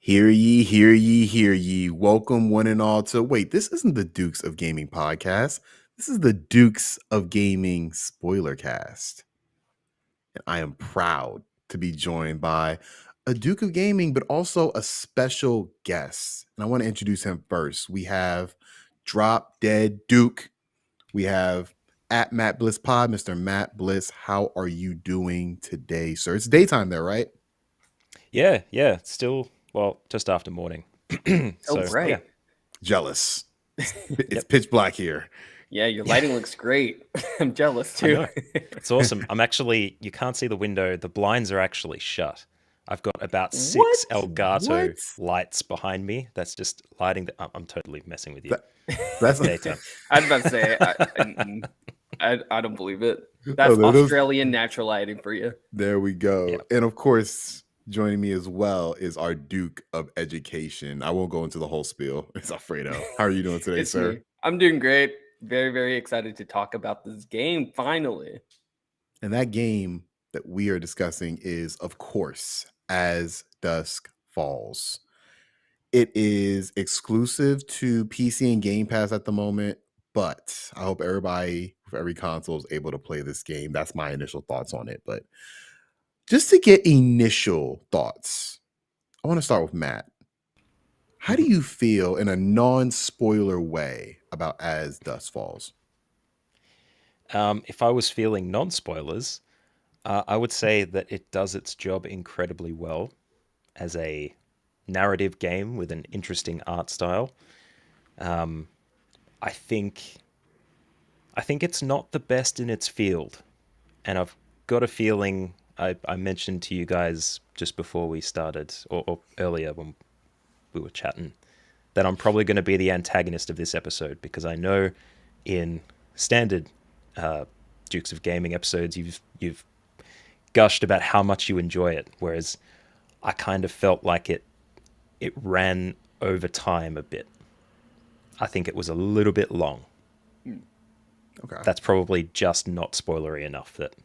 Hear ye, hear ye, hear ye. Welcome one and all to this isn't the Dukes of Gaming podcast. This is the Dukes of Gaming Spoilercast. And I am proud to be joined by a Duke of Gaming, but also a special guest. And I want to introduce him first. We have Drop Dead Duke. We have at Matt Bliss Pod, Mr. Matt Bliss. How are you doing today, sir? It's daytime there, right? Yeah. Still, just after morning. Oh, So, yeah. right. Jealous. It's Yep. pitch black here. Yeah, your lighting looks great. I'm jealous I too. know. It's awesome. You can't see the window. The blinds are actually shut. I've got about 6 What? Elgato What? lights behind me. That's just lighting. I'm totally messing with you. That's Daytime. I was about to say, I don't believe it. That's Australian natural lighting for you. There we go. Yeah. And of course, joining me as well is our Duke of Education. I won't go into the whole spiel. It's Alfredo. How are you doing today, It's sir? me. I'm doing great. Very, very excited to talk about this game finally. And that game that we are discussing is, of course, As Dusk Falls. It is exclusive to PC and Game Pass at the moment, but I hope everybody with every console is able to play this game. That's my initial thoughts on it. But just to get initial thoughts, I want to start with Matt. How do you feel in a non-spoiler way about As Dusk Falls? If I was feeling non-spoilers, I would say that it does its job incredibly well as a narrative game with an interesting art style. I think it's not the best in its field, and I've got a feeling I mentioned to you guys just before we started, or earlier when we were chatting, that I'm probably going to be the antagonist of this episode because I know in standard Dukes of Gaming episodes you've gushed about how much you enjoy it, whereas I kind of felt like it ran over time a bit. I think it was a little bit long. Okay. That's probably just not spoilery enough that,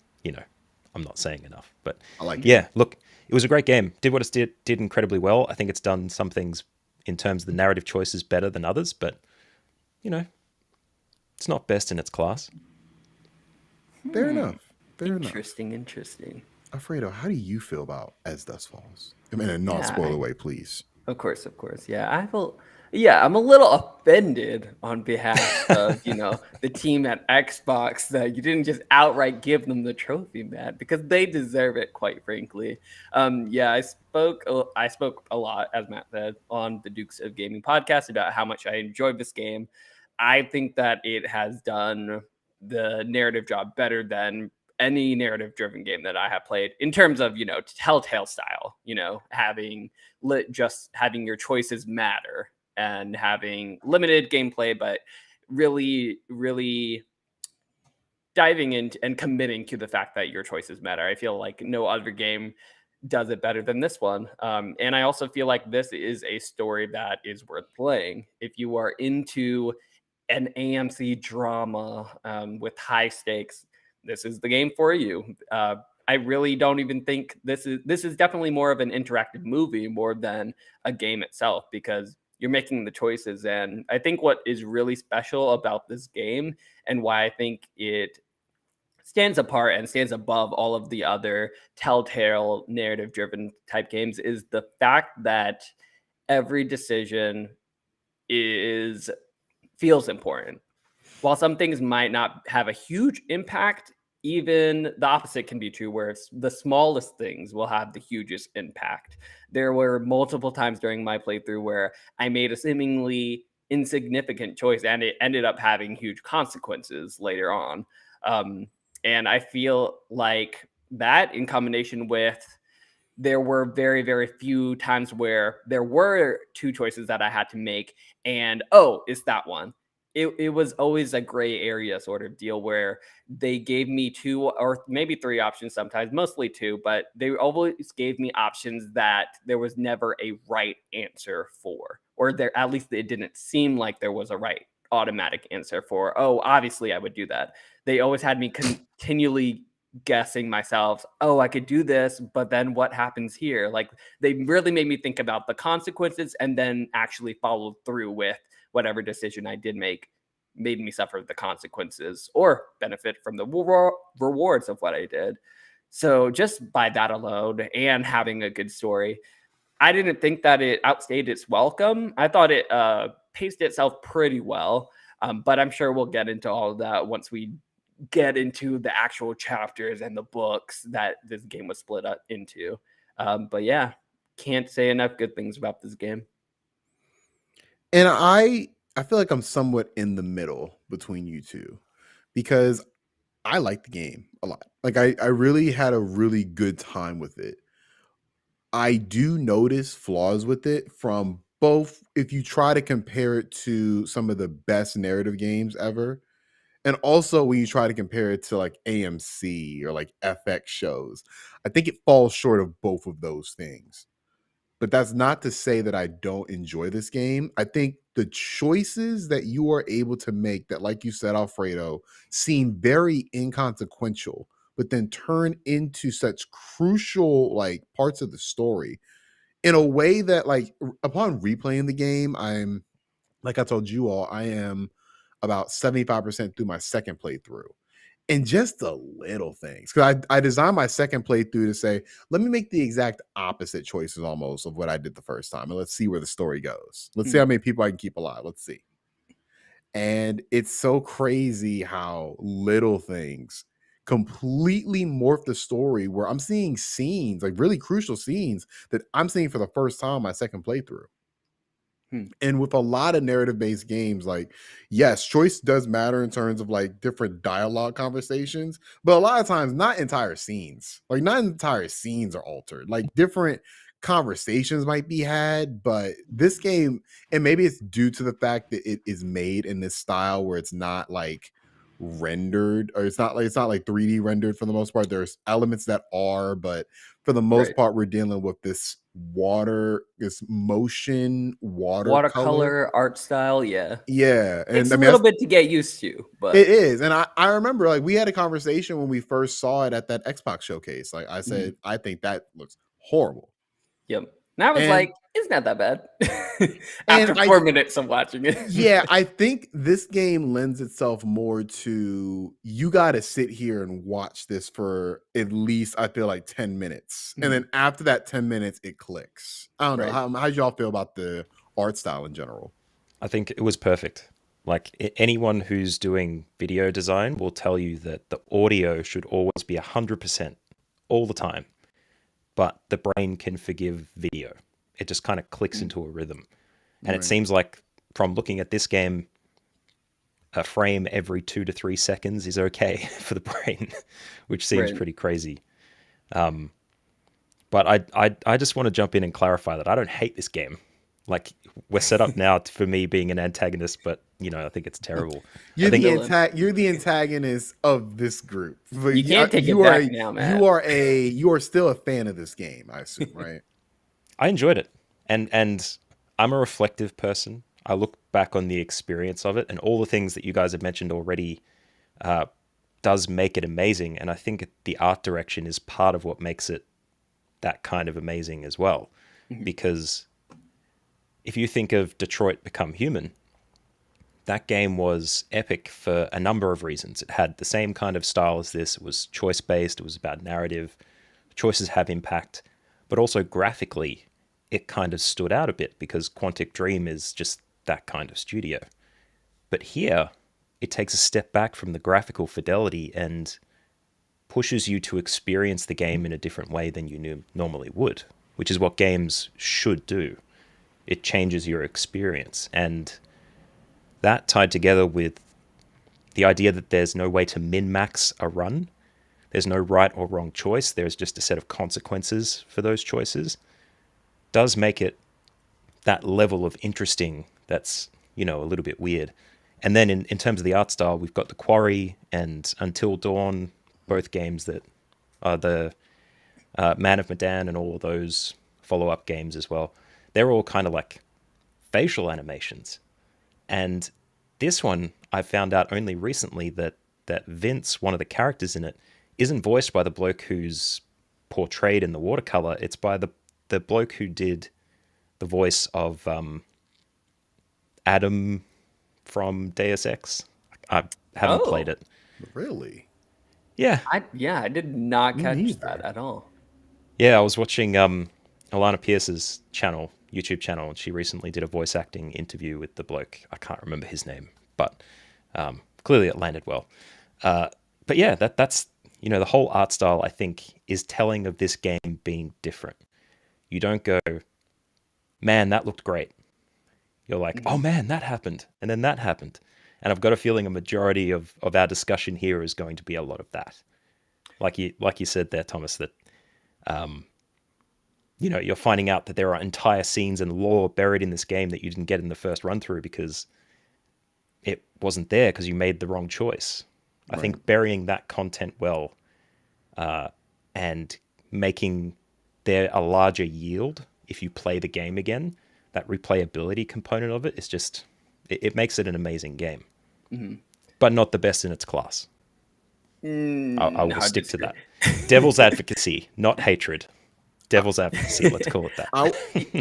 I'm not saying enough. But I like yeah, look, it was a great game. Did what it did incredibly well. I think it's done some things in terms of the narrative choices better than others, but, it's not best in its class. Fair enough. Interesting. Alfredo, how do you feel about As Dusk Falls? I mean, in a non-spoiler way, please. Of course. Yeah, I'm a little offended on behalf of, the team at Xbox that you didn't just outright give them the trophy, Matt, because they deserve it, quite frankly. I spoke a lot, as Matt said, on the Dukes of Gaming podcast about how much I enjoyed this game. I think that it has done the narrative job better than any narrative driven game that I have played in terms of, telltale style, having your choices matter and having limited gameplay, but really, really diving in and committing to the fact that your choices matter. I feel like no other game does it better than this one. And I also feel like this is a story that is worth playing. If you are into an AMC drama with high stakes, this is the game for you. I really don't even think this is definitely more of an interactive movie more than a game itself, because you're making the choices. And I think what is really special about this game and why I think it stands apart and stands above all of the other telltale narrative driven type games is the fact that every decision feels important. While some things might not have a huge impact, even the opposite can be true, where the smallest things will have the hugest impact. There were multiple times during my playthrough where I made a seemingly insignificant choice and it ended up having huge consequences later on. And I feel like that, in combination with there were very, very few times where there were two choices that I had to make, and it's that one. It was always a gray area sort of deal where they gave me two or maybe three options sometimes, mostly two, but they always gave me options that there was never a right answer for, or there at least it didn't seem like there was a right automatic answer for. Oh, obviously I would do that. They always had me continually guessing myself, oh, I could do this, but then what happens here? Like, they really made me think about the consequences and then actually followed through with whatever decision I did make, made me suffer the consequences or benefit from the rewards of what I did. So just by that alone and having a good story, I didn't think that it outstayed its welcome. I thought it paced itself pretty well, but I'm sure we'll get into all of that once we get into the actual chapters and the books that this game was split up into. But yeah, can't say enough good things about this game. And I feel like I'm somewhat in the middle between you two because I like the game a lot. Like I really had a really good time with it. I do notice flaws with it from both if you try to compare it to some of the best narrative games ever, and also when you try to compare it to like AMC or like FX shows. I think it falls short of both of those things. But that's not to say that I don't enjoy this game. I think the choices that you are able to make that, like you said, Alfredo, seem very inconsequential, but then turn into such crucial like parts of the story in a way that like upon replaying the game, I'm like I told you all, I am about 75% through my second playthrough and just the little things. Because I designed my second playthrough to say, let me make the exact opposite choices almost of what I did the first time. And let's see where the story goes. Let's see how many people I can keep alive. Let's see. And it's so crazy how little things completely morph the story where I'm seeing scenes, like really crucial scenes that I'm seeing for the first time my second playthrough. And with a lot of narrative-based games, like, yes, choice does matter in terms of like different dialogue conversations, but a lot of times not entire scenes. Like, not entire scenes are altered. Like different conversations might be had, but this game, and maybe it's due to the fact that it is made in this style where it's not like rendered, or it's not like 3D rendered for the most part. There's elements that are, but for the most part, we're dealing with this motion watercolor. Watercolor art style, yeah. Yeah. And It's I a mean, little bit to get used to, but it is. And I remember like we had a conversation when we first saw it at that Xbox showcase. Like I said, I think that looks horrible. Yep. And I was And like, it's not that bad. After 4 minutes of watching it. Yeah, I think this game lends itself more to you got to sit here and watch this for at least I feel like 10 minutes. And then after that 10 minutes it clicks. I don't know. How y'all feel about the art style in general? I think it was perfect. Like anyone who's doing video design will tell you that the audio should always be 100% all the time. But the brain can forgive video. It just kind of clicks into a rhythm. And it seems like from looking at this game, a frame every 2 to 3 seconds is okay for the brain, which seems pretty crazy. But I just want to jump in and clarify that I don't hate this game. Like, we're set up now for me being an antagonist, but I think it's terrible. You're the antagonist of this group. You can't take it back now, man. You are still a fan of this game, I assume, right? I enjoyed it, and I'm a reflective person. I look back on the experience of it, and all the things that you guys have mentioned already does make it amazing. And I think the art direction is part of what makes it that kind of amazing as well, because if you think of Detroit Become Human, that game was epic for a number of reasons. It had the same kind of style as this. It was choice-based. It was about narrative. Choices have impact. But also graphically, it kind of stood out a bit because Quantic Dream is just that kind of studio. But here, it takes a step back from the graphical fidelity and pushes you to experience the game in a different way than you normally would, which is what games should do. It changes your experience. And that tied together with the idea that there's no way to min-max a run, there's no right or wrong choice, there's just a set of consequences for those choices, does make it that level of interesting that's, a little bit weird. And then in terms of the art style, we've got The Quarry and Until Dawn, both games that are the Man of Medan and all of those follow-up games as well. They're all kind of like facial animations. And this one, I found out only recently that Vince, one of the characters in it, isn't voiced by the bloke who's portrayed in the watercolor. It's by the bloke who did the voice of Adam from Deus Ex. I haven't played Oh. it. Really? Yeah. I did not Me catch neither. that at all. Yeah, I was watching Alana Pierce's channel, YouTube channel, and she recently did a voice acting interview with the bloke. I can't remember his name, but clearly it landed well. But yeah, that's the whole art style, I think, is telling of this game being different. You don't go, man, that looked great. You're like, oh man, that happened, and then that happened. And I've got a feeling a majority of our discussion here is going to be a lot of that. Like you said there, Thomas, that you're finding out that there are entire scenes and lore buried in this game that you didn't get in the first run through because it wasn't there because you made the wrong choice. I think burying that content well and making there a larger yield if you play the game again, that replayability component of it is just, it makes it an amazing game, but not the best in its class. I will stick to that. Devil's advocacy, not hatred. Devil's advocacy, let's call it that.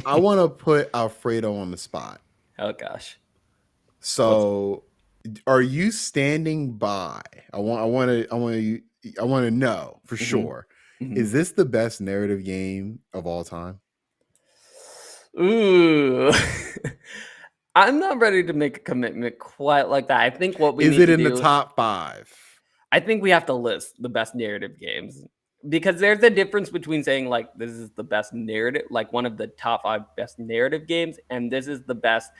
I want to put Alfredo on the spot. Oh gosh. So, are you standing by? I want to know for sure. Is this the best narrative game of all time? Ooh. I'm not ready to make a commitment quite like that. I think what we Is need it to in do, the top 5? I think we have to list the best narrative games because there's a difference between saying like this is the best narrative, like one of the top 5 best narrative games, and this is the best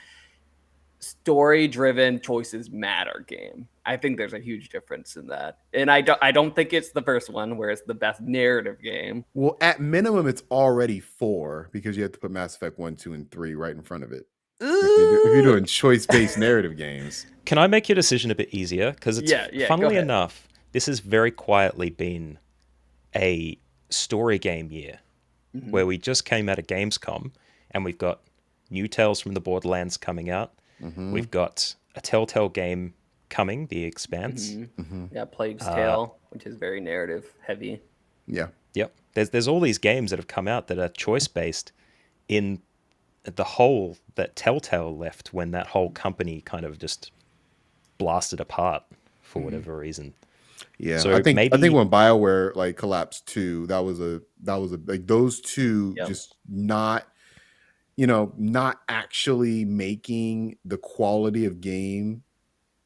story-driven choices matter game. I think there's a huge difference in that, and I don't think it's the first one where it's the best narrative game. Well, at minimum, it's already 4 because you have to put Mass Effect 1, 2, and 3 right in front of it. If you're doing choice-based narrative games. Can I make your decision a bit easier? Because it's funnily enough, this has very quietly been a story game year where we just came out of Gamescom and we've got new Tales from the Borderlands coming out. We've got a Telltale game coming, The Expanse. Yeah, Plague's Tale, which is very narrative heavy. Yeah. Yep. There's all these games that have come out that are choice-based in the hole that Telltale left when that whole company kind of just blasted apart for whatever reason. Yeah, so I think maybe, when BioWare like collapsed too, that was a like those two just not actually making the quality of game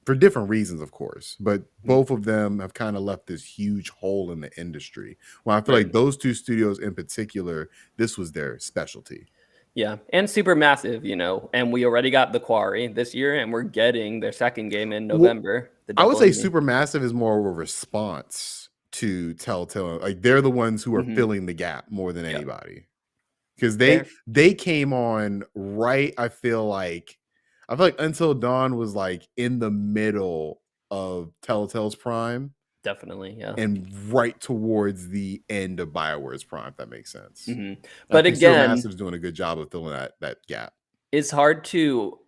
for different reasons, of course, but both of them have kind of left this huge hole in the industry. Well, I feel like those two studios in particular, this was their specialty. Yeah, and Supermassive, and we already got The Quarry this year, and we're getting their second game in November. I would say Supermassive is more of a response to Telltale. Like they're the ones who are filling the gap more than anybody, because they came on right. I feel like Until Dawn was like in the middle of Telltale's prime. Definitely, yeah. And right towards the end of BioWare's prime, if that makes sense. But again, Supermassive's doing a good job of filling that gap. It's hard to,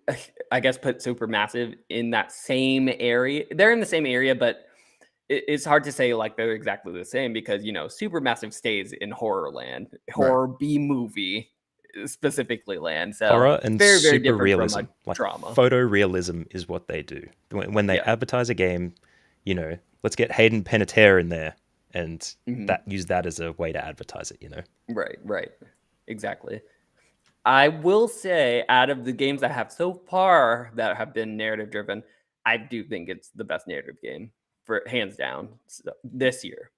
I guess, put Supermassive in that same area. They're in the same area, but it's hard to say like they're exactly the same because, Supermassive stays in horror land, horror B-movie specifically land. So horror and very, very super different realism, from like drama. Photorealism is what they do. When they advertise a game, let's get Hayden Panettiere in there and use that as a way to advertise it, Right. Exactly. I will say out of the games I have so far that have been narrative driven, I do think it's the best narrative game for hands down this year.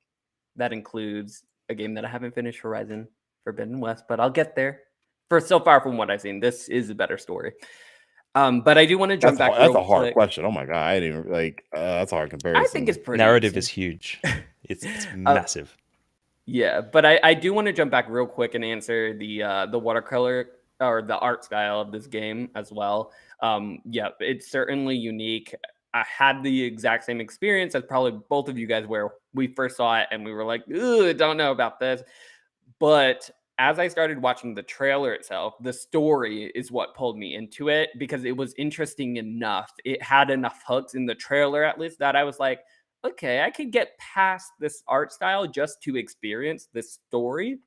That includes a game that I haven't finished, Horizon Forbidden West, but I'll get there. For so far from what I've seen, this is a better story. But I do want to jump back. That's a hard question. Oh my god, I didn't even that's a hard comparison. I think it's pretty narrative is huge. It's massive. Yeah, but I do want to jump back real quick and answer the watercolor or the art style of this game as well. Yeah, it's certainly unique. I had the exact same experience as probably both of you guys where we first saw it and we were like, "Ugh, don't know about this." But as I started watching the trailer itself, the story is what pulled me into it because it was interesting enough. It had enough hooks in the trailer, at least, that I was like, okay, I could get past this art style just to experience this story.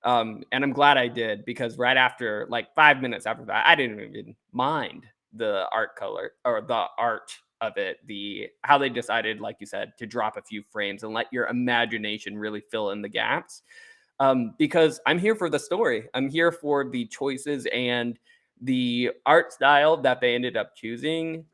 And I'm glad I did, because right after, like 5 minutes after that, I didn't even mind the art color or the art of it. The how they decided, like you said, to drop a few frames and let your imagination really fill in the gaps. Because I'm here for the story. I'm here for the choices and the art style that they ended up choosing.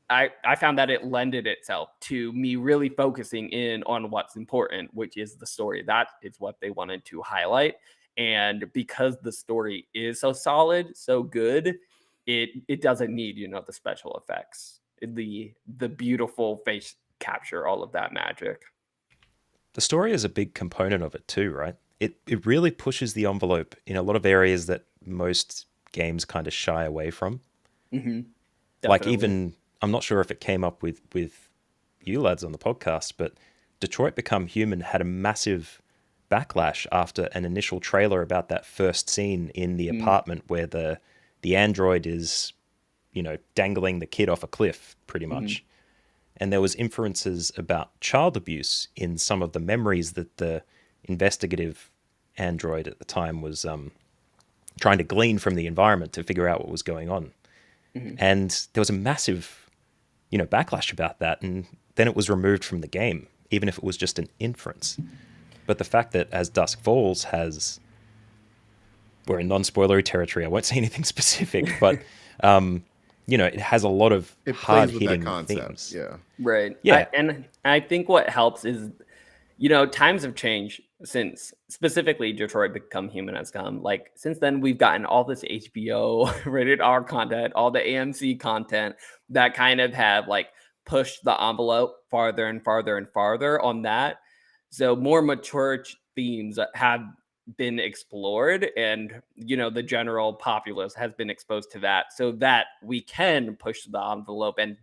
I found that it lended itself to me really focusing in on what's important, which is the story. That is what they wanted to highlight. And because the story is so solid, so good, it doesn't need, the special effects, the beautiful face capture, all of that magic. The story is a big component of it too, right? It really pushes the envelope in a lot of areas that most games kind of shy away from. Mm-hmm. Like Definitely. even, I'm not sure if it came up with you lads on the podcast, but Detroit Become Human had a massive backlash after an initial trailer about that first scene in the apartment where the android is, dangling the kid off a cliff pretty much. And there was inferences about child abuse in some of the memories that the investigative android at the time was trying to glean from the environment to figure out what was going on. And there was a massive, backlash about that. And then it was removed from the game, even if it was just an inference. But the fact that as Dusk Falls has, we're in non-spoilery territory. I won't say anything specific, but it has a lot of It plays with that hard-hitting concept. themes. Yeah. Right. Yeah. And I think what helps is, times have changed since specifically Detroit Become Human has come. Like, since then, we've gotten all this HBO rated R content, all the AMC content that kind of have like pushed the envelope farther and farther and farther on that. So more mature themes have been explored, and the general populace has been exposed to that, so that we can push the envelope and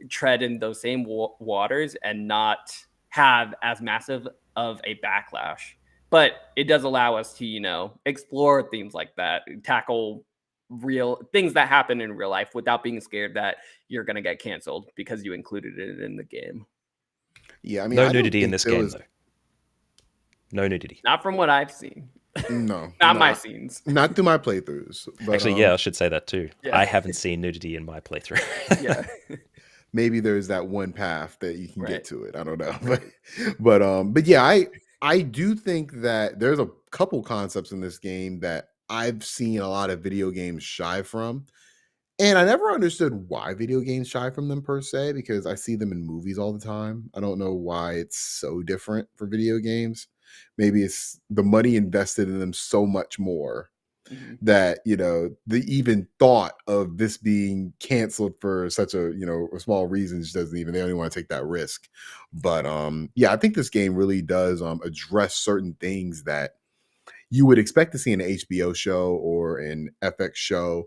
tread in those same waters and not have as massive of a backlash. But it does allow us to, explore themes like that, tackle real things that happen in real life without being scared that you're going to get canceled because you included it in the game. Yeah. I mean, No I don't nudity in think this there game, was though. No nudity. Not from what I've seen. no, Not no, my scenes. not through my playthroughs. But Actually, yeah, I should say that too. Yeah. I haven't seen nudity in my playthrough. Yeah. maybe there's that one path that you can Right. get to it. I don't know, but yeah, I do think that there's a couple concepts in this game that I've seen a lot of video games shy from, and I never understood why video games shy from them per se, because I see them in movies all the time. I don't know why it's so different for video games. Maybe it's the money invested in them so much more Mhm. that the even thought of this being canceled for such a small reason just doesn't even, they don't even want to take that risk. But yeah, I think this game really does address certain things that you would expect to see in an HBO show or an FX show.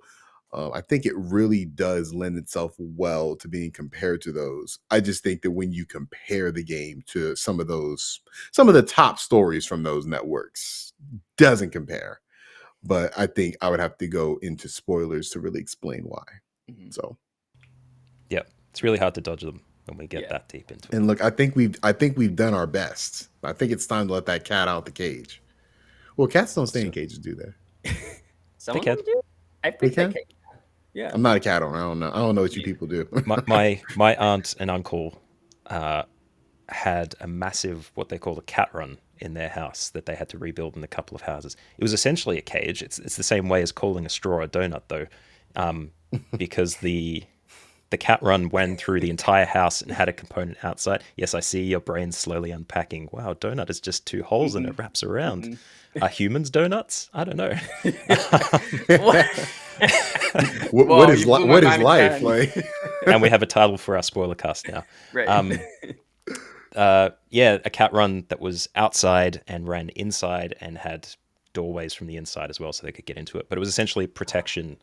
I think it really does lend itself well to being compared to those. I just think that when you compare the game to some of the top stories from those networks, doesn't compare. But I think I would have to go into spoilers to really explain why. Mhm. So, Yeah, it's really hard to dodge them when we get Yeah. that deep into it. and look, I think we've done our best. I think it's time to let that cat out the cage. Well, cats don't stay in cages, do they? Some of can. them do. I They think they can. can. Yeah. I'm not a cat owner. I don't know. I don't know what you people do. My aunt and uncle had a massive, what they call a cat run in their house that they had to rebuild in a couple of houses. It was essentially a cage. It's the same way as calling a straw a donut, though, because the cat run went through the entire house and had a component outside. Yes, I see your brain slowly unpacking. Wow, donut is just two holes and it wraps around. Are humans donuts? I don't know. What is you blew my what is mind life again. like? And we have a title for our Spoilercast now. Right. Yeah, a cat run that was outside and ran inside and had doorways from the inside as well so they could get into it. But it was essentially protection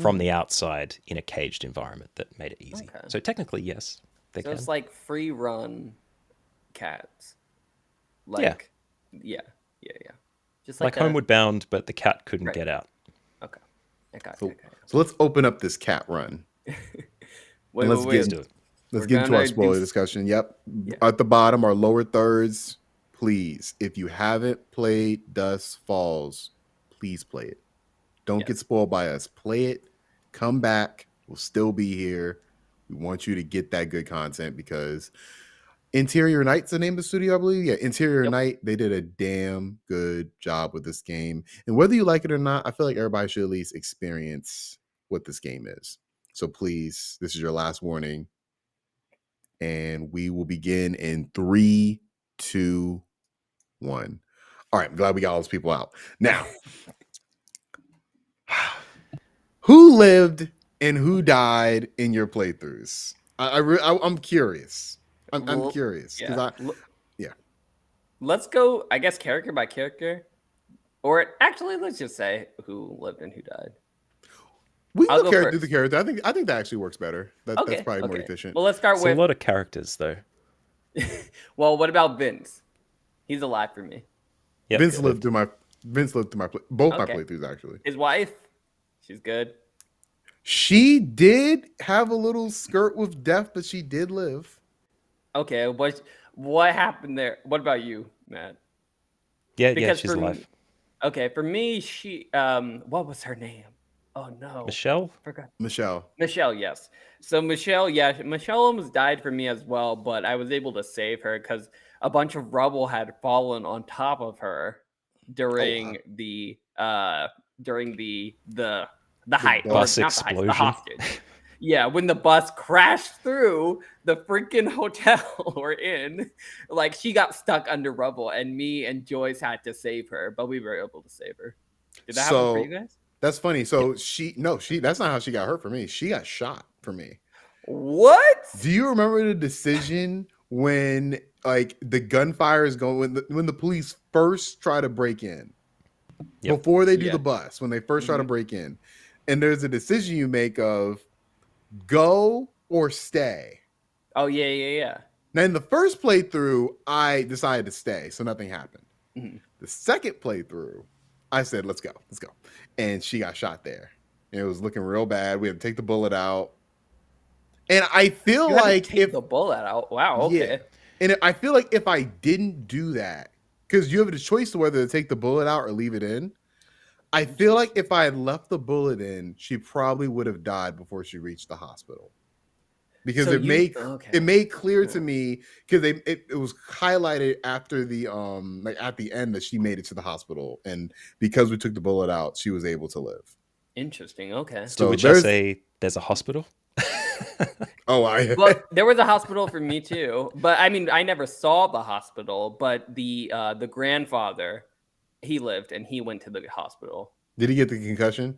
from the outside in a caged environment that made it easy. Okay. So technically, yes, they So can. it's like free run cats. Yeah. Like, yeah. Just like a- Homeward Bound, but the cat couldn't Right. get out. Okay. I got So, it. so let's open up this cat run. Wait, let's wait, get do it. Let's We're get into our gonna do. spoiler discussion. Yep. Yeah. At the bottom, our lower thirds. Please, if you haven't played Dusk Falls, please play it. Don't get Yes. spoiled by us. Play it. Come back. We'll still be here. We want you to get that good content because Interior Night's the name of the studio, I believe. Yeah, Interior Yep. Night. They did a damn good job with this game. And whether you like it or not, I feel like everybody should at least experience what this game is. So please, this is your last warning. And we will begin in 3, 2, 1. All right, I'm glad we got all those people out. Now, who lived and who died in your playthroughs? I'm curious. I'm Well, curious because yeah. yeah. Let's go, I guess, character by character. Or actually, let's just say who lived and who died. We can I'll go go through the first. character. I think that actually works better. That's Okay. probably more Okay. efficient. Well, let's start It's a with. lot of characters, though. Well, what about Vince? He's alive for me. Yep. Vince lived through my both my Okay. playthroughs actually. His wife, she's good. She did have a little skirt with death, but she did live. Okay. What happened there? What about you, Matt? Yeah, Because she's for alive. me, okay, for me, she what was her name? Oh no, Michelle? I forgot. Michelle. Michelle, yes. So Michelle, yeah, Michelle almost died for me as well, but I was able to save her because a bunch of rubble had fallen on top of her during the heist, or bus not the heist, the explosion. hostage. Yeah, when the bus crashed through the freaking hotel we're in, like she got stuck under rubble, and me and Joyce had to save her, but we were able to save her. Did that happen for you guys? That's funny. So that's not how she got hurt for me. She got shot for me. What? Do you remember the decision when like the gunfire is going when the police first try to break in? Yep. Before they do Yeah. the bust, when they first try to break in. And there's a decision you make of go or stay. Oh yeah. Now in the first playthrough, I decided to stay, so nothing happened. Mhm. The second playthrough, I said, let's go. And she got shot there. And it was looking real bad. We had to take the bullet out. And I feel You had to like take if the bullet out. Wow. Okay. yeah. And I feel like if I didn't do that, because you have the choice to whether to take the bullet out or leave it in. I feel like if I had left the bullet in, she probably would have died before she reached the hospital. Because So it made clear to Yeah. me because it was highlighted after the like at the end that she made it to the hospital, and because we took the bullet out, she was able to live. Interesting. Okay. So To which I say, there's a hospital. Well, there was a hospital for me too, but I mean, I never saw the hospital. But the grandfather, he lived and he went to the hospital. Did he get the concussion?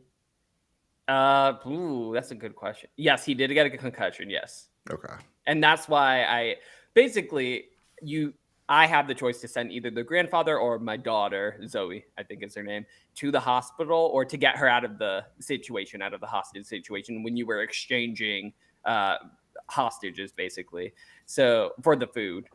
That's a good question. Yes, he did get a concussion. Yes. Okay. And that's why I have the choice to send either the grandfather or my daughter, Zoe, I think is her name, to the hospital or to get her out of the hostage situation when you were exchanging hostages, basically. So for the food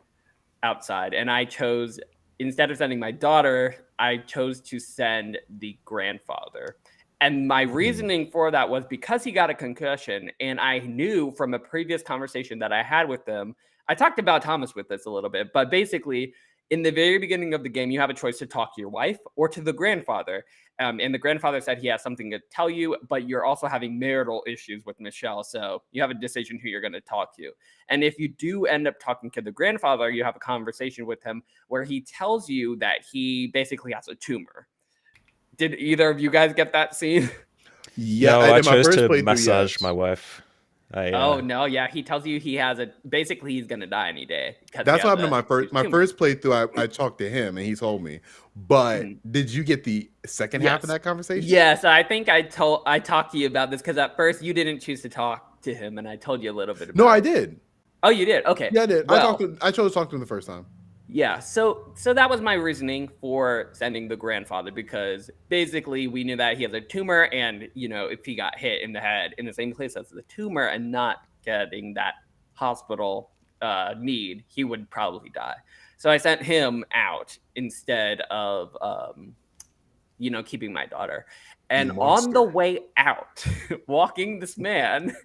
outside. And I chose, instead of sending my daughter, I chose to send the grandfather. And my reasoning for that was because he got a concussion, and I knew from a previous conversation that I had with him, I talked about Thomas with this a little bit, but basically, in the very beginning of the game, you have a choice to talk to your wife or to the grandfather. And the grandfather said he has something to tell you, but you're also having marital issues with Michelle. So you have a decision who you're going to talk to. And if you do end up talking to the grandfather, you have a conversation with him where he tells you that he basically has a tumor. Did either of you guys get that scene? Yeah, No, I in my chose first to playthrough, massage yes. my wife. Oh no, yeah, he tells you he has basically he's gonna die any day. That's what happened to my first playthrough. I talked to him and he told me. But did you get the second half of that conversation? Yes, I think I talked to you about this because at first you didn't choose to talk to him, and I told you a little bit about No, I did. Oh, you did? Okay. Yeah, I did. Well, I chose to talk to him the first time. Yeah, so that was my reasoning for sending the grandfather, because basically we knew that he has a tumor, and if he got hit in the head in the same place as the tumor and not getting that hospital need, he would probably die. So I sent him out instead of keeping my daughter. And on the way out, walking this man,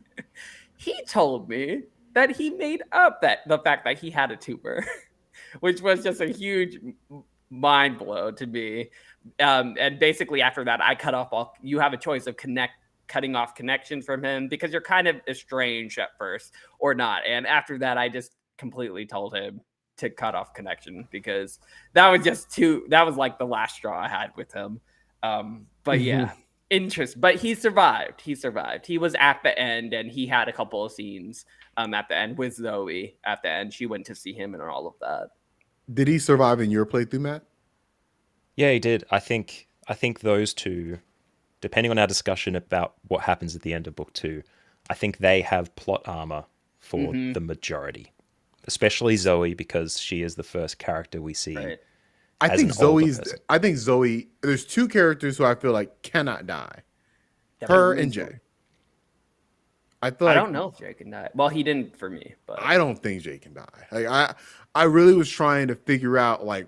he told me that he made up that the fact that he had a tumor, which was just a huge mind blow to me. And basically after that, I cut off all. You have a choice of cutting off connection from him because you're kind of estranged at first or not. And after that, I just completely told him to cut off connection because that was just too. That was like the last straw I had with him. But yeah, interest. But he survived. He survived. He was at the end, and he had a couple of scenes at the end with Zoe. At the end, she went to see him and all of that. Did he survive in your playthrough, Matt? Yeah, he did. I think those two, depending on our discussion about what happens at the end of book 2, I think they have plot armor for the majority, especially Zoe because she is the first character we see. Right. I as think an older Zoe's. person. I think Zoe. There's two characters who I feel like cannot die. Her and Jay. I feel I like don't know if Jay can die. Well, he didn't for me, but I don't think Jay can die. Like I really was trying to figure out like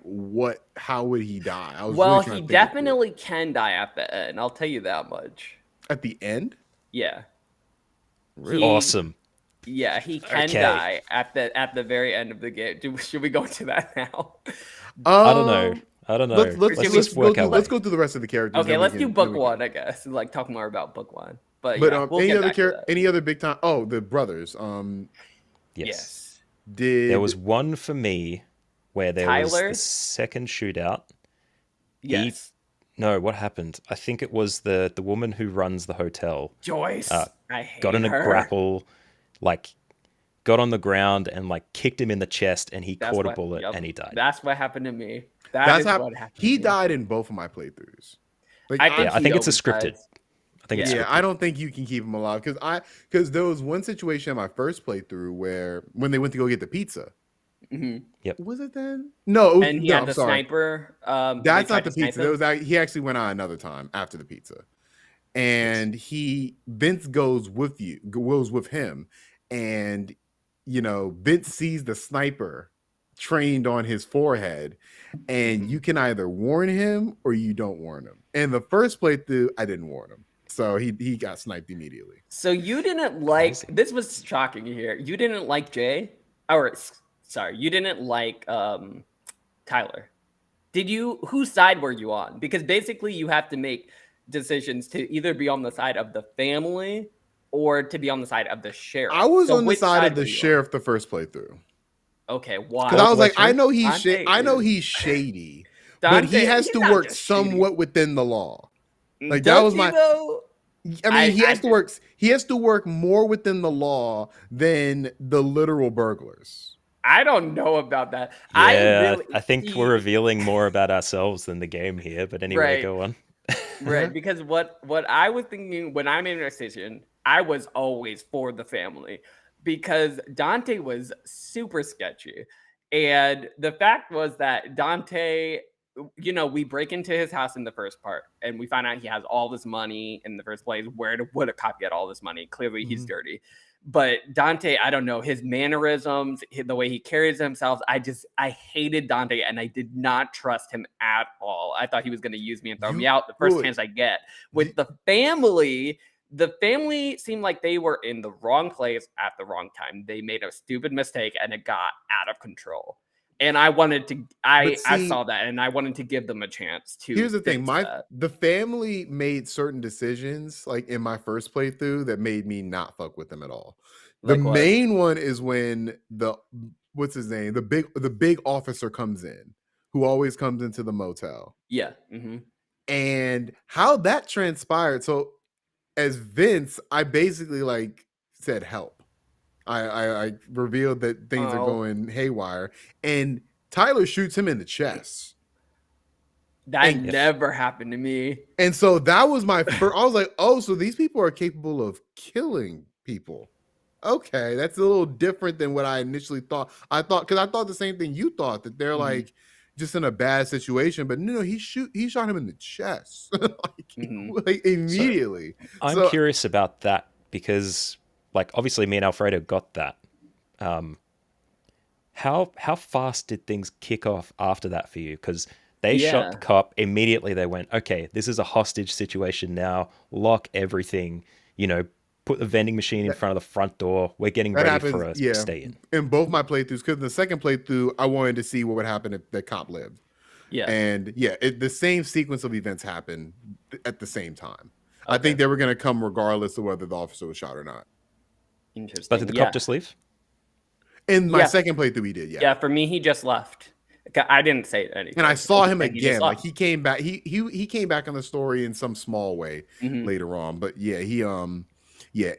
how would he die? I was well, really trying he to think it through. definitely can die at the end. I'll tell you that much. At the end. Yeah. Really? Awesome. Yeah, he can Okay. die at the very end of the game. Should we go into that now? I don't know. Let's go through the rest of the characters. Okay, let's do book 1, I guess, and like talk more about book 1. But yeah, we'll any get other back to that. any other big time? Oh, the brothers. Yes. There was one for me where there was Tyler? the second shootout. Yes. No, what happened? I think it was the woman who runs the hotel. Joyce. I hate Got in a her. grapple, like got on the ground and like kicked him in the chest, and he caught a bullet and he died. That's what happened to me. That's what how happened. he to me. died in both of my playthroughs. Like, I think it's a always scripted. dies. I think it's yeah, scripted. I don't think you can keep him alive because there was one situation in my first playthrough where when they went to go get the pizza. Yep. Was it then? No, it was, And he no, had I'm the sorry. sniper. That's they not tried the to snipe pizza. him. He actually went out another time after the pizza, and Vince goes with him, and Vince sees the sniper trained on his forehead, and you can either warn him or you don't warn him. And the first playthrough, I didn't warn him, so he got sniped immediately. So you didn't like this was shocking to hear. You didn't like Jay, or sorry, you didn't like Tyler. Did you? Whose side were you on? Because basically, you have to make decisions to either be on the side of the family or to be on the side of the sheriff. I was on the which side of the were you on? sheriff the first playthrough Okay, why? because I was like, I know Dante, he's shady, but Dante, he has he's to not work just shady. somewhat within the law. Like Does that was he, my. though? I mean, he has I to work. He has to work more within the law than the literal burglars. I don't know about that. Yeah, I I think we're revealing more about ourselves than the game here. But anyway, Right. go on. Right, because what I was thinking when I made a decision, I was always for the family because Dante was super sketchy. And the fact was that Dante, we break into his house in the first part and we find out he has all this money in the first place. Where would a cop get all this money? Clearly he's dirty. But Dante, I don't know, his mannerisms, the way he carries himself, I hated Dante and I did not trust him at all. I thought he was going to use me and throw me out the first chance I get. With the family seemed like they were in the wrong place at the wrong time. They made a stupid mistake and it got out of control. And I wanted to, I saw that and I wanted to give them a chance to. Here's the thing, fix the family made certain decisions like in my first playthrough that made me not fuck with them at all. Like the what? main one is when what's his name? The big officer comes in, who always comes into the motel. Yeah. And how that transpired. So as Vince, I basically like said help. I revealed that things are going haywire, and Tyler shoots him in the chest. That never happened to me. And so that was my first. I was like, oh, so these people are capable of killing people. Okay, that's a little different than what I initially thought. I thought the same thing you thought, that they're like just in a bad situation, but no, he shot him in the chest like immediately. So I'm curious about that because, like, obviously me and Alfredo got that. How fast did things kick off after that for you? Because they shot the cop immediately. They went, okay, this is a hostage situation now. Lock everything. put the vending machine in front of the front door. We're getting That ready for happens, a stay-in. in both my playthroughs. Because the second playthrough, I wanted to see what would happen if the cop lived. Yeah. And yeah, the same sequence of events happened at the same time. I Okay. think they were going to come regardless of whether the officer was shot or not. Interesting. But did the cop just leave? In my Yeah. second playthrough, he did. Yeah, for me, he just left. I didn't say anything. And I saw him He just again. Like left. he came back. He came back on the story in some small way Mhm. later on. But yeah,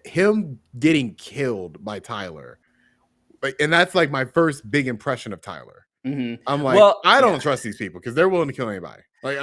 him getting killed by Tyler. Like, and that's like my first big impression of Tyler. Mhm. I'm like, Well, I don't yeah. trust these people because they're willing to kill anybody. Like,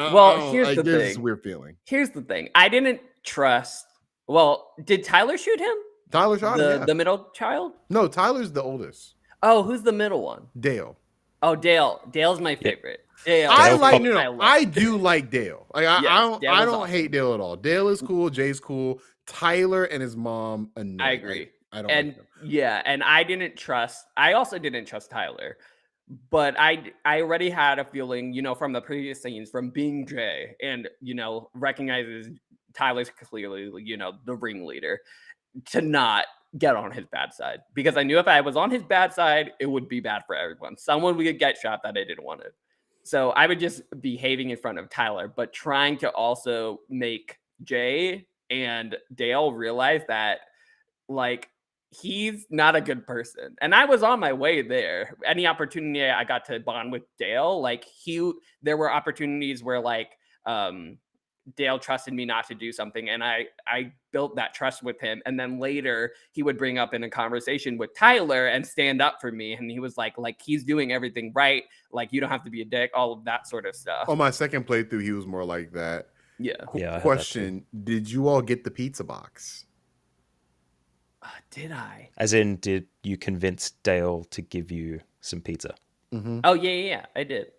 Here's the there's this thing. weird feeling. Here's the thing. I didn't trust. Well, did Tyler shoot him? Tyler shot him. Yeah. The middle child? No, Tyler's the oldest. Oh, who's the middle one? Dale. Oh, Dale. Dale's my favorite. Dale. I do like Dale. Like Yes, I Dale is don't awesome. hate Dale at all. Dale is cool. Jay's cool. Tyler and his mom. I agree. I don't. And like them. yeah, and I also didn't trust Tyler. But I already had a feeling, from the previous scenes, from being Jay and, recognizes Tyler's clearly, the ringleader, to not get on his bad side. Because I knew if I was on his bad side, it would be bad for everyone. Someone would get shot that I didn't want it. So I would just be behaving in front of Tyler, but trying to also make Jay and Dale realize that, like, he's not a good person. And I was on my way there. Any opportunity I got to bond with Dale, like there were opportunities where Dale trusted me not to do something, and I built that trust with him. And then later he would bring up in a conversation with Tyler and stand up for me, and he was like he's doing everything right, like you don't have to be a dick, all of that sort of stuff. On my second playthrough, he was more like that. Yeah. Yeah, I heard that Question: did you all get the pizza box? Did I? As in, did you convince Dale to give you some pizza? Mm-hmm. Oh yeah, I did.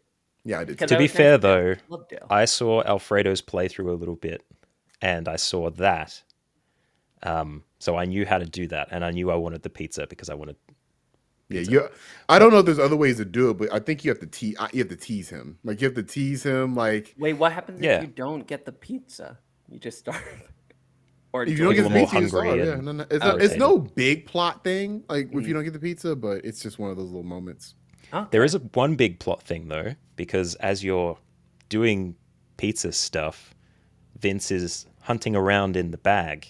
Yeah, I did. Because To I be was nice fair, to Dale. though, Love Dale. I saw Alfredo's playthrough a little bit, and I saw that. So I knew how to do that, and I knew I wanted the pizza because I wanted. Yeah, I don't know if there's other ways to do it, but I think you have to tease him. Like you have to tease him. Like Wait, what happens Yeah. if you don't get the pizza? You just starve. Or if you don't Like get a the little pizza, you hungry starve. Yeah, and no, irritated. it's no big plot thing. Like if you don't get the pizza, but it's just one of those little moments. Okay. There is one big plot thing though, because as you're doing pizza stuff, Vince is hunting around in the bag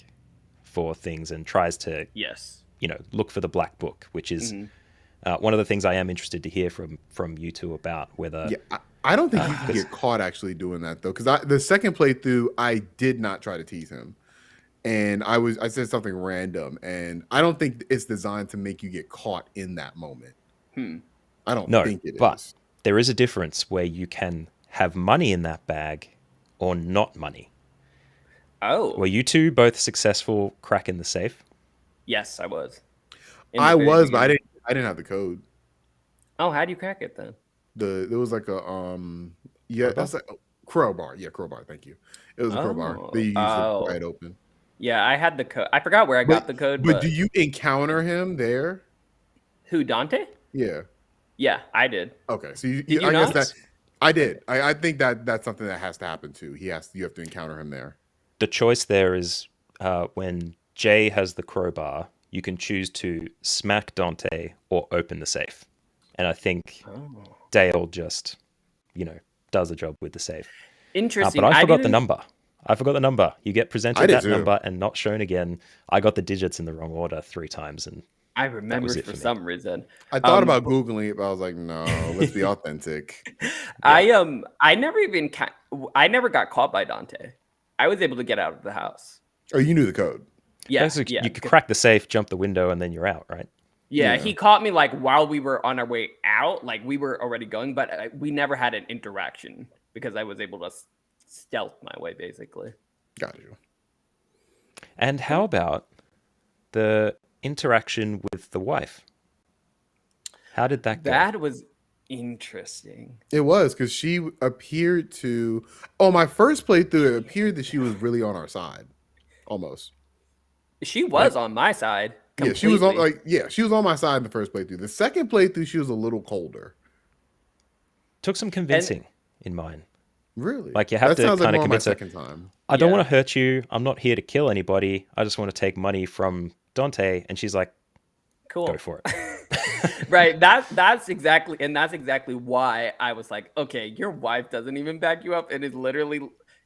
for things and tries to, Yes. look for the black book, which is one of the things I am interested to hear from you two about whether. Yeah, I don't think you can get caught actually doing that though, because the second playthrough I did not try to tease him, and I said something random, and I don't think it's designed to make you get caught in that moment. I don't think it is. But there is a difference where you can have money in that bag or not money. Oh. Were you two both successful cracking the safe? Yes, I was. I was, but I didn't have the code. Oh, how do you crack it then? There was like a that's like crowbar. Yeah, crowbar. Thank you. It was a crowbar that you used to pry it open. Yeah, I had the code. I forgot where I got the code. But do you encounter him there? Who, Dante? Yeah. Yeah, I did. Okay, so you I not? guess that I did. I think that's something that has to happen too. You have to encounter him there. The choice there is when Jay has the crowbar, you can choose to smack Dante or open the safe. And I think Dale just, does a job with the safe. Interesting. But I forgot the number. You get presented that too. number and not shown again. I got the digits in the wrong order 3 times, and I remember it for for me. some reason. I thought about Googling it, but I was like, no, let's be authentic. I never got caught by Dante. I was able to get out of the house. Oh, you knew the code. Yeah, So yeah. you could crack the safe, jump the window, and then you're out, right? Yeah, he caught me while we were on our way out, like we were already going, but we never had an interaction because I was able to stealth my way, basically. Got you. And how about the interaction with the wife? How did that go? That was interesting. It was because she appeared to. Oh, my first playthrough, it appeared that she was really on our side, almost. She was on my side. Yeah, she was on she was on my side in the first playthrough. The second playthrough, she was a little colder. Took some convincing in mine. Really? Like, you have That to sounds like kind of more my convince her, second time. I don't Yeah. want to hurt you. I'm not here to kill anybody. I just want to take money from Dante. And she's like, Cool. go for it. Right. That's exactly why I was like, okay, your wife doesn't even back you up, and is literally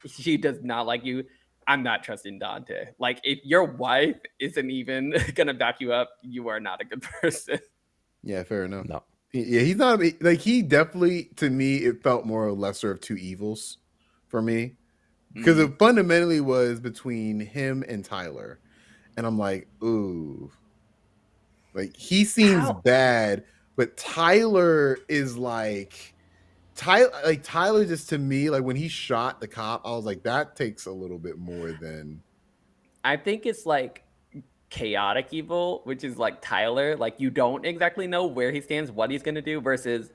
she does not like you. I'm not trusting Dante. Like, if your wife isn't even gonna back you up, you are not a good person. Yeah, fair enough. No. Yeah, he's not like he definitely to me it felt more a lesser of two evils for me because it fundamentally was between him and Tyler, and I'm like, ooh, like he seems How? bad, but Tyler is like Tyler just to me like when he shot the cop, I was like that takes a little bit more than I think it's like chaotic evil, which is like Tyler. Like, you don't exactly know where he stands, what he's gonna do, versus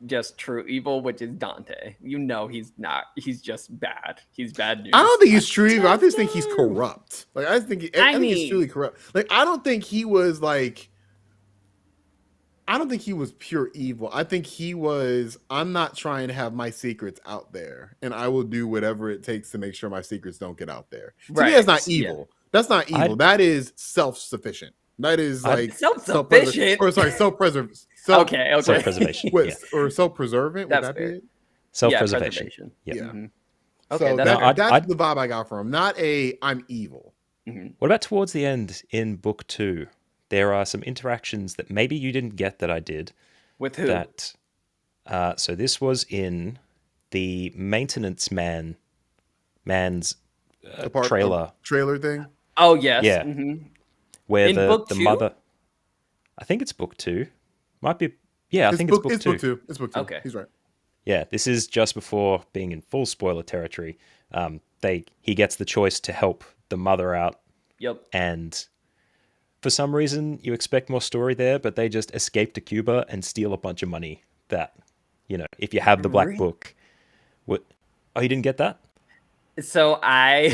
just true evil, which is Dante. You know, he's not. He's just bad. He's bad news. I don't think he's true evil. I just think he's corrupt. Like I think I think he's mean- truly corrupt. Like I don't think he was like. I don't think he was pure evil. I think he was, I'm not trying to have my secrets out there, and I will do whatever it takes to make sure my secrets don't get out there. To me, that's not evil. Yeah. That's not evil. That is self-sufficient. That is like self-sufficient. Self-preservation. Okay. Self-preservation. Yeah. Or self-preservant. Would that be it? Self-preservation. Yeah. Mm-hmm. Okay, so that's the vibe I got from him. Not I'm evil. Mm-hmm. What about towards the end in book 2? There are some interactions that maybe you didn't get that I did. With who? That, so this was in the maintenance man's trailer thing. Oh yes. Yeah. Mm-hmm. Where in book the 2? mother. I think it's book 2. Might be. Yeah, I think it's book 2. It's book 2. It's book 2. Okay. He's right. Yeah, this is just before being in full spoiler territory. He gets the choice to help the mother out. Yep. And for some reason, you expect more story there, but they just escape to Cuba and steal a bunch of money. That, if you have the black book, what? Oh, you didn't get that? So I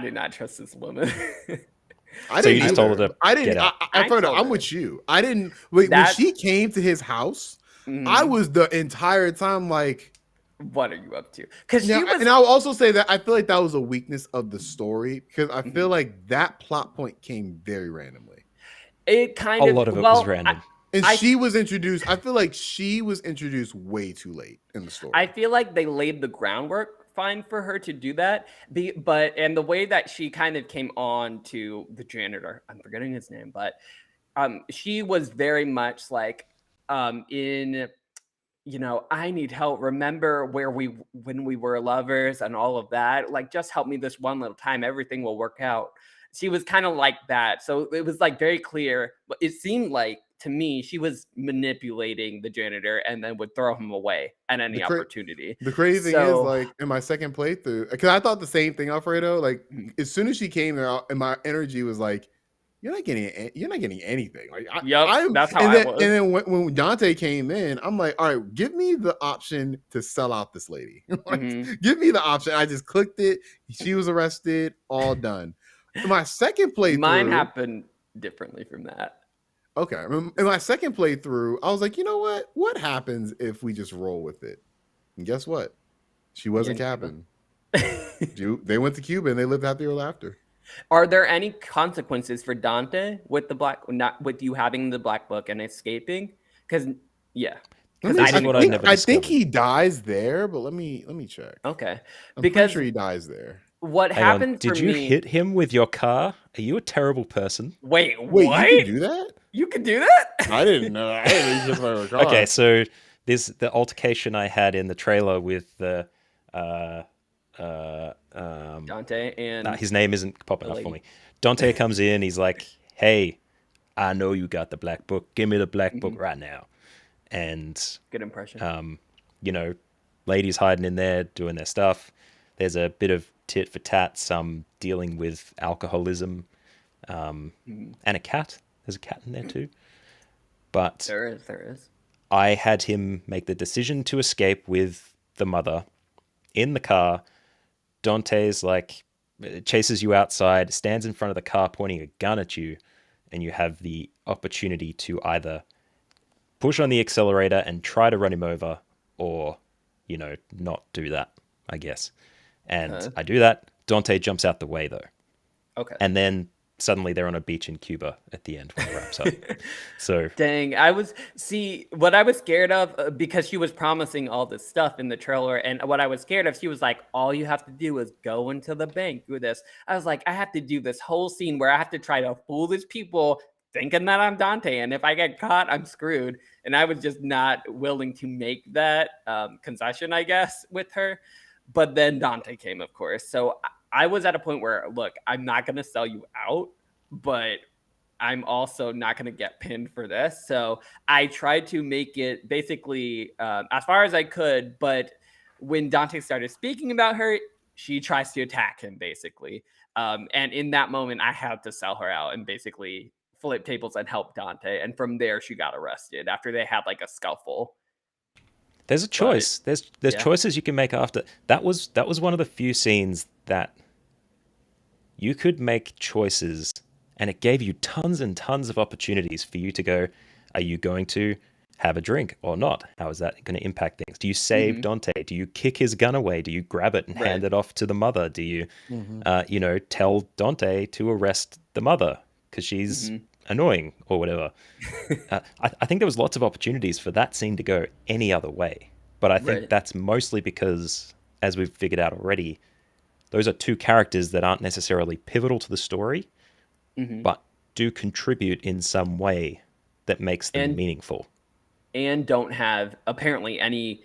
did not trust this woman. So you just told her to I didn't. get out. I'm with you. I didn't. When she came to his house, I was the entire time like, what are you up to? Because and I'll also say that I feel like that was a weakness of the story because I feel like that plot point came very randomly. It kind of a lot of it was random. She was introduced. I feel like she was introduced way too late in the story. I feel like they laid the groundwork fine for her to do that. And the way that she kind of came on to the janitor, I'm forgetting his name, but she was very much like I need help. Remember when we were lovers and all of that. Like, just help me this one little time. Everything will work out. She was kind of like that. So it was like very clear. But it seemed like to me she was manipulating the janitor and then would throw him away at any opportunity. The crazy thing is, like in my second playthrough, because I thought the same thing, Alfredo. Like as soon as she came there, and my energy was like, You're not getting anything. Like, that's how I was. And then when Dante came in, I'm like, all right, give me the option to sell out this lady. Give me the option. I just clicked it. She was arrested. All done. In my second playthrough, mine happened differently from that. Okay. In my second playthrough, I was like, you know what? What happens if we just roll with it? And guess what? She wasn't capping. They went to Cuba and they lived happy ever after. Are there any consequences for Dante with with you having the black book and escaping? Because I think he dies there, but let me check. Okay, I'm pretty sure he dies there. What happened? Did you hit him with your car? Are you a terrible person? Wait, what? You can do that? You can do that? I didn't know. I didn't just my car. Okay, so there's the altercation I had in the trailer with the Dante and his name isn't popping up for me. Dante comes in, he's like, "Hey, I know you got the black book. Give me the black book right now." And good impression. Ladies hiding in there doing their stuff. There's a bit of tit for tat, some dealing with alcoholism, and a cat. There's a cat in there too. But there is. I had him make the decision to escape with the mother in the car. Dante's like, chases you outside, stands in front of the car pointing a gun at you, and you have the opportunity to either push on the accelerator and try to run him over, or not do that, I guess. And Huh. I do that. Dante jumps out the way, though. Okay. And then suddenly they're on a beach in Cuba at the end when it wraps up. So Dang, what I was scared of because she was promising all this stuff in the trailer, and what I was scared of, she was like, all you have to do is go into the bank, do this. I was like, I have to do this whole scene where I have to try to fool these people thinking that I'm Dante, and if I get caught, I'm screwed. And I was just not willing to make that concession, I guess, with her. But then Dante came, of course. So I was at a point where, look, I'm not going to sell you out, but I'm also not going to get pinned for this. So I tried to make it basically as far as I could. But when Dante started speaking about her, she tries to attack him, basically. And in that moment, I had to sell her out and basically flip tables and help Dante. And from there, she got arrested after they had like a scuffle. there's a choice. There's yeah. choices you can make after. That was one of the few scenes that you could make choices, and it gave you tons and tons of opportunities for you to go, are you going to have a drink or not? How is that going to impact things? Do you save Dante? Do you kick his gun away? Do you grab it and hand it off to the mother? Do you, tell Dante to arrest the mother because she's annoying or whatever? I think there was lots of opportunities for that scene to go any other way. But I think that's mostly because, as we've figured out already, those are two characters that aren't necessarily pivotal to the story, but do contribute in some way that makes them meaningful. And don't have, apparently, any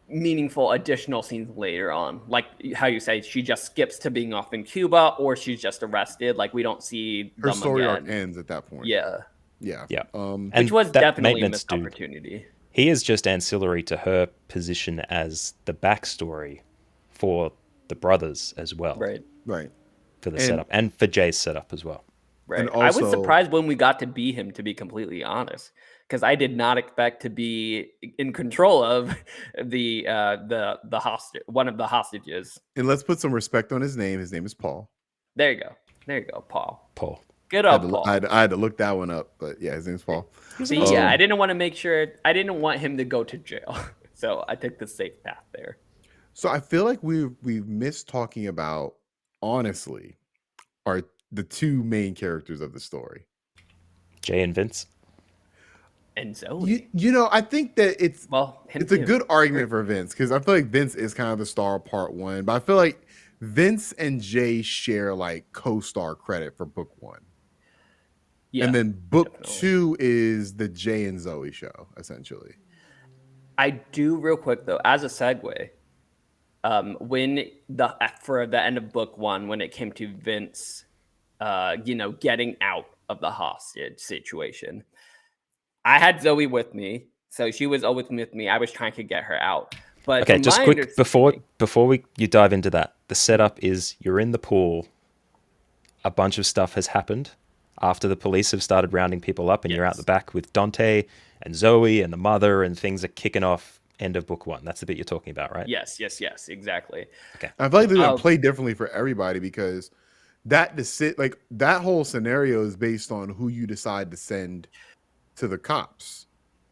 meaningful additional scenes later on. Like how you say, she just skips to being off in Cuba, or she's just arrested. Like, we don't see Her them story again. arc ends at that point. Yeah. Yeah. Which was definitely a missed opportunity. He is just ancillary to her position as the backstory for the brothers as well. Right. For the setup and for Jay's setup as well. Right. And I was also- surprised when we got to be him, to be completely honest, because I did not expect to be in control of the hostage, one of the hostages. And let's put some respect on his name. His name is Paul. There you go, Paul. Paul. Good old Paul. I had to look that one up, but yeah, his name's Paul. See, yeah, I didn't want to make sure. I didn't want him to go to jail, so I took the safe path there. So I feel like we've missed talking about, honestly, are the two main characters of the story, Jay and Vince. And Zoe. I think that it's a too. good argument for Vince, because I feel like Vince is kind of the star of part one, but I feel like Vince and Jay share like co-star credit for book one. Yeah, and then book two is the Jay and Zoe show, essentially. I do real quick though, as a segue, when for the end of book one, when it came to Vince, getting out of the hostage situation, I had Zoe with me, so she was always with me. I was trying to get her out. But okay, just quick before you dive into that, the setup is you're in the pool. A bunch of stuff has happened after the police have started rounding people up, and you're out the back with Dante and Zoe and the mother, and things are kicking off. End of book one. That's the bit you're talking about, right? Yes, exactly. Okay. I feel like they're gonna play differently for everybody, because that whole scenario is based on who you decide to send to the cops.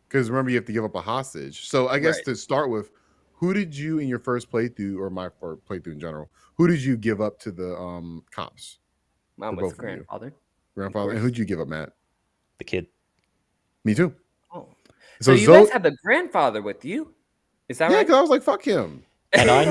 Because remember, you have to give up a hostage. So I guess to start with, who did you in your first playthrough, or my first playthrough in general, who did you give up to the cops? Mine was grandfather. Grandfather. And who'd you give up, Matt? The kid. Me too. Oh. So you guys had the grandfather with you? Is that right? Yeah, because I was like, fuck him. And I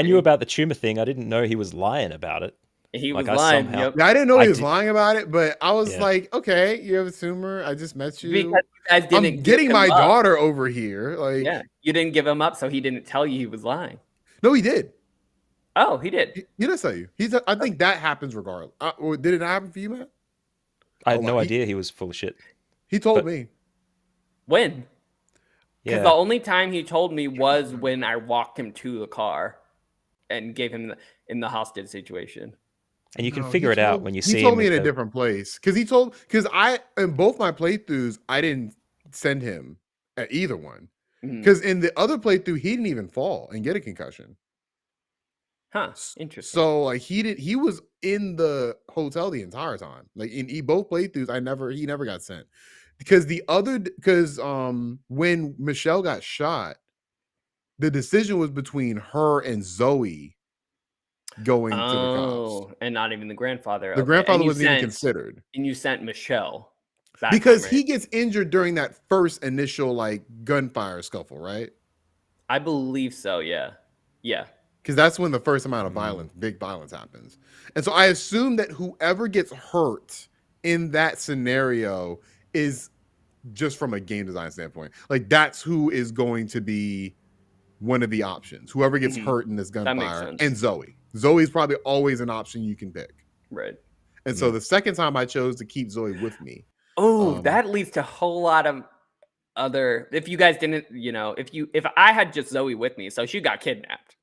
knew about the tumor thing. I didn't know he was lying about it. He was lying. Yeah, I didn't know he was lying about it, but I was like, okay, you have a tumor. I just met you. Because you guys didn't I'm getting my daughter over here. Like, yeah, you didn't give him up, so he didn't tell you he was lying. No, he did. Oh, he did. He did tell you. I think that happens regardless. Or did it not happen for you, Matt? I had no idea he was full of shit. He told me. When? Because the only time he told me was when I walked him to the car and gave him in the hostage situation. And you can figure it out when you see him. He told me in a different place. Because I, in both my playthroughs, I didn't send him at either one. Because in the other playthrough, he didn't even fall and get a concussion. Huh. Interesting. So like he was in the hotel the entire time. Like in both playthroughs, he never got sent. Because when Michelle got shot, the decision was between her and Zoe going to the cops. Oh, and not even the grandfather. The Okay. grandfather And you wasn't even sent considered and you sent Michelle that because time, he right? gets injured during that first initial like gunfire scuffle, right? I believe so, yeah. Yeah. Because that's when the first amount of violence, big violence happens. And so I assume that whoever gets hurt in that scenario is just from a game design standpoint. Like that's who is going to be one of the options. Whoever gets Mhm. hurt in this That makes gunfire sense. and Zoe. Zoe's probably always an option you can pick. Right. And so the second time I chose to keep Zoe with me. Oh, that leads to a whole lot of other if you guys didn't, if I had just Zoe with me, so she got kidnapped.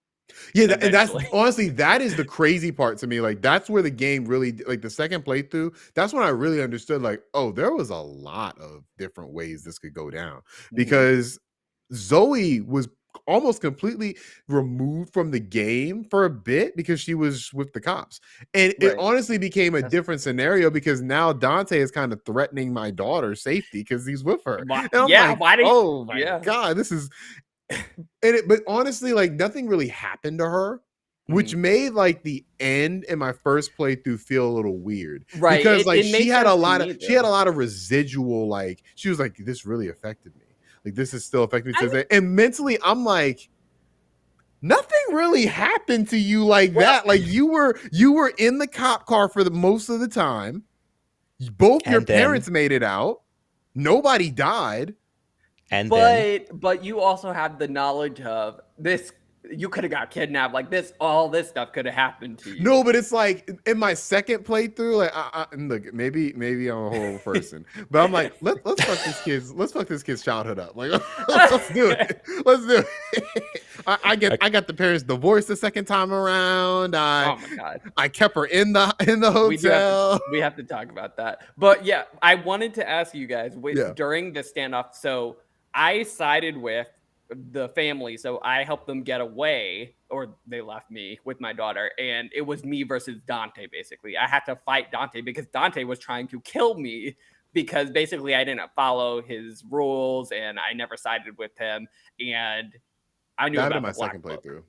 Yeah, and that's Eventually. honestly that is the crazy part to me. Like that's where the game really like the second playthrough. That's when I really understood like, oh, there was a lot of different ways this could go down because Zoe was almost completely removed from the game for a bit because she was with the cops. And it Right. honestly became a different scenario because now Dante is kind of threatening my daughter's safety because he's with her. Why, And I'm yeah, like, why did oh my yeah. God, this is but honestly, like nothing really happened to her, which Mhm. made like the end in my first playthrough feel a little weird. Right. Because like It she makes had sense a to lot of me, she had a though. lot of residual, like she was like, this really affected me. Like this is still affecting me to I this day. And mentally, I'm like, nothing really happened to you like that. Like you were in the cop car for the most of the time. Both your And then- parents made it out. Nobody died. And then But you also have the knowledge of this. You could have got kidnapped. Like this, all this stuff could have happened to you. No, but it's like in my second playthrough, like and look, maybe I'm a horrible person, but I'm like, let's fuck this kid's childhood up. Like, let's do it. Let's do it. I got the parents divorced the second time around. Oh my God. I kept her in the hotel. We have to talk about that. But yeah, I wanted to ask you guys Yeah. during the standoff. So I sided with the family, so I helped them get away, or they left me with my daughter, and it was me versus Dante. Basically, I had to fight Dante because Dante was trying to kill me because basically I didn't follow his rules and I never sided with him, and I knew That about in my the Black second Book. playthrough.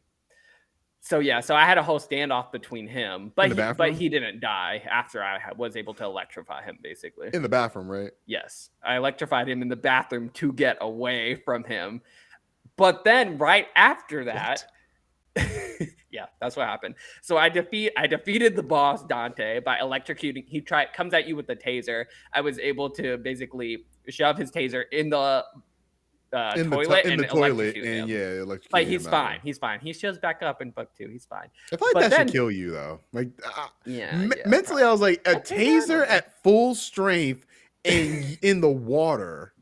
So yeah, so I had a whole standoff between him, but In the bathroom? he didn't die after I was able to electrify him. Basically, In the bathroom, right? yes, I electrified him in the bathroom to get away from him. But then right after that, yeah, that's what happened. So I defeated the boss Dante by electrocuting. He comes at you with the taser. I was able to basically shove his taser in the toilet and electrocute him. And yeah, electrocute Like him he's out fine. there. He's fine. He shows back up in book 2. He's fine. I feel like But that then- should kill you though. Like, Yeah, mentally, I was like, a think I don't taser know. at full strength and in the water.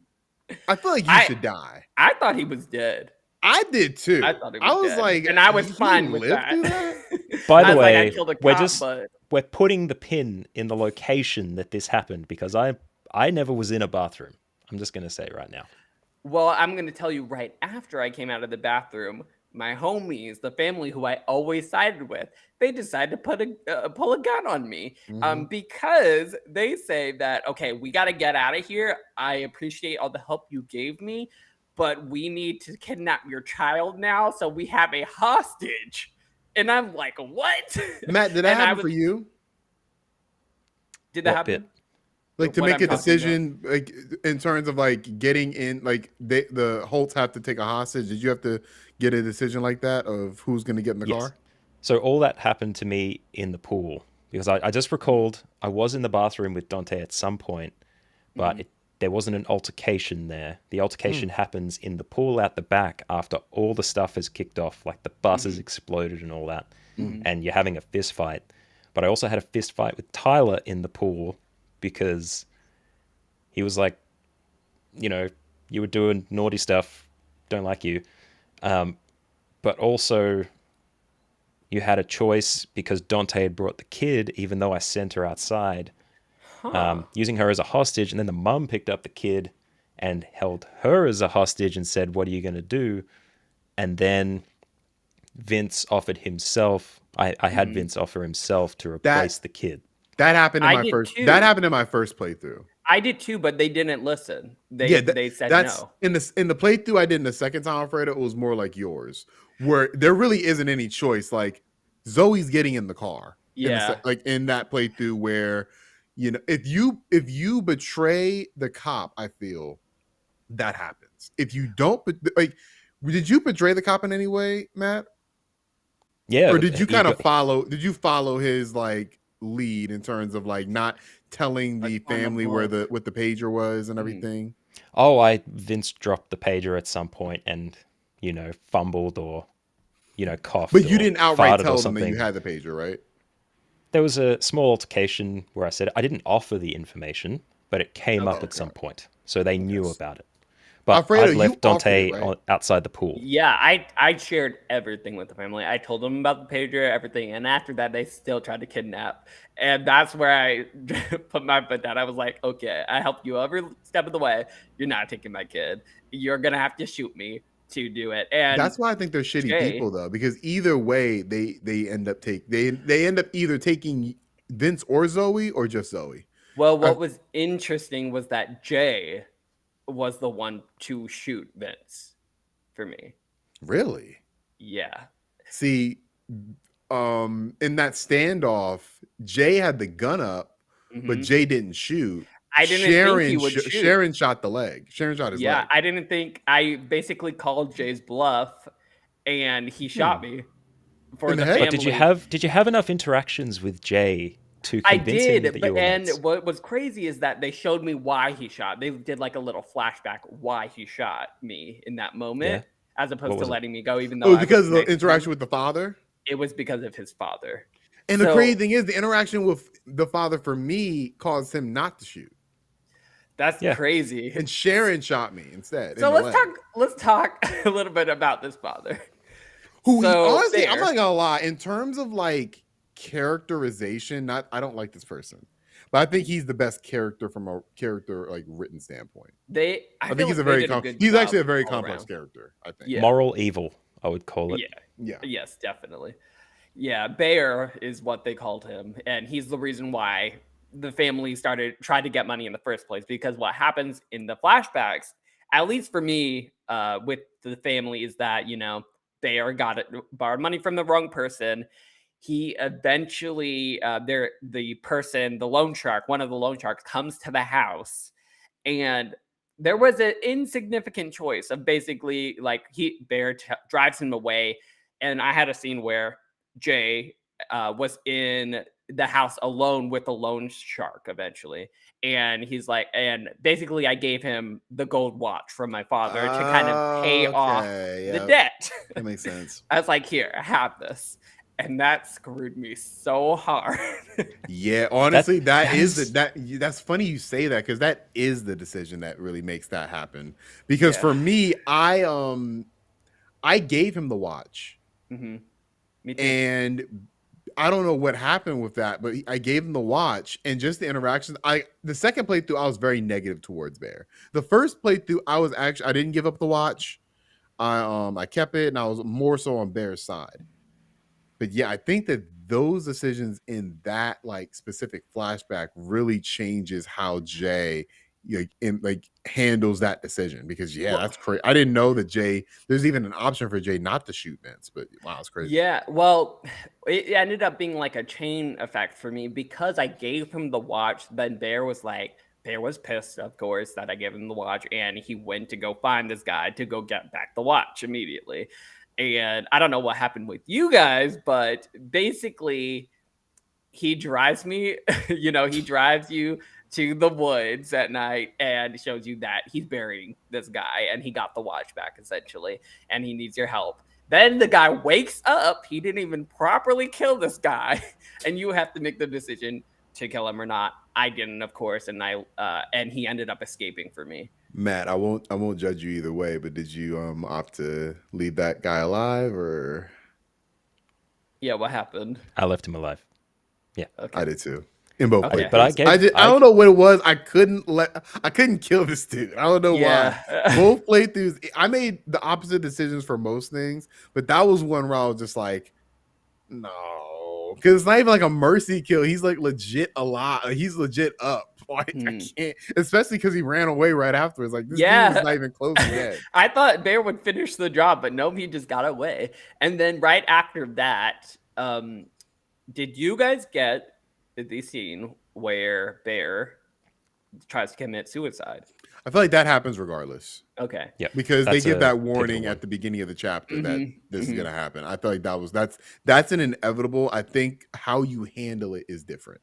I feel like you should die. I thought he was dead. I did too. I thought he was dead. like, and I was he fine with lived through that. By I the was like, I way, killed a we're cop, just but we're putting the pin in the location that this happened because I never was in a bathroom. I'm just gonna say right now. well, I'm going to tell you right after I came out of the bathroom, my homies, the family who I always sided with, they decided to pull a gun on me because they say that, okay, we got to get out of here. I appreciate all the help you gave me, but we need to kidnap your child now. So we have a hostage. And I'm like, what? Matt, did that And I happen was- for you? Did that What happen? bit? Like to What make I'm a talking decision, like in terms of like getting in, like the Holtz have to take a hostage. Did you have to get a decision like that of who's going to get in the Yes. car? So all that happened to me in the pool because I just recalled I was in the bathroom with Dante at some point, but there wasn't an altercation there. The altercation happens in the pool out the back after all the stuff has kicked off, like the bus has exploded and all that, and you're having a fist fight. But I also had a fist fight with Tyler in the pool because he was like, you know, you were doing naughty stuff, don't like you. But also you had a choice because Dante had brought the kid, even though I sent her outside, using her as a hostage. And then the mum picked up the kid and held her as a hostage and said, what are you going to do? And then Vince offered himself. I had Vince offer himself to replace the kid. That happened in I my did first. too. That happened in my first playthrough. I did too, but they didn't listen. Yeah, They said that's no. in the playthrough I did in the second time, Alfredo. It was more like yours, where there really isn't any choice. Like Zoe's getting in the car Yeah. like in that playthrough where if you betray the cop, I feel that happens. If you don't, like, did you betray the cop in any way, Matt? Yeah, Or did you he kind of got. follow? Did you follow his like lead in terms of like not telling Like the on the family where book. what the pager was and Mhm. everything? Oh, Vince dropped the pager at some point and fumbled or coughed But you or didn't outright farted or tell them that you something. had the pager, right? There was a small altercation where I said I didn't offer the information, but it came up at Okay. some point, so they knew Yes. about it. But Alfredo, I'd you left offered it, Dante right? outside the pool. Yeah, I shared everything with the family. I told them about the pager, everything, and after that, they still tried to kidnap. And that's where I put my foot down. I was like, okay, I helped you every step of the way. You're not taking my kid. You're gonna have to shoot me to do it. And That's why I think they're shitty Jay, people though, because either way they end up they end up either taking Vince or Zoe or just Zoe. well, I what was interesting was that Jay was the one to shoot Vince for me. really Yeah. see in that standoff, Jay had the gun up, but hmm Jay didn't shoot. I didn't think he would shoot. Sharon shot the leg. Sharon shot his Yeah, leg. I didn't think I basically called Jay's bluff and he shot me for In the the head? But family. did you have enough interactions with Jay to I convince him did, that you but were and mates? what was crazy is that they showed me why he shot. They did like a little flashback why he shot me in that moment, Yeah. as What opposed to was it? letting me go, even Oh, though I was because of the next to interaction him. with the father. It was because of his father. And the crazy So thing is, the interaction with the father for me caused him not to shoot. that's Yeah. crazy. And Sharon shot me instead. So in the leg. let's talk a little bit about this father. Who he So honestly, I'm there. not gonna lie, in terms of like characterization, I don't like this person. But I think he's the best character from a character like written standpoint. I I think feel he's like a they very did a good he's job actually a very all complex around. character, I think. Yeah. Moral evil, I would call it. Yeah. Yeah. Yes, definitely. Yeah, Bear is what they called him, and he's the reason why the family tried to get money in the first place. Because what happens in the flashbacks, at least for me, with the family, is that Bear borrowed money from the wrong person. He eventually, the loan shark, one of the loan sharks, comes to the house, and there was an insignificant choice of basically like Bear drives him away, and I had a scene where Jay was in the house alone with the loan shark eventually, and he's like, and basically I gave him the gold watch from my father to kind of pay off Okay. the Yeah. debt. That makes sense. I was like, here, have this. And that screwed me so hard. Yeah, honestly, that's that's funny you say that because that is the decision that really makes that happen. Because Yeah. for me, I gave him the watch, hmm Me too. and I don't know what happened with that, but I gave him the watch and just the interactions. The second playthrough, I was very negative towards Bear. The first playthrough, I didn't give up the watch. I kept it, and I was more so on Bear's side. But yeah, I think that those decisions in that like specific flashback really changes how Jay handles that decision. Because yeah, Well, that's crazy. I didn't know that there's even an option for Jay not to shoot Vince, but wow, it's crazy. yeah, well, it ended up being like a chain effect for me because I gave him the watch. Then Bear was pissed, of course, that I gave him the watch, and he went to go find this guy to go get back the watch immediately. And I don't know what happened with you guys, but basically, he drives me, he drives you to the woods at night and shows you that he's burying this guy and he got the watch back essentially, and he needs your help. Then the guy wakes up. He didn't even properly kill this guy, and you have to make the decision to kill him or not. I didn't, of course, and and he ended up escaping for me. Matt, I won't judge you either way, but did you opt to leave that guy alive or? Yeah, what happened? I left him alive. Yeah. Okay. I did too. In both Okay. playthroughs. But I don't know what it was. I couldn't kill this dude. I don't know why. Yeah. Both playthroughs, I made the opposite decisions for most things, but that was one where I was just like, no, because it's not even like a mercy kill. He's like legit alive. He's legit up I Hmm. can't, especially because he ran away right afterwards. Like this dude Yeah. was not even close yet. I thought Bear would finish the job, but nope, he just got away. And then right after that, did you guys get the scene where Bear tries to commit suicide? I feel like that happens regardless. Okay. Yeah, Because they that's give a that pivotal warning one. at the beginning of the chapter that Mhm, this is mhm. gonna happen. I feel like that's an inevitable. I think how you handle it is different.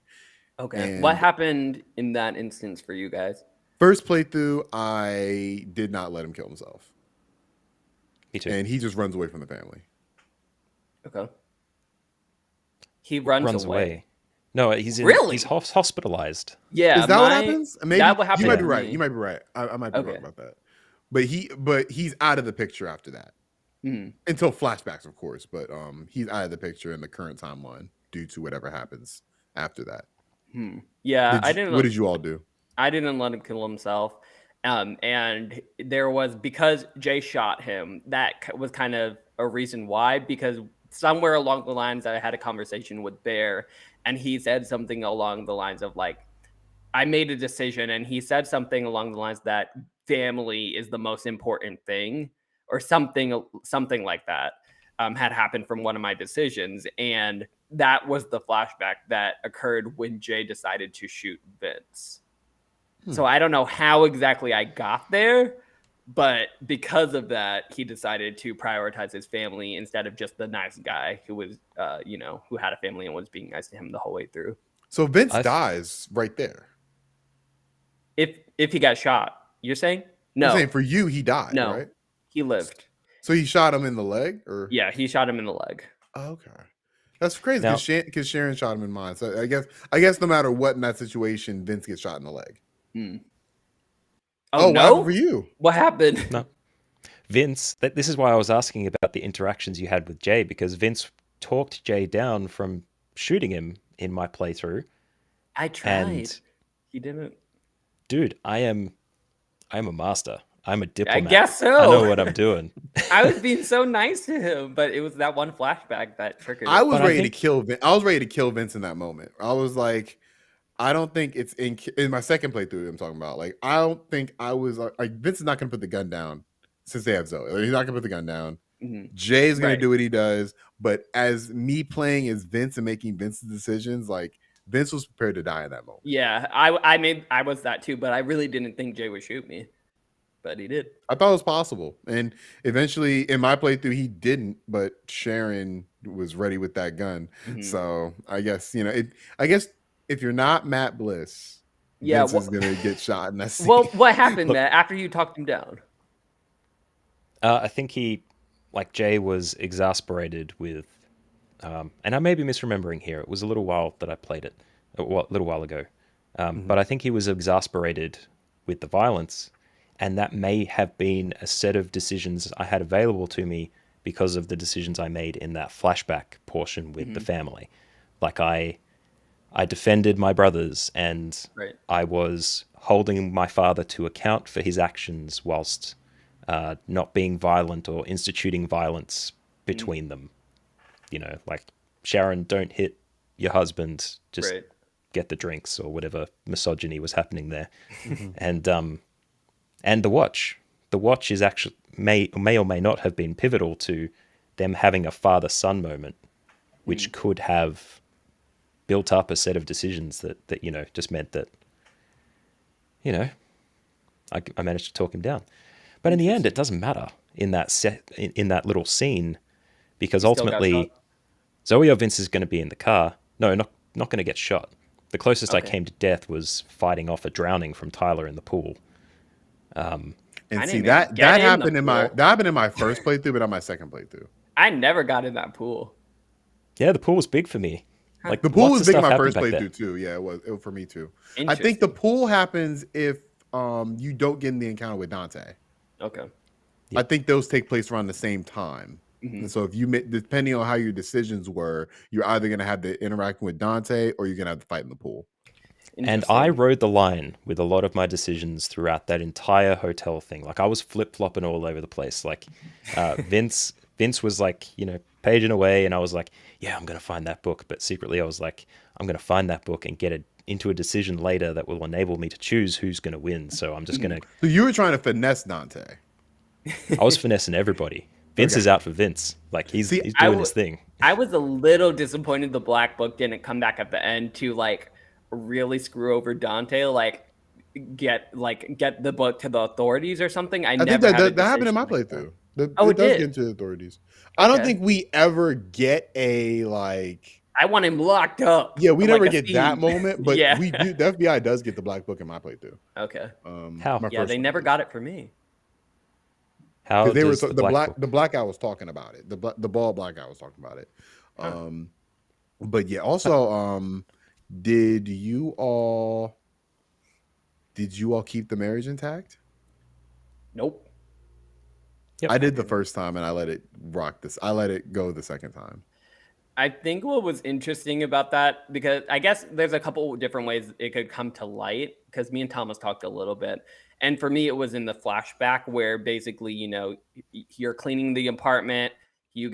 Okay. What And happened in that instance for you guys? first playthrough, I did not let him kill himself. Me too. And he just runs away from the family. Okay. He runs away. No, he's Really? he's hospitalized. Yeah. Is that what happens? Maybe That what you might happened be to right. me. You might be right. I might be wrong Okay. about that. But he's out of the picture after that. Mhm. Until flashbacks, of course. But he's out of the picture in the current timeline due to whatever happens after that. Yeah, What did you all do? I didn't let him kill himself. And there was, because Jay shot him, that was kind of a reason why, because somewhere along the lines I had a conversation with Bear, and he said something along the lines of like, I made a decision, and he said something along the lines that family is the most important thing, or something like that, had happened from one of my decisions, and that was the flashback that occurred when Jay decided to shoot Vince. So I don't know how exactly I got there, but because of that, he decided to prioritize his family instead of just the nice guy who was, who had a family and was being nice to him the whole way through. So Vince I've- dies right there. If he got shot, you're saying? No, I'm saying for you, he died, no, right? he lived. So he shot him in the leg, or Yeah, he shot him in the leg. oh, okay, that's crazy Now- because Sharon shot him in mine. So I guess no matter what in that situation, Vince gets shot in the leg. Oh, What no? happened for you? What happened? No, Vince. This is why I was asking about the interactions you had with Jay, because Vince talked Jay down from shooting him in my playthrough. I tried. And He didn't. dude, I'm a master. I'm a diplomat. guess so. I know what I'm doing. I was being so nice to him, but it was that one flashback that triggered it. I was But I ready think- to kill Vince. I was ready to kill Vince in that moment. I was like, I don't think it's in my second playthrough I'm talking about. Like, I don't think I was like Vince is not going to put the gun down since they have Zoe. Like, he's not going to put the gun down. Jay's going Right. to do what he does. But as me playing as Vince and making Vince's decisions, like Vince was prepared to die in that moment. Yeah, I was that too, but I really didn't think Jay would shoot me, but he did. I thought it was possible. And eventually in my playthrough, he didn't, but Sharon was ready with that gun. So I guess, I guess if you're not Matt Bliss, Yeah, Vince is going to get shot in that scene. Well, what happened, Matt, after you talked him down? I think Jay was exasperated with, and I may be misremembering here. It was a little while that I played it, a little while ago. But I think he was exasperated with the violence, and that may have been a set of decisions I had available to me because of the decisions I made in that flashback portion with the family. Like I defended my brothers, and Right. I was holding my father to account for his actions whilst not being violent or instituting violence between them. Like, Sharon, don't hit your husband, just Right. get the drinks, or whatever misogyny was happening there. And the watch is actually may or may not have been pivotal to them having a father-son moment, which could have built up a set of decisions that just meant that I managed to talk him down. But in the end, it doesn't matter in that little scene, because Still got ultimately shot? Zoe or Vince is going to be in the car. No, not going to get shot. The closest I Okay. came to death was fighting off a drowning from Tyler in the pool. And I see didn't that even get in the happened in my pool. first playthrough, but not my second playthrough. I never got in that pool. Yeah, the pool was big for me. Like, The pool lots was of big in stuff my happened first back there. playthrough too. Yeah, it was for me too. I think Interesting. the pool happens if you don't get in the encounter with Dante. Okay. I think those take place around the same time. And so if depending on how your decisions were, you're either going to have the interaction with Dante or you're going to have the fight in the pool. And I rode the line with a lot of my decisions throughout that entire hotel thing. Like, I was flip-flopping all over the place. Like, Vince was like, paging away, and I was like, yeah, I'm going to find that book. But secretly I was like, I'm going to find that book and get it into a decision later that will enable me to choose who's going to win. So I'm just going to. So you were trying to finesse Dante. I was finessing everybody. Vince is out for Vince. Like he's See, doing his thing. I was a little disappointed the black book didn't come back at the end to like really screw over Dante, like get the book to the authorities or something. I think never had a that happened in my decision like that. playthrough. Oh, It does did? get into the authorities. I don't Okay. think we ever get a like. I want him locked up. Yeah, we like never a get that thief. moment, but Yeah. we do. The FBI does get the black book in my playthrough. Okay. How? My Yeah, first they one, never at least. got it for me. How Because they were does the black book? the black guy was talking about it. The bald black guy was talking about it. But yeah, also, did you all keep the marriage intact? Nope. Yep. I did the first time and I let it rock this. I let it go the second time. I think what was interesting about that, because I guess there's a couple different ways it could come to light, because me and Thomas talked a little bit. And for me, it was in the flashback where basically, you know, you're cleaning the apartment, she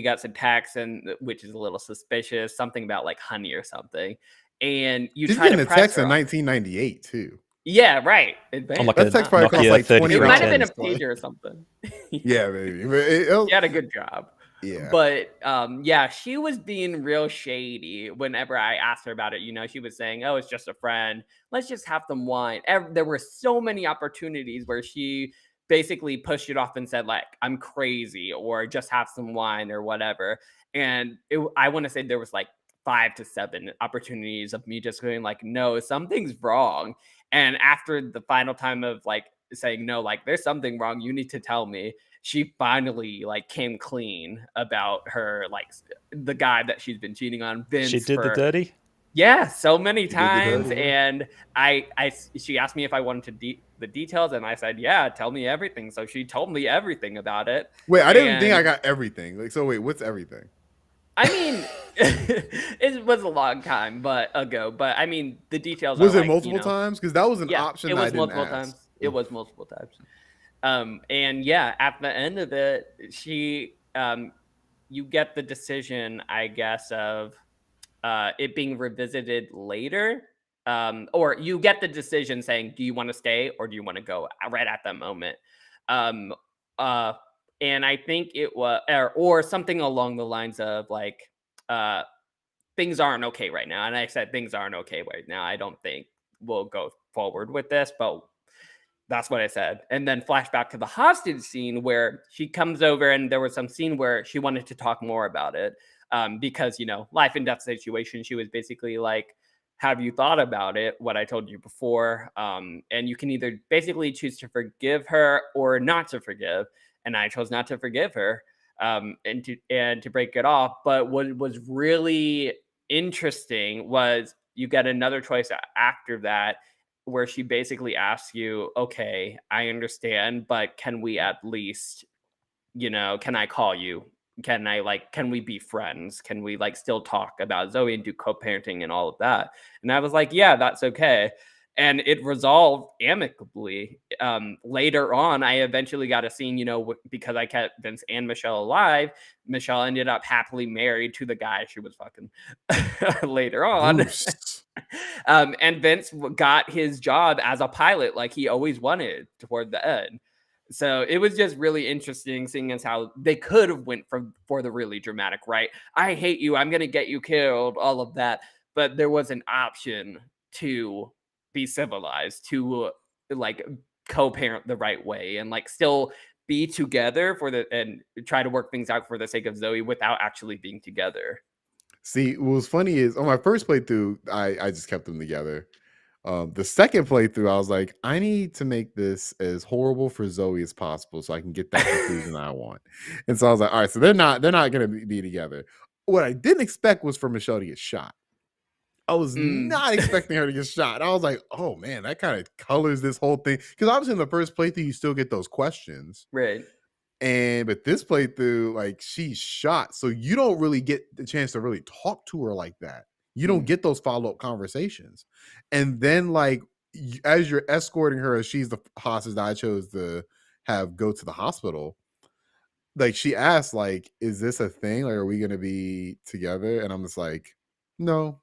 gets a text, and which is a little suspicious, something about like honey or something. And you She's try to getting a press text her in on- 1998 too. Yeah, right. On like That a text probably cost Nokia like 20 It might have been a3310. pager or something. Yeah, baby. But She had a good job. yeah. But yeah, she was being real shady whenever I asked her about it. You know, she was saying, "Oh, it's just a friend. Let's just have some wine." There were so many opportunities where she basically pushed it off and said, like, "I'm crazy," or "just have some wine," or whatever. And I want to say there was like 5 to 7 opportunities of me just going like, "No, something's wrong." And after the final time of like saying, "No, like there's something wrong. You need to tell me," she finally like came clean about her, like the guy that she's been cheating on, Vince. She did the dirty. Yeah, so many did the times. dirty. And she asked me if I wanted the details, and I said, "Yeah, tell me everything." So she told me everything about it. Wait, I didn't think And- I got everything. Like, so wait, what's everything? I mean, it was a long time ago, but I mean, the details Was are it like, multiple you know, times? Because that was an option it that I was didn't multiple ask. times. It was multiple times. And yeah, at the end of it, you get the decision, I guess, of it being revisited later. Or you get the decision saying, do you want to stay or do you want to go right at that moment? Um, uh, and I think it was, or something along the lines of like, things aren't okay right now. And I said, things aren't okay right now. I don't think we'll go forward with this, but that's what I said. And then flashback to the hostage scene where she comes over, and there was some scene where she wanted to talk more about it, because, you know, life and death situation. She was basically like, have you thought about it? What I told you before. And you can either basically choose to forgive her or not to forgive. And I chose not to forgive her, and to break it off. But what was really interesting was you get another choice after that, where she basically asks you, okay, I understand, but can we at least, you know, can I call you? Can we be friends? Can we like still talk about Zoe and do co-parenting and all of that? And I was like, yeah, that's okay. And it resolved amicably. Later on, I eventually got a scene, you know, because I kept Vince and Michelle alive. Michelle ended up happily married to the guy she was fucking later on. Bruce. And Vince got his job as a pilot, like he always wanted toward the end. So it was just really interesting seeing as how they could have went for the really dramatic, right? I hate you. I'm gonna get you killed. All of that, but there was an option to be civilized, to like co-parent the right way, and like still be together and try to work things out for the sake of Zoe without actually being together. See, what was funny is on my first playthrough, I just kept them together. The second playthrough, I was like, I need to make this as horrible for Zoe as possible so I can get that conclusion I want. And so I was like, all right, so they're not gonna be together. What I didn't expect was for Michelle to get shot. I was not expecting her to get shot. I was like, oh man, that kind of colors this whole thing. Because obviously in the first playthrough, you still get those questions. Right. But this playthrough, like she's shot. So you don't really get the chance to really talk to her like that. You don't get those follow-up conversations. And then like as you're escorting her, as she's the hostage that I chose to have go to the hospital, like she asked, like, is this a thing? Like, are we gonna be together? And I'm just like, no.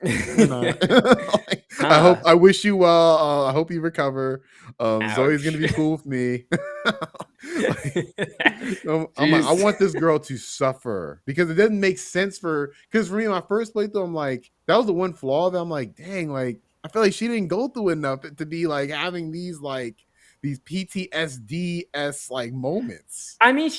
You know, like, I wish you well. I hope you recover. Zoe's gonna be cool with me. I'm like, I want this girl to suffer because it doesn't make sense because for me, my first playthrough, I'm like, that was the one flaw that I'm like, dang, like I feel like she didn't go through enough to be like having these PTSD-esque like moments. I mean,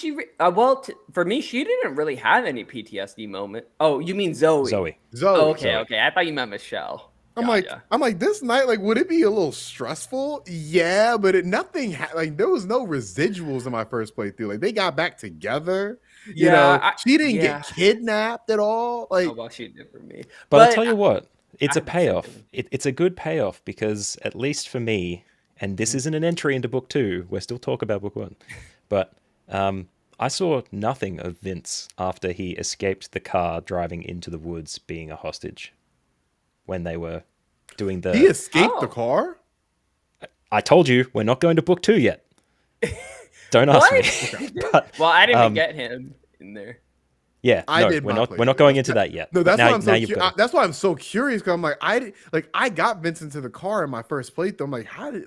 for me, she didn't really have any PTSD moment. Oh, you mean Zoe? Zoe. Oh, okay, Zoe. okay. I thought you meant Michelle. I'm like, this night, like, would it be a little stressful? Yeah, but there was no residuals in my first playthrough. Like, they got back together. She didn't get kidnapped at all. Like, oh, well, she did for me. But I'll tell you what, it's a payoff. It's a good payoff because at least for me, and this isn't an entry into book 2. We're still talking about book 1, but I saw nothing of Vince after he escaped the car driving into the woods, being a hostage. When they were doing he escaped the car. I told you we're not going to book 2 yet. Don't ask me. But, well, I didn't get him in there. Yeah, we're not going into that yet. No, that's why I'm so that's why I'm so curious because I'm like I got Vince into the car in my first playthrough. I'm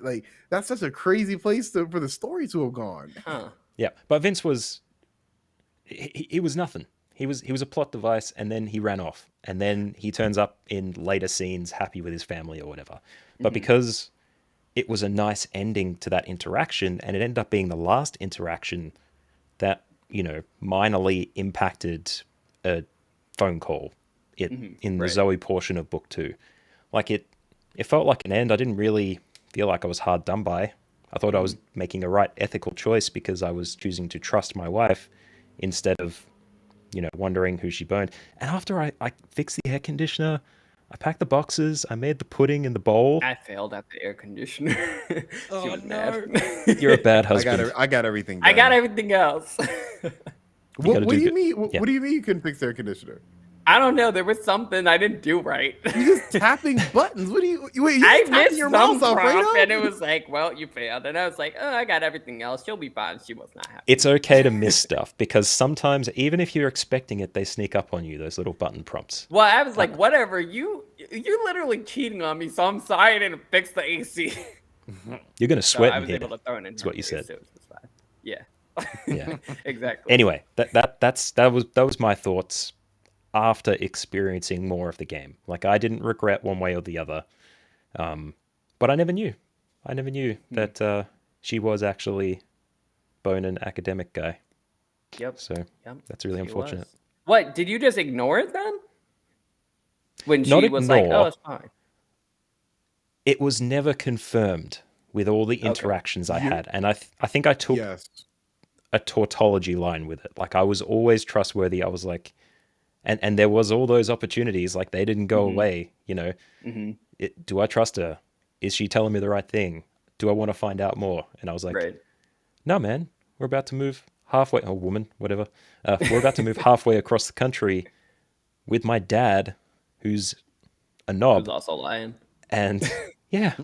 like, that's such a crazy place for the story to have gone. Huh. Yeah, but Vince was he was nothing. He was a plot device, and then he ran off, and then he turns up in later scenes happy with his family or whatever. But because it was a nice ending to that interaction, and it ended up being the last interaction that, minorly impacted a phone call in the Zoe portion of book 2. Like it felt like an end. I didn't really feel like I was hard done by. I thought I was making a right ethical choice because I was choosing to trust my wife instead of wondering who she boned. And after I fixed the air conditioner, I packed the boxes, I made the pudding in the bowl. I failed at the air conditioner. Oh, no. You're a bad husband. I got everything done. I got everything else. What do you mean? What do you mean you couldn't fix the air conditioner? I don't know. There was something I didn't do right. You're just tapping buttons. What do you? Wait, I missed your some mouse prompt, and it was like, well, you failed. And I was like, oh, I got everything else. She'll be fine. She was not happy. It's okay to miss stuff because sometimes, even if you're expecting it, they sneak up on you. Those little button prompts. Well, I was like, whatever. You're literally cheating on me, so I'm sorry I didn't fix the AC. You're gonna sweat in here. Able to throw it in. That's what you said. So it was fine. Yeah. Yeah. Exactly. Anyway, that was my thoughts after experiencing more of the game. Like, I didn't regret one way or the other, but I never knew that she was actually an academic guy. Yep. So that's really unfortunate. What, did you just ignore it then? When she was like, oh, it's fine. It was never confirmed with all the interactions I had, and I think I took a tautology line with it. Like, I was always trustworthy. I was like, and there was all those opportunities. Like, they didn't go away. Do I trust her? Is she telling me the right thing? Do I want to find out more? And I was like, no, man, we're about to move halfway. Oh, woman, whatever. We're about to move halfway across the country with my dad, who's a knob. Who's also lying. And yeah,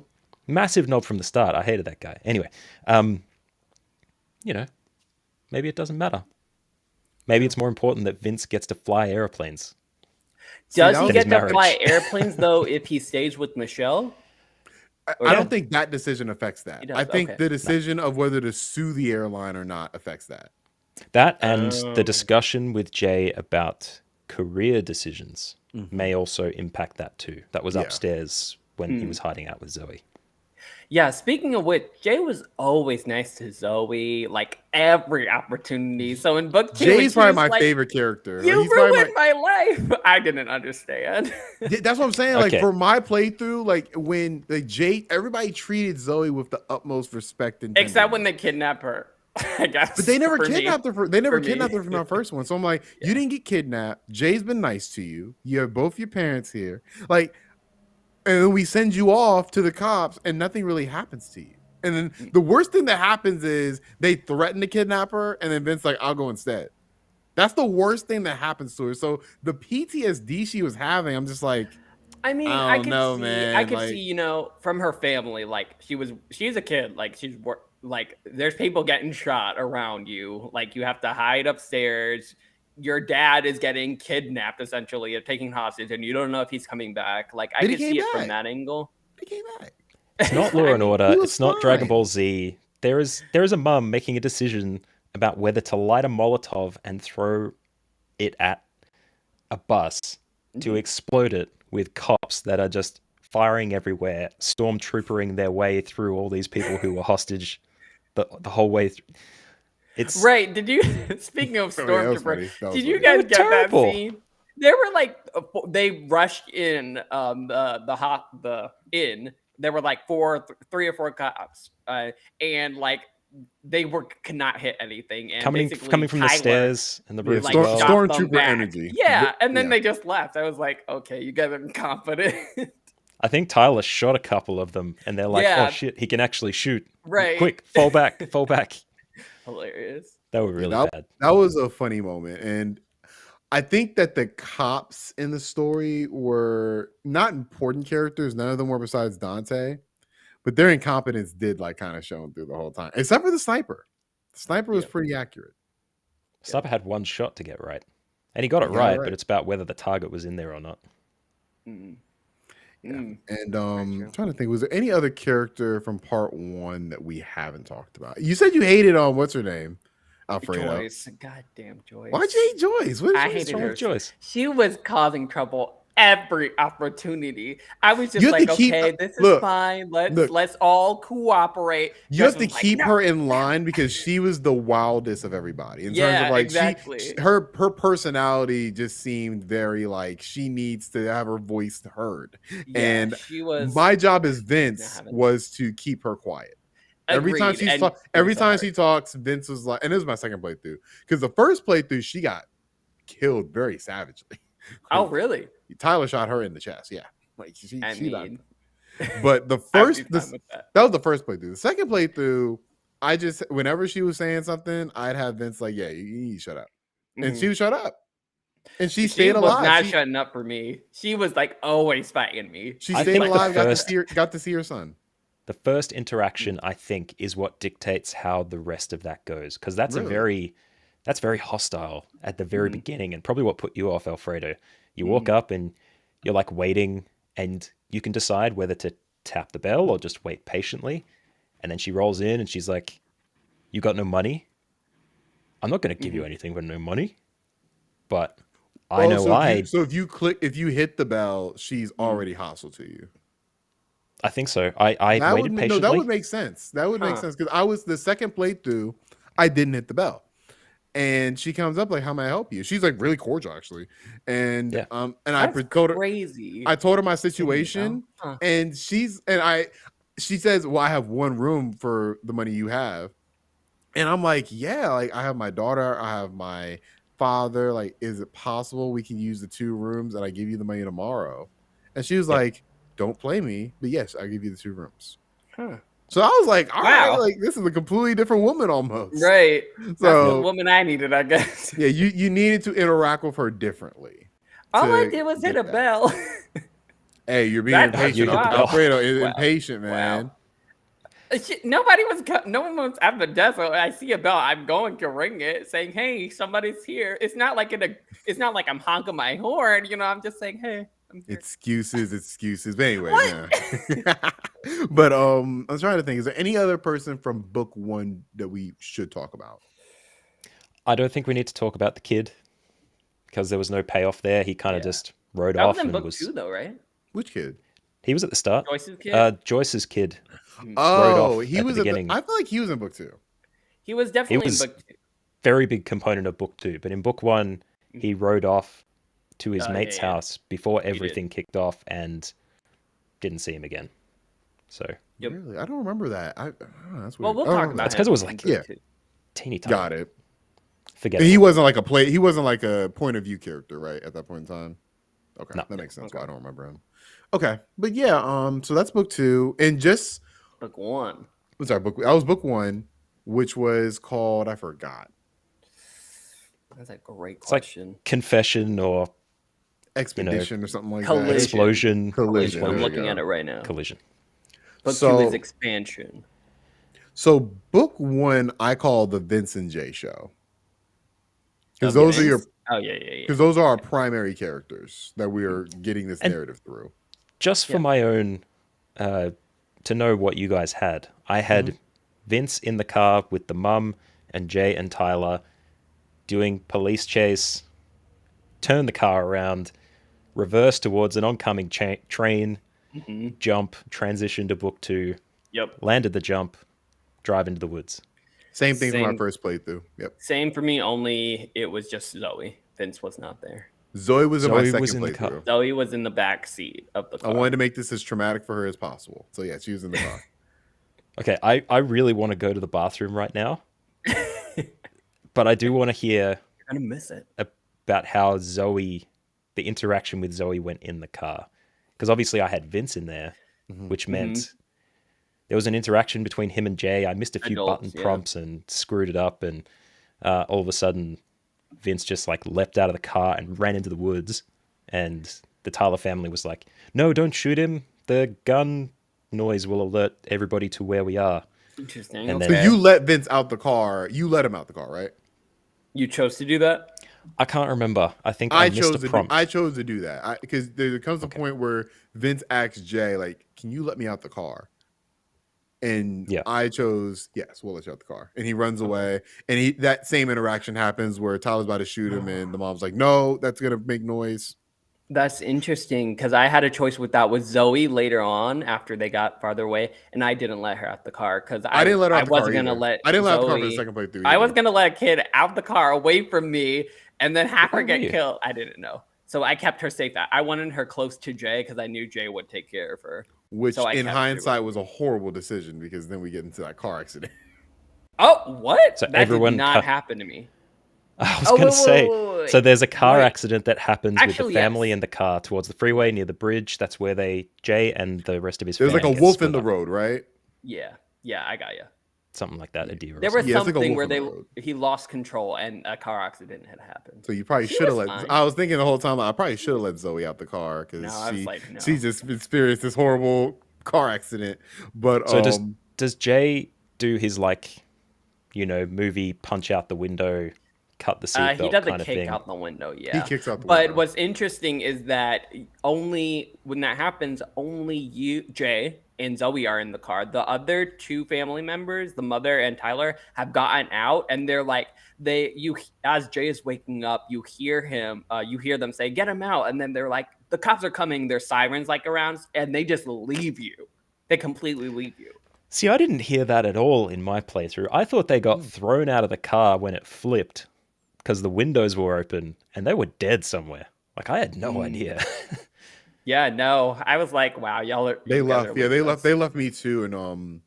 massive knob from the start. I hated that guy. Anyway, maybe it doesn't matter. Maybe it's more important that Vince gets to fly airplanes. Does he get to fly airplanes, though, if he stays with Michelle? I don't think that decision affects that. I think the decision of whether to sue the airline or not affects that. That and the discussion with Jay about career decisions may also impact that too. That was upstairs when he was hiding out with Zoe. Yeah, speaking of which, Jay was always nice to Zoe, like every opportunity. So in book 2, Jay's probably my favorite character. You ruined my life. I didn't understand. That's what I'm saying. Like, for my playthrough, like when Jay, everybody treated Zoe with the utmost respect and tenderness. Except when they kidnapped her. I guess. But they never kidnapped her. They never kidnapped her from our first one. So I'm like, you didn't get kidnapped. Jay's been nice to you. You have both your parents here. Like, and then we send you off to the cops and nothing really happens to you. And then the worst thing that happens is they threaten to kidnap her and then Vince's like, I'll go instead. That's the worst thing that happens to her. So the PTSD she was having, I'm just like, I mean, I could see, from her family, like she's a kid, like like there's people getting shot around you, like you have to hide upstairs. your dad is getting kidnapped essentially or taken hostage, and you don't know if he's coming back. Like I But he could came see it back. from that angle. He came back. It's not Law I and mean, Order. he was It's not Dragon fine. Ball Z. There is a mum making a decision about whether to light a Molotov and throw it at a bus to explode it with cops that are just firing everywhere, stormtroopering their way through all these people who were hostage the whole way through. It's Right. Did you speaking of Oh, yeah, that was Stormtrooper, funny. That was did you funny. They were guys get that terrible. scene? They were like they rushed in the inn. There were like three or four cops, and like they could not hit anything. And coming basically from the Tyler, stairs and the Yeah, roof like as well. shot them Stormtrooper back. energy. Yeah, and then Yeah. they just left. I was like, okay, you guys are incompetent. I think Tyler shot a couple of them, and they're like, Yeah. "Oh shit, he can actually shoot! Right. Quick, fall back, fall back!" Hilarious. They were really that, bad. that was a funny moment. And I think that the cops in the story were not important characters. None of them were besides Dante. But their incompetence did like kind of shown through the whole time. Except for the sniper. The sniper was Yep. pretty accurate. Sniper had one shot to get right, and he got it He got it right, right. but it's about whether the target was in there or not. Mm. Yeah. Mm. And true. I'm trying to think, was there any other character from part 1 that we haven't talked about? You said you hated on what's her name? Alfredo. Joyce. Goddamn Joyce. Why'd you hate Joyce? What I is hated wrong her. with Joyce? She was causing trouble every opportunity. I was just You have to like, keep- okay, this is look, fine. look. Let's all cooperate. You Joyce have to was like, keep "No." her in line because she was the wildest of everybody. In terms Yeah, of like exactly. her personality just seemed very like she needs to have her voice heard. Yeah, and she was. My job as Vince having- was to keep her quiet. Every time Agreed, she's and every so time hard. she talks, Vince was like, and this was my second playthrough because the first playthrough she got killed very savagely. Oh, really? Tyler shot her in the chest. Yeah, like she I she died. mean, But the I'd be first, fine with that. that was the first playthrough. The second playthrough, I just whenever she was saying something, I'd have Vince like, "Yeah, you need to shut up," and she would shut up, and she stayed was alive. not She, shutting up for me. She was like always fighting me. she I stayed think the alive. first- Got to see her son. The first interaction, I think, is what dictates how the rest of that goes, because that's Really? that's very hostile at the very Mhm. beginning, and probably what put you off, Alfredo. You walk up and you're like waiting, and you can decide whether to tap the bell or just wait patiently. And then she rolls in and she's like, "You got no money? I'm not going to give you anything for no money, but I know why." So if you hit the bell, she's already hostile to you. I think so. I That waited would, patiently. that would make sense. That would make Huh. sense because I was the second playthrough, I didn't hit the bell, and she comes up like, "How may I help you?" She's like really cordial actually, and Yeah. and That's I told her crazy. I told her my situation, Huh. and she says, "Well, I have one room for the money you have," and I'm like, "Yeah, like I have my daughter, I have my father. Like, is it possible we can use the 2 rooms and I give you the money tomorrow?" And she was Yep. like, "Don't play me, but yes, I give you the 2 rooms." Huh. So I was like, all right, Wow. like this is a completely different woman almost. Right. That's the So woman I needed, I guess. yeah, you needed to interact with her differently. All I to did was get hit a that. bell. Hey, you're being That- impatient. You hit the bell. Alfredo is Wow. impatient, man. No one was at the desk. So I see a bell. I'm going to ring it, saying, "Hey, somebody's here." It's not like it's not like I'm honking my horn. I'm just saying, "Hey, I'm here." Excuses. But anyway, What? yeah. But I was trying to think, is there any other person from book 1 that we should talk about? I don't think we need to talk about the kid because there was no payoff there. He kind of Yeah. just rode That off was in and book was. 2, though, right? Which kid? He was at the start. Joyce's kid. Joyce's kid. Oh, off he at the was beginning. I feel like he was in book 2. He was definitely was- in book 2. Very big component of book 2, but in book 1, he rode off to his Oh, mate's yeah. house before did. everything kicked off and didn't see him again. So Yep. Really? I don't remember that. That's weird. Well, we'll I don't talk remember about That's that. 'cause it was him like- in book Yeah. 2. teeny tiny. Got it. Forget And it. he wasn't like he wasn't like a point of view character, right? At that point in time. Okay, No. that makes sense. Okay. Why I don't remember him. Okay, but yeah, so that's book 2, and just Book 1. I'm sorry, that was book 1, which was called I forgot. That's a great It's like question. Confession or Expedition or something like Collision. that. Explosion. Collision. I'm there you looking go. at it right now. Collision. Book 2 So- is expansion. So book 1, I call the Vincent J show. Because of those are your Vince. Oh yeah, yeah, yeah. because those are our primary characters that we are getting this And narrative through. just for Yeah. my own, to know what you guys had, I had Vince in the car with the mum and Jay and Tyler doing police chase, turn the car around, reverse towards an oncoming train, hmm jump, transition to book 2, Yep. landed the jump, drive into the woods. Same thing from my Same. first playthrough. Yep. Same for me. Only it was just Zoe. Vince was not there. Zoe was in my Zoe second was in the car. playthrough. Zoe was in the back seat of the I car. wanted to make this as traumatic for her as possible. So yeah, she was in the car. Okay, I really want to go to the bathroom right now, but I do want to hear You're gonna miss it. about how the interaction with Zoe went in the car. Because obviously I had Vince in there, which meant there was an interaction between him and Jay. I missed a few Adults, button yeah. prompts and screwed it up, and all of a sudden Vince just like leapt out of the car and ran into the woods, and the Tyler family was like, "No, don't shoot him. The gun noise will alert everybody to where we are." Interesting. And okay. So then- you let Vince out the car. You let him out the car, right? You chose to do that? I can't remember. I think I missed a prompt. I chose to do that because there comes a point where Vince asks Jay, like, "Can you let me out the car?" And Yeah. I chose, yes, we'll let you out the car. And he runs away. And that same interaction happens where Tyler's about to shoot him, and the mom's like, "No, that's gonna make noise." That's interesting because I had a choice with that with Zoe later on after they got farther away, and I didn't let her out the car because I didn't let her out the car. wasn't gonna let. I didn't let her out the car for the Zoe- second playthrough. I was either. gonna let a kid out the car away from me and then have her Where were get you? killed. I didn't know, so I kept her safe. I wanted her close to Jay because I knew Jay would take care of her. Which, So I in kept her hindsight, with was a horrible decision because then we get into that car accident. Oh, what? So that everyone did not cut- happen to me. I was Oh, going wait, to say, wait, wait, so there's a car wait. accident that happens with Actually, the family yes. in the car towards the freeway near the bridge. That's where Jay and the rest of his There's family like a get wolf split in the up. road, right? Yeah, I got you. Something like that, a deer or There was something. Yeah, it's like a something wolf where in the road. he lost control and a car accident had happened. So you probably She should have was let. fine. I was thinking the whole time I probably should have let Zoe out the car because No, I was like, no. she just experienced this horrible car accident. But So does Jay do his movie punch out the window, cut the He seatbelt does kind a of kick thing? out the window, yeah. he kicks out the But window. what's interesting is that only when that happens, only Jay and Zoe are in the car. The other two family members, the mother and Tyler, have gotten out, and they're like, as Jay is waking up, you hear them say, "Get him out," and then they're like, "The cops are coming." There's sirens around, and they just leave you. They completely leave you. See, I didn't hear that at all in my playthrough. I thought they got thrown out of the car when it flipped because the windows were open and they were dead somewhere. Like, I had no idea. Yeah, no, I was like, wow, y'all are. They you guys left. are Yeah, they with left. us. They left me too, and I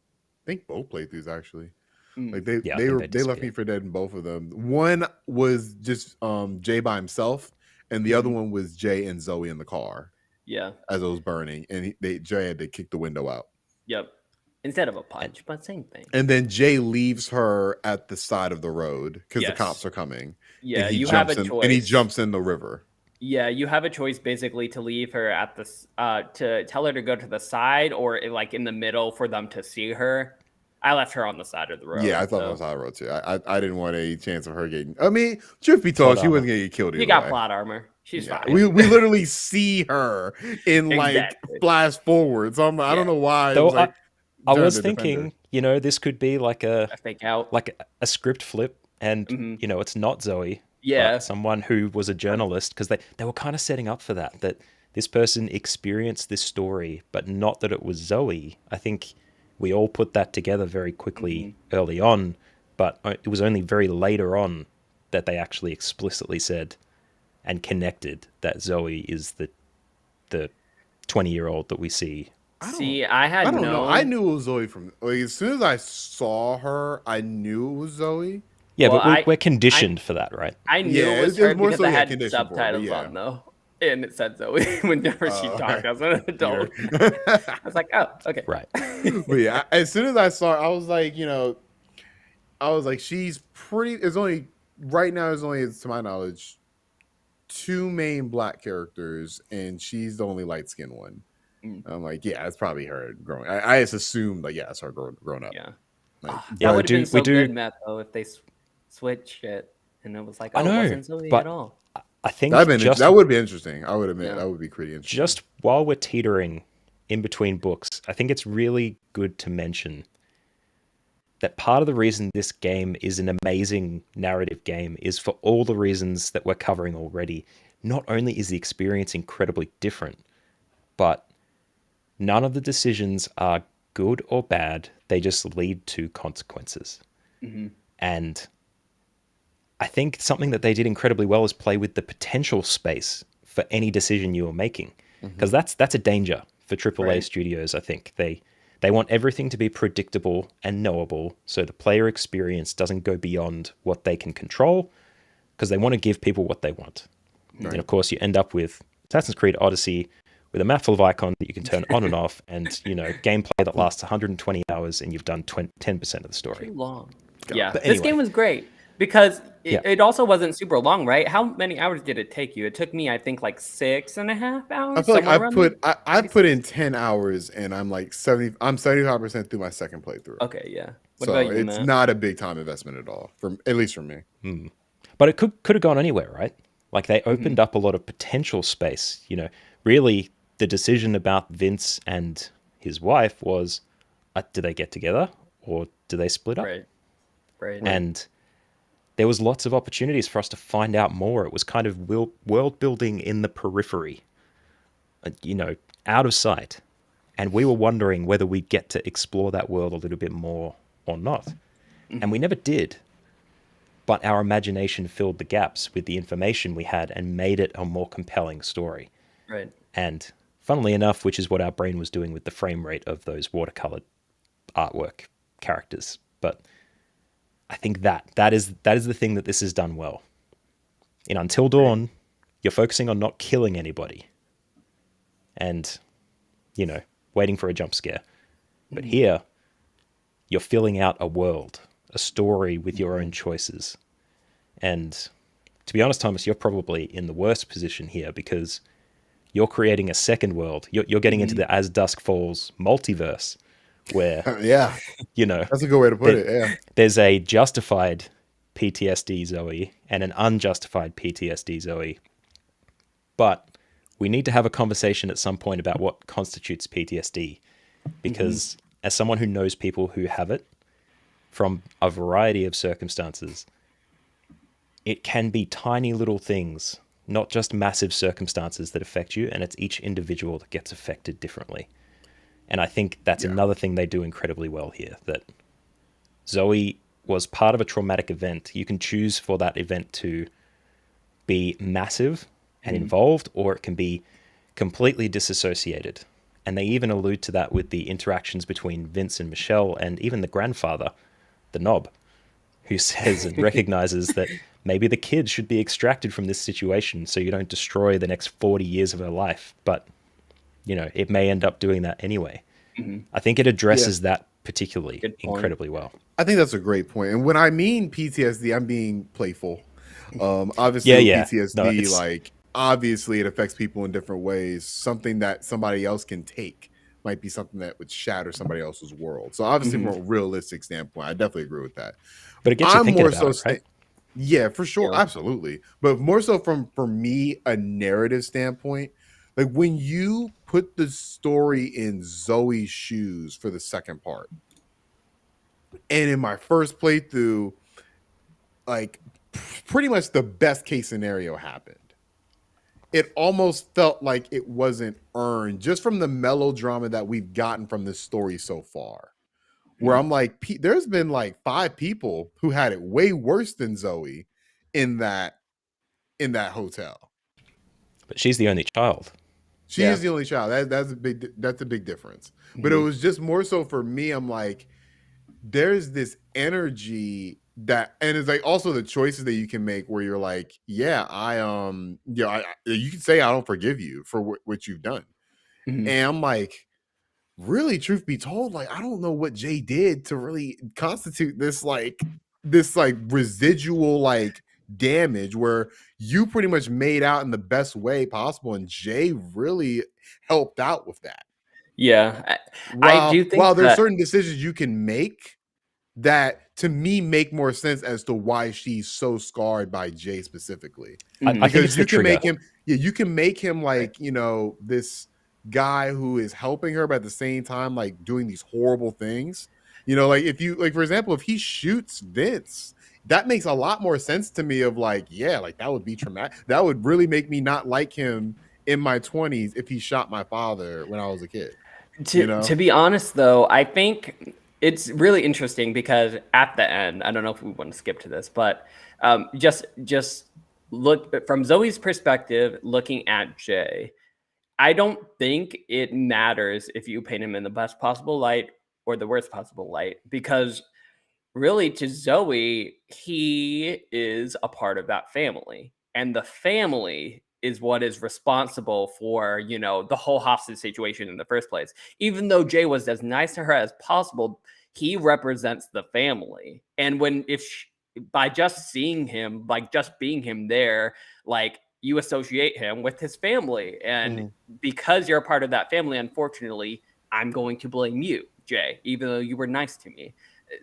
think both playthroughs actually. Like they Yeah, I they think were they they left me disappeared. for dead in both of them. One was just Jay by himself, and the other one was Jay and Zoe in the car Yeah. as it was burning, and Jay had to kick the window out. Yep. Instead of a punch, but same thing. And then Jay leaves her at the side of the road because the Yes. cops are coming. Yeah, and he you have a jumps in, choice. and he jumps in the river. Yeah, you have a choice basically to leave her at to tell her to go to the side or like in the middle for them to see her. I left her on the side of the road. Yeah, I thought so. that was how I wrote too. I didn't want any chance of her getting. I mean, truth be told, Plot she wasn't armor. gonna get killed. You either got way. plot armor. She's Yeah. fine. We literally see her in Exactly. like flash forward. So I don't know why. Though like, I trying was to defend her. thinking, this could be like A fake out. a script flip, and Mhm. it's not Zoe, Yeah. but someone who was a journalist, because they were kind of setting up for that this person experienced this story, but not that it was Zoe. I think we all put that together very quickly early on, but it was only very later on that they actually explicitly said and connected that Zoe is the 20-year-old that we see. See, I had I don't no. know. I knew it was Zoe from like, as soon as I saw her, I knew it was Zoe. Yeah, Well, but we're conditioned for that, right? I knew Yeah, it was it was her more because so I you had had condition for it, but subtitles yeah. on though, and it said Zoe whenever she talked as an adult. You're- I was like, oh, okay. Right. But yeah, as soon as I saw her, I was like, she's pretty. There's only right now. There's only, to my knowledge, 2 main black characters, and she's the only light skinned one. I'm like, yeah, it's probably her growing. I just assumed like, yeah, it's her grown up. Yeah. Like, That Yeah, would have we been so do- good, Matt, though, if they switch it. and it was like, I oh, it know, wasn't Zoe at but all. I think that would be interesting. I would admit Yeah. that would be pretty interesting. just while we're teetering in between books, I think it's really good to mention that part of the reason this game is an amazing narrative game is for all the reasons that we're covering already. Not only is the experience incredibly different, but none of the decisions are good or bad. They just lead to consequences. Mhm. And I think something that they did incredibly well is play with the potential space for any decision you are making, because that's a danger for AAA Right. studios. I think they want everything to be predictable and knowable, so the player experience doesn't go beyond what they can control, because they want to give people what they want. Right. And of course, you end up with Assassin's Creed Odyssey with a map full of icons that you can turn on and off, and gameplay that lasts 120 hours, and you've done 10% of the story. Too long. Yeah, But this anyway. game was great because Yeah. it also wasn't super long, right? How many hours did it take you? It took me, I think, like 6.5 hours. I feel like somewhere around there. I put in 10 hours and I'm like 75% through my second playthrough. Okay, yeah. What So about you, it's Matt? not a big time investment at all, at least for me. But it could have gone anywhere, right? Like they opened up a lot of potential space. Really, the decision about Vince and his wife was, do they get together or do they split up? Right. And there was lots of opportunities for us to find out more. It was kind of world building in the periphery, out of sight. And we were wondering whether we'd get to explore that world a little bit more or not. And we never did. But our imagination filled the gaps with the information we had and made it a more compelling story. Right. And funnily enough, which is what our brain was doing with the frame rate of those watercolored artwork characters. But I think that is the thing that this has done well. In Until Dawn, you're focusing on not killing anybody and, waiting for a jump scare. But here, you're filling out a world, a story with your own choices. And to be honest, Thomas, you're probably in the worst position here because you're creating a second world. You're getting into the As Dusk Falls multiverse where, Yeah, that's a good way to put it. Yeah. there's a justified PTSD Zoe and an unjustified PTSD Zoe. But we need to have a conversation at some point about what constitutes PTSD, because as someone who knows people who have it from a variety of circumstances, it can be tiny little things, not just massive circumstances that affect you, and it's each individual that gets affected differently. And I think that's another thing they do incredibly well here, that Zoe was part of a traumatic event. You can choose for that event to be massive and involved, or it can be completely disassociated. And they even allude to that with the interactions between Vince and Michelle, and even the grandfather, the knob, who says and recognizes that maybe the kid should be extracted from this situation so you don't destroy the next 40 years of her life. But, it may end up doing that anyway. I think it addresses that particularly incredibly well. I think that's a great point. And when I mean PTSD, I'm being playful. Obviously, PTSD, obviously it affects people in different ways. Something that somebody else can take might be something that would shatter somebody else's world. So obviously, from a realistic standpoint, I definitely agree with that. But it gets you thinking about it, right? Yeah, for sure. Yeah. Absolutely. But more so for me, a narrative standpoint, like when you put the story in Zoe's shoes for the second part, and in my first playthrough, like pretty much the best case scenario happened. It almost felt like it wasn't earned just from the melodrama that we've gotten from this story so far. Where I'm like, there's been like 5 people who had it way worse than Zoe in that hotel. But she's the only child. She is the only child. That's a big difference. But it was just more so for me. I'm like, there's this energy that, and it's like also the choices that you can make where you're like, yeah, you can say I don't forgive you for what you've done. And I'm like, really, truth be told, like I don't know what Jay did to really constitute this residual like damage where you pretty much made out in the best way possible, and Jay really helped out with that. Yeah, I do think while there's certain decisions you can make that to me make more sense as to why she's so scarred by Jay specifically. I think Because it's the you can trigger. make him, you can make him like, Right. you know, this guy who is helping her, but at the same time, like doing these horrible things. You know, like if you, like, for example, if he shoots Vince, that makes a lot more sense to me of like, yeah, like that would be traumatic. That would really make me not like him in my 20s if he shot my father when I was a kid. You know? To be honest, though, I think it's really interesting because at the end, I don't know if we want to skip to this, but just look from Zoe's perspective, looking at Jay. I don't think it matters if you paint him in the best possible light or the worst possible light, because really to Zoe, he is a part of that family. And the family is what is responsible for, you know, the whole hostage situation in the first place. Even though Jay was as nice to her as possible, he represents the family. And when if sh by just seeing him, like just being him there, like you associate him with his family. And because you're a part of that family, unfortunately, I'm going to blame you, Jay, even though you were nice to me.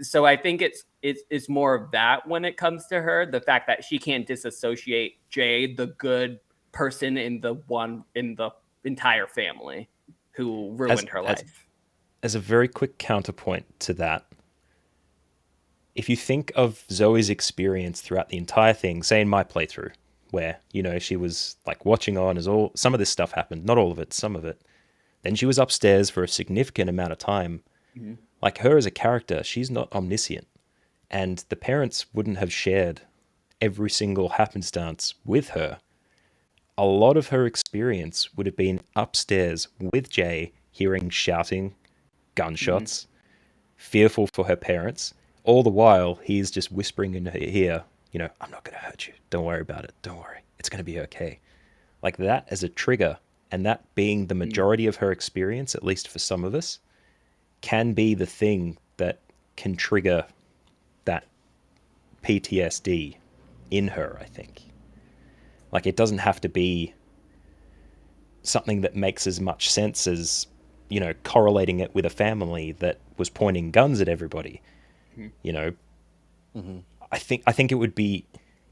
So I think it's more of that when it comes to her, the fact that she can't disassociate Jay, the good person in the entire family who ruined her life. As a very quick counterpoint to that, if you think of Zoe's experience throughout the entire thing, say in my playthrough, where, you know, she was like watching on as all some of this stuff happened, not all of it, some of it. Then she was upstairs for a significant amount of time. Like her as a character, she's not omniscient. And the parents wouldn't have shared every single happenstance with her. A lot of her experience would have been upstairs with Jay, hearing shouting, gunshots, fearful for her parents. All the while, he's just whispering in her ear, you know, I'm not going to hurt you. Don't worry about it. Don't worry. It's going to be okay. Like that as a trigger, and that being the majority of her experience, at least for some of us, can be the thing that can trigger that PTSD in her, I think. Like it doesn't have to be something that makes as much sense as, you know, correlating it with a family that was pointing guns at everybody. You know, I think it would be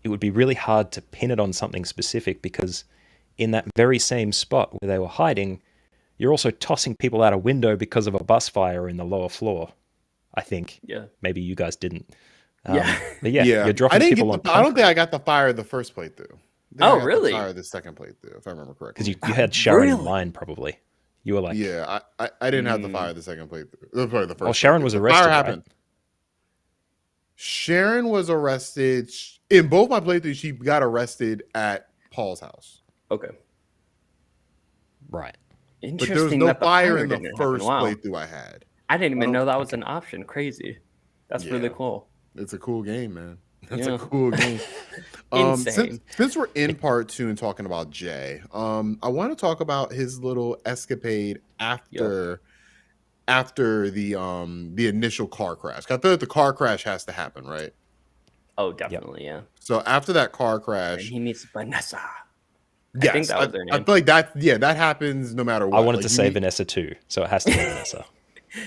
really hard to pin it on something specific, because in that very same spot where they were hiding, you're also tossing people out a window because of a bus fire in the lower floor. I think. Yeah. Maybe you guys didn't. Yeah. But yeah, you're I dropping didn't people get on the, I don't think concrete I got the fire the first playthrough. I think Oh, I got really? the fire the second playthrough, if I remember correctly. because you had Sharon in Really? mind, probably. You were like, Yeah, I didn't have the fire the second playthrough. Sorry, the first. well, Sharon playthrough. was The arrested, fire right? happened. Sharon was arrested in both my playthroughs. She got arrested at Paul's house, Okay. Right. but Interesting. there was no that the fire in the didn't happen. first Wow. playthrough I had. I didn't even don't- know that was an option. Crazy. That's really Yeah. cool. It's a cool game, man. That's Yeah. a cool game. Insane. Since we're in part 2 and talking about Jay, I want to talk about his little escapade after the initial car crash. I feel like the car crash has to happen, right? Oh, definitely, yeah. So after that car And crash, he meets Vanessa. yes, think that was her I name. feel like that happens no matter what. I wanted Like, to you say need- Vanessa too, so it has to be Vanessa.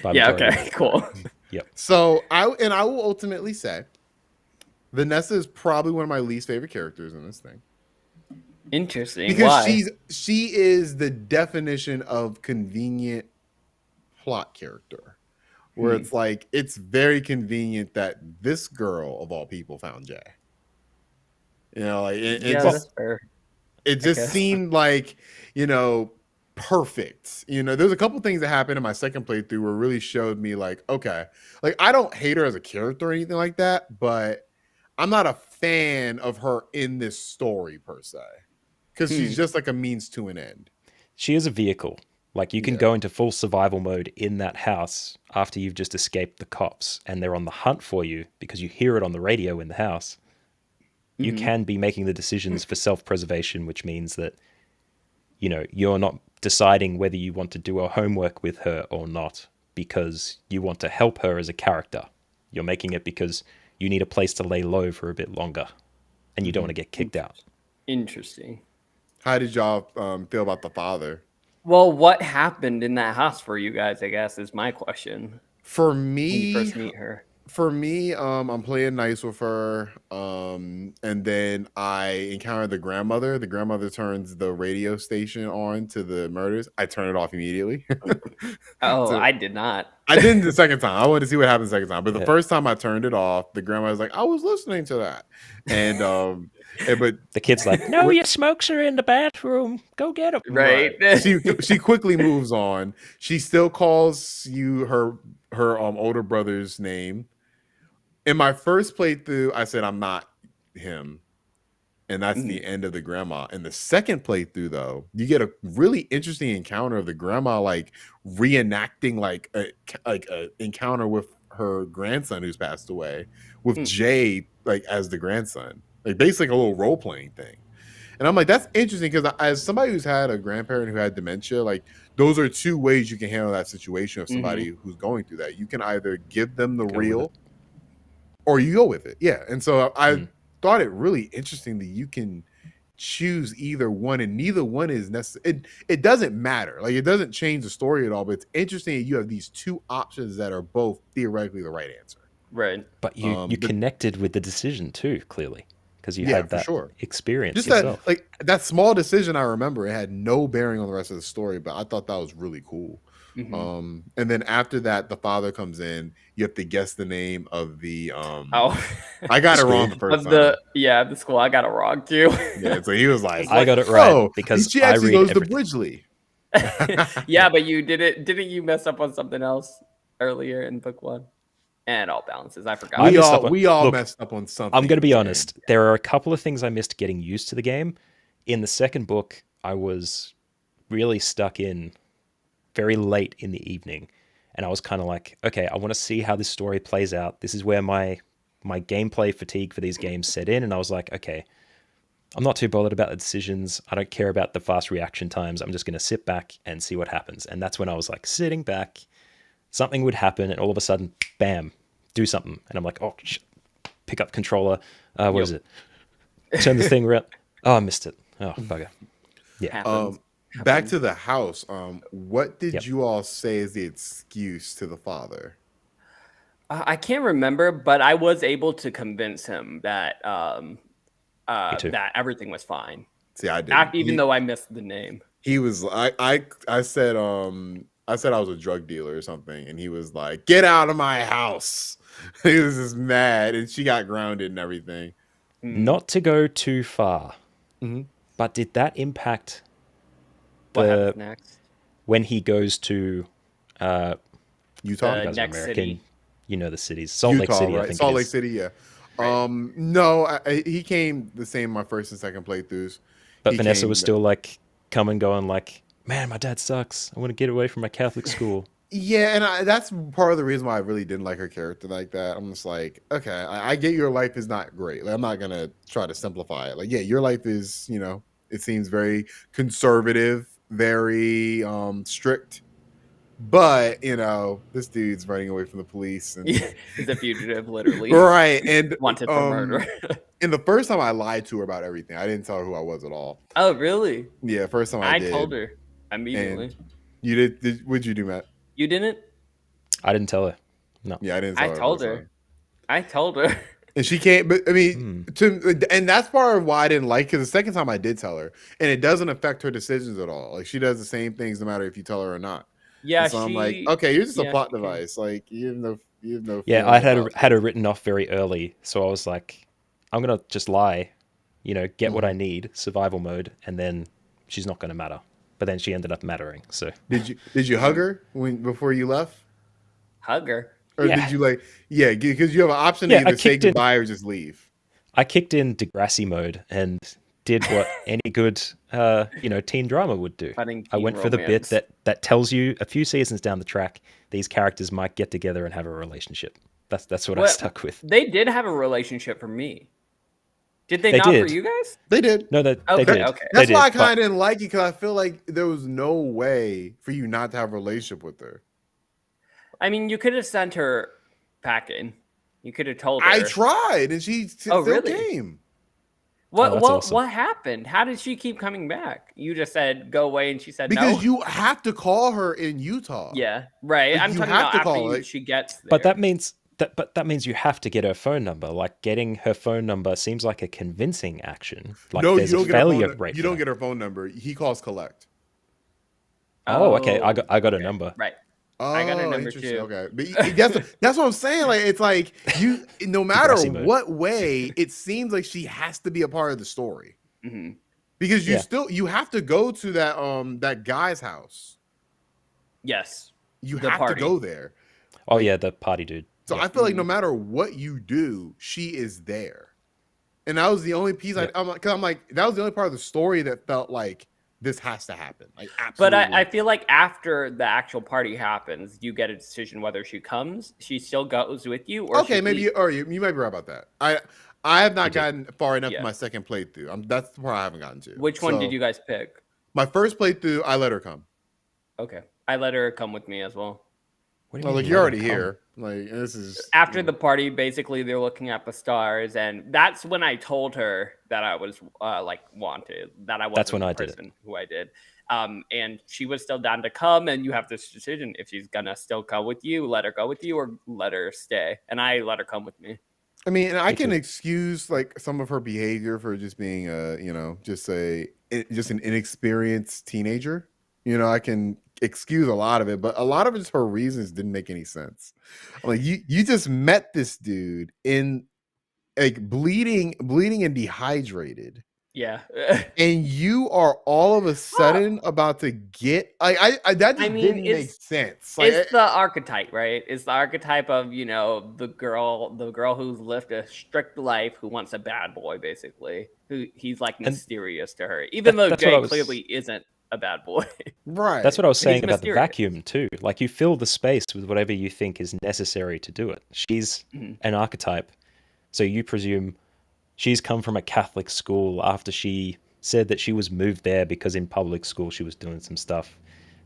by Yeah, majority. okay, cool. Yep. So I will ultimately say Vanessa is probably one of my least favorite characters in this thing. Interesting. Because Why? she is the definition of convenient plot character, where it's like it's very convenient that this girl of all people found Jay. You know, like it Yeah, just that's fair. it just guess. seemed like, you know, perfect. You know, there's a couple things that happened in my second playthrough where it really showed me like, okay, like I don't hate her as a character or anything like that, but I'm not a fan of her in this story per se. Because she's just like a means to an end. She is a vehicle. Like you can Yeah. go into full survival mode in that house after you've just escaped the cops and they're on the hunt for you because you hear it on the radio in the house. You can be making the decisions for self-preservation, which means that, you know, you're not deciding whether you want to do her homework with her or not because you want to help her as a character. You're making it because you need a place to lay low for a bit longer and you don't want to get kicked out. Interesting. How did y'all feel about the father? Well, what happened in that house for you guys, I guess, is my question. For When you me, first meet her. For me, I'm playing nice with her, and then I encounter the grandmother. The grandmother turns the radio station on to the murders. I turn it off immediately. Oh, So I did not. I didn't the second time. I wanted to see what happened the second time, but the Yeah. first time I turned it off, the grandma was like, "I was listening to that," and but The kid's like, "No, your smokes are in the bathroom. Go get them." Right. she quickly moves on. She still calls you her older brother's name. In my first playthrough, I said I'm not him, and that's the end of the grandma. In the second playthrough, though, you get a really interesting encounter of the grandma like reenacting like a encounter with her grandson who's passed away, with Jay like as the grandson, like basically a little role playing thing. And I'm like, that's interesting because as somebody who's had a grandparent who had dementia, like those are two ways you can handle that situation of somebody who's going through that. You can either give them the real, or you go with it. Yeah. And so I thought it really interesting that you can choose either one, and neither one is necessary. It doesn't matter. Like, it doesn't change the story at all, but it's interesting that you have these two options that are both theoretically the right answer. Right. But you connected with the decision too, clearly, because you had that experience Just yourself. that, like, that small decision, I remember it had no bearing on the rest of the story, but I thought that was really cool. And then after that, the father comes in. You have to guess the name of the I got it wrong the first time. The school, I got it wrong too. Yeah, so he was like, I got it right because she I actually read goes everything. to Bridgeley. Yeah, but you didn't you mess up on something else earlier in book one? And all balances. I forgot. We all messed up on something. I'm going to be honest. There are a couple of things I missed getting used to the game. In the second book, I was really stuck in very late in the evening, and I was kind of like, okay, I want to see how this story plays out. This is where my gameplay fatigue for these games set in, and I was like, okay, I'm not too bothered about the decisions. I don't care about the fast reaction times. I'm just going to sit back and see what happens. And that's when I was like sitting back, something would happen, and all of a sudden, bam, do something. And I'm like, oh, pick up controller. What is it? Turn the thing around. Oh, I missed it. Oh, bugger. Yeah. Back to the house. What did you all say is the excuse to the father? I can't remember, but I was able to convince him that that everything was fine. See, I didn't. Even though I missed the name. He was I said I was a drug dealer or something, and he was like, "Get out of my house." He was just mad, and she got grounded and everything. Not to go too far, but did that impact what happens next when he goes to Utah? Next city. You know the cities. Salt Lake City, right? I think. Salt Lake City, yeah. Right. No, he came the same my first and second playthroughs. But Vanessa was still like coming, going like, "Man, my dad sucks. I want to get away from my Catholic school." Yeah, and that's part of the reason why I really didn't like her character like that. I'm just like, okay, I get your life is not great. Like, I'm not gonna try to simplify it. Like, yeah, your life is, it seems very conservative, very strict. But this dude's running away from the police, and he's a fugitive, literally. Right, and wanted for murder. And the first time I lied to her about everything. I didn't tell her who I was at all. Oh, really? Yeah, first time I did. I told her immediately. And you did? What'd you do, Matt? You didn't? I didn't tell her. No. Yeah, I didn't tell her. I told her. And she can't, but I mean, and that's part of why I didn't like, because the second time I did tell her, and it doesn't affect her decisions at all. Like, she does the same things no matter if you tell her or not. Yeah, and so I'm like, okay, you're just a plot device. Like, you have no. Yeah, I had her written off very early, so I was like, I'm gonna just lie, get what I need, survival mode, and then she's not gonna matter. But then she ended up mattering. So did you hug her before you left? Hug her. Or did you because you have an option to either say goodbye or just leave. I kicked in Degrassi mode and did what any good, teen drama would do. I went for the bit that tells you a few seasons down the track, these characters might get together and have a relationship. That's what I stuck with. They did have a relationship for me. Did they not for you guys? They did. No, they did. Okay. That's why I kind of didn't like it, because I feel like there was no way for you not to have a relationship with her. I mean, you could have sent her packing. You could have told her. I tried, and she still came. What happened? How did she keep coming back? You just said go away, and she said no. Because you have to call her in Utah. Yeah, right. I'm talking about after she gets there. But that means But that means you have to get her phone number. Like, getting her phone number seems like a convincing action. Like, No, you there's a don't get her failure phone. rate You for don't that. get her phone number. He calls collect. Oh, okay. I got a okay, number. right. I got her Oh, number interesting. too. Okay, but that's what I'm saying. Like, it's like you, no matter Degrassi mode. what way, it seems like she has to be a part of the story Hmm. because Yeah. you have to go to that guy's house. Yes, You the have party. to go there. Oh, Like, yeah, the party dude. so Yep. I feel like no matter what you do, she is there. And that was the only piece Yep. I'm like, that was the only part of the story that felt like this has to happen. Like, But absolutely. I feel like after the actual party happens, you get a decision whether she comes, she still goes with you, or Okay, she maybe leaves. you might be right about that. I have You not do. gotten far enough in Yeah. my second playthrough. That's the part I haven't gotten to. Which one did So, you guys pick? my first playthrough, I let her come. Okay, I let her come with me as well. What I do was you like, mean? you're let her already come? here. Like, this is After the party, basically they're looking at the stars, and that's when I told her that I was like wanted, that I wasn't That's when the I did it. person who I did. And she was still down to come, and you have this decision if she's gonna still come with you, let her go with you, or let her stay. And I let her come with me. I mean, and I Me can too. excuse like some of her behavior for just being just an inexperienced teenager. I can excuse a lot of it, but a lot of it's her reasons didn't make any sense. Like, you just met this dude in like bleeding and dehydrated. Yeah. And you are all of a sudden about to get I that I just mean, didn't make sense. Like, it's the archetype, right? It's the archetype of, the girl who's lived a strict life, who wants a bad boy, basically. Who he's like And mysterious to her, even though that's what I Jay was. clearly isn't a bad boy. That's right. what I was He's saying about the mysterious. vacuum too. Like, you fill the space with whatever you think is necessary to do it. She's Mhm. an archetype, so you presume she's come from a Catholic school after she said that she was moved there because in public school she was doing some stuff.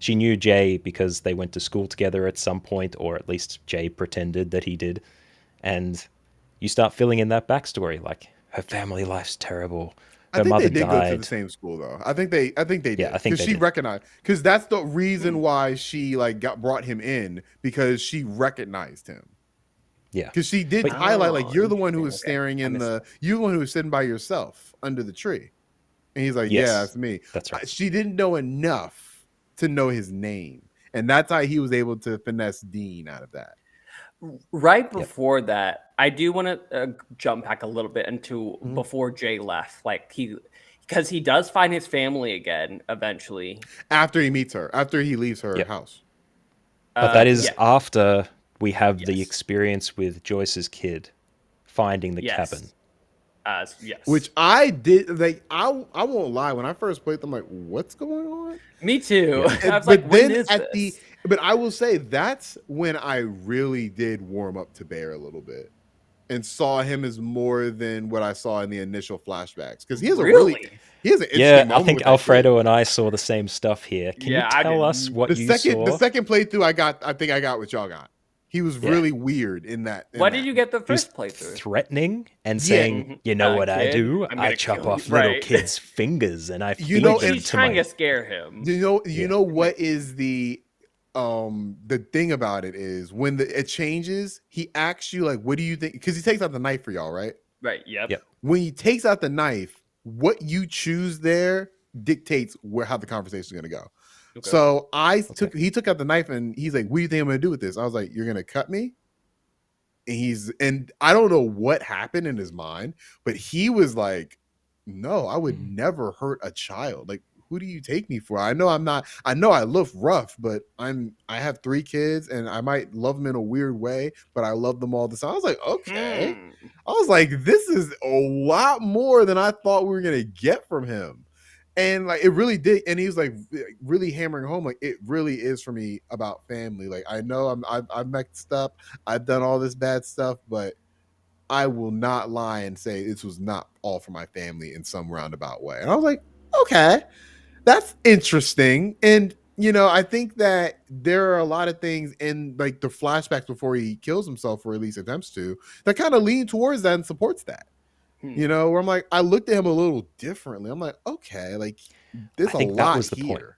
She knew Jay because they went to school together at some point, or at least Jay pretended that he did. And you start filling in that backstory, like, her family life's terrible. I Her think they mother did go to the died. same school though. I think they Yeah, did I think because they she did. recognized because that's the reason why she like brought him in because she recognized him Yeah. because she did But highlight like Oh, you're the one who interesting. was Okay. staring I in missed the that. you're the one who was sitting by yourself under the tree, and he's like, yeah, yes, that's me. that's right. She didn't know enough to know his name, and that's how he was able to finesse Dean out of that. Right Yep. before that, I do want to jump back a little bit into Mhm. before Jay left. Like, because he does find his family again eventually. After he meets her, after he leaves her Yep. house. But that is Yeah. after we have the Yes. experience with Joyce's kid finding the Yes. cabin. Yes. Which I did like. I won't lie. When I first played, I'm like, "What's going on?" Me too. Yeah. I was like, But when then is this? but I will say that's when I really did warm up to Bear a little bit and saw him as more than what I saw in the initial flashbacks because he has an Really? interesting Yeah, I moment think with that Alfredo kid. and I saw the same stuff here. Can Yeah, you I tell us didn't. what The you saw? second playthrough I think I got what y'all got. He was Yeah. really weird in that. What did you get the He was first playthrough? threatening and Yeah. saying, "You know what I Kid, do? I'm I gonna chop kill you." off little Right. kids' fingers and I You feed know, Which them she's to trying my." to scare him. you Yeah. know what is the thing about it is when it changes, he asks you like, what do you think? Because he takes out the knife for y'all, right? Right. Yep. Yep. When he takes out the knife, what you choose there dictates how the conversation is going to go. Okay. So Okay. he took out the knife and he's like, what do you think I'm going to do with this? I was like, you're going to cut me? And I don't know what happened in his mind, but he was like, no, I would never hurt a child. Like, who do you take me for? I know I look rough, but I have 3 kids and I might love them in a weird way, but I love them all the time. I was like, okay. I was like, this is a lot more than I thought we were going to get from him. And like, it really did. And he was like really hammering home. Like, it really is for me about family. Like, I know I've messed up. I've done all this bad stuff, but I will not lie and say this was not all for my family in some roundabout way. And I was like, okay, that's interesting. And I think that there are a lot of things in like the flashbacks before he kills himself, or at least attempts to, that kind of lean towards that and supports that. Where I'm like, I looked at him a little differently. I'm like, okay, like there's I think a that lot was the point. here.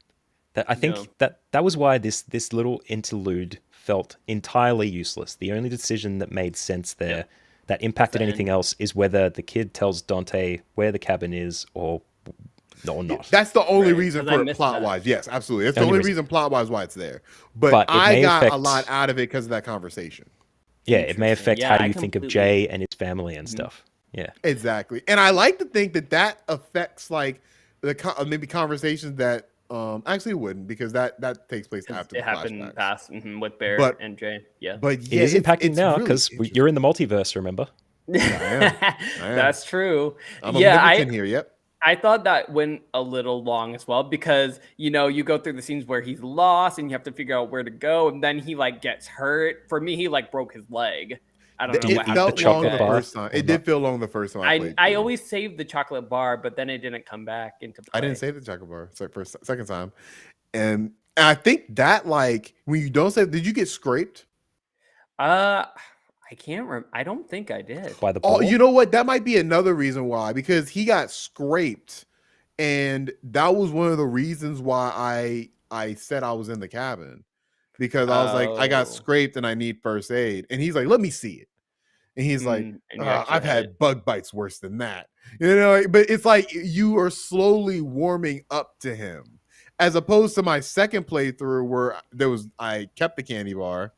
I think that was why this little interlude felt entirely useless. The only decision that made sense there that impacted The anything end. else is whether the kid tells Dante where the cabin is or not. That's the only Right, reason 'cause I for it missed plot that. wise. Yes, absolutely. That's the only reason plot wise why it's there. But But it I may got a affect- lot out of it because of that conversation. Yeah, it may Interesting. affect Yeah, how I you think of completely- Jay and his family and stuff. Yeah. Exactly. And I like to think that that affects like maybe conversations that actually it wouldn't, because that takes place 'Cause after it the happened flashbacks. past with Bear But- and Jay. Yeah. But It yeah, is impacting it's now really because interesting. you're in the multiverse, remember? I am. That's true. I'm yeah, omnipotent here. Yep. I thought that went a little long as well, because you go through the scenes where he's lost and you have to figure out where to go, and then he like gets hurt. For me, he like broke his leg. I don't know you what eat happened. the Felt to long chocolate the Jay. bar? first time. Or It did not? feel long the first time I played. I through. always saved the chocolate bar, but then it didn't come back into play. I didn't save the chocolate bar. It's like first second time, and I think that like when you don't save, did you get scraped? I can't remember. I don't think I did. By the Oh, ball? you know what? That might be another reason why, because he got scraped, and that was one of the reasons why I said I was in the cabin, because I was like, I got Oh. scraped and I need first aid, and he's like, let me see it, and he's like, And you actually I've had had it. bug bites worse than that, but it's like you are slowly warming up to him, as opposed to my second playthrough where I kept the candy bar,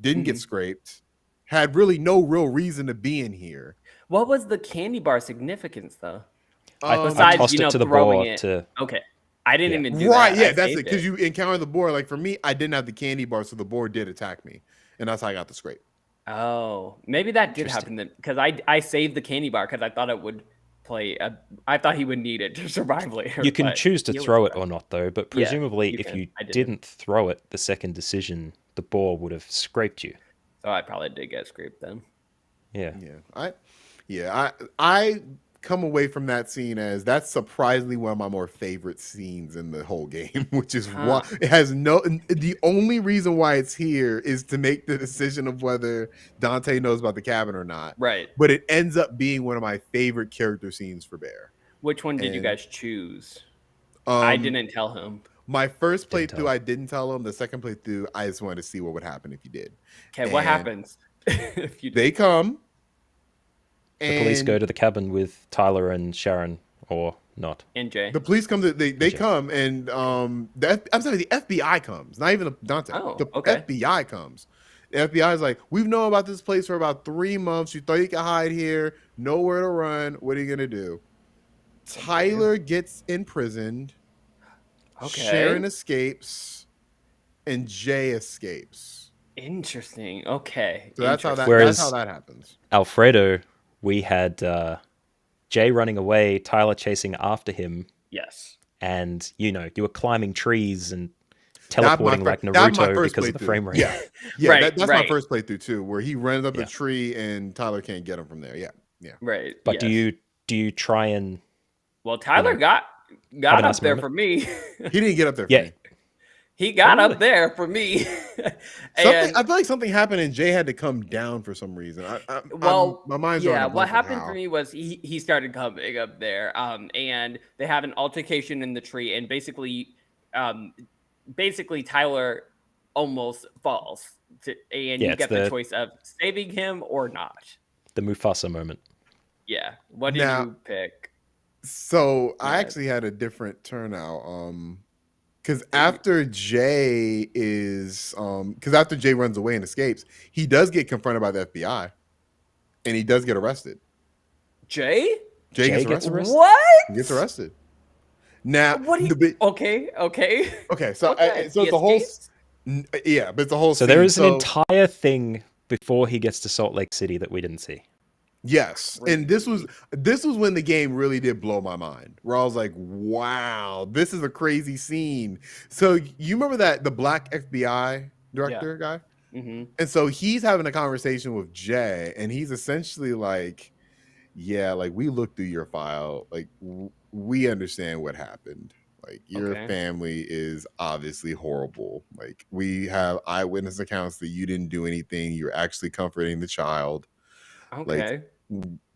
didn't get scraped, had really no real reason to be in here. What was the candy bar significance though? I Besides, tossed it to the throwing board it. to... Okay. I didn't Yeah. even do Right, that. yeah, I that's it. saved Because you encounter the board. Like for me, I didn't have the candy bar, so the board did attack me, and that's how I got the scrape. Oh, maybe that did happen then, because I saved the candy bar because I thought it would I thought he would need it to survive later. You can but choose to he throw was it or not, though. But Yeah, presumably, you if can. you I didn't. didn't throw it, the second decision, the ball would have scraped you. So I probably did get scraped then. Yeah. I come away from that scene as that's surprisingly one of my more favorite scenes in the whole game, which is why it has the only reason why it's here is to make the decision of whether Dante knows about the cabin or not. Right. But it ends up being one of my favorite character scenes for Bear. Which one did you And, guys choose? I Um, didn't tell him. My first Didn't tell playthrough, him. I didn't tell him. The second playthrough, I just wanted to see what would happen if you did. Okay, what and happens if you They come. The police go to the cabin with Tyler and Sharon, or not. and Jay? The police come. They come, and I'm sorry, the FBI comes. Not even Dante. Oh, the okay. FBI comes. The FBI is like, we've known about this place for about 3 months. You thought you could hide here, nowhere to run. What are you gonna do? Tyler gets imprisoned. Okay. Sharon escapes, and Jay escapes. Interesting. Okay. So that's how that. Whereas- That's how that happens. Alfredo, we had Jay running away, Tyler chasing after him, Yes. and you were climbing trees and teleporting like That was my Naruto first because of the playthrough. frame rate. Yeah, Right, that's right. my first playthrough too, where he runs up Yeah. the tree and Tyler can't get him from there. Yeah. Right. But yes. do you try and... Well, Tyler know, got have a up nice there moment? for me. He didn't get up there. For Yeah. me. He got really? up there for me. I feel like something happened and Jay had to come down for some reason. My mind's drawing yeah. a What blank on happened how. for me was he started coming up there, and they have an altercation in the tree, and basically Tyler almost falls, and Yeah, you it's get the the- choice of saving him or not. The Mufasa moment. Yeah. What did Now- you pick? So I Yeah. actually had a different turnout. Because after Jay after Jay runs away and escapes, he does get confronted by the FBI, and he does get arrested. Jay? Jay Jay gets gets arrested. arrested? What? He gets arrested. Now, What do you? the bit- Okay. okay, so Okay, so he it's a whole, escapes? yeah, but it's a whole. So there scene. is an So- entire thing before he gets to Salt Lake City that we didn't see. Yes, and this was when the game really did blow my mind. Where I was like, "Wow, this is a crazy scene." So you remember that the black FBI director guy, Mm-hmm. and so he's having a conversation with Jay, and he's essentially like, "Yeah, like we looked through your file, like we understand what happened. Like your Okay. family is obviously horrible. Like we have eyewitness accounts that you didn't do anything. You're actually comforting the child." Okay.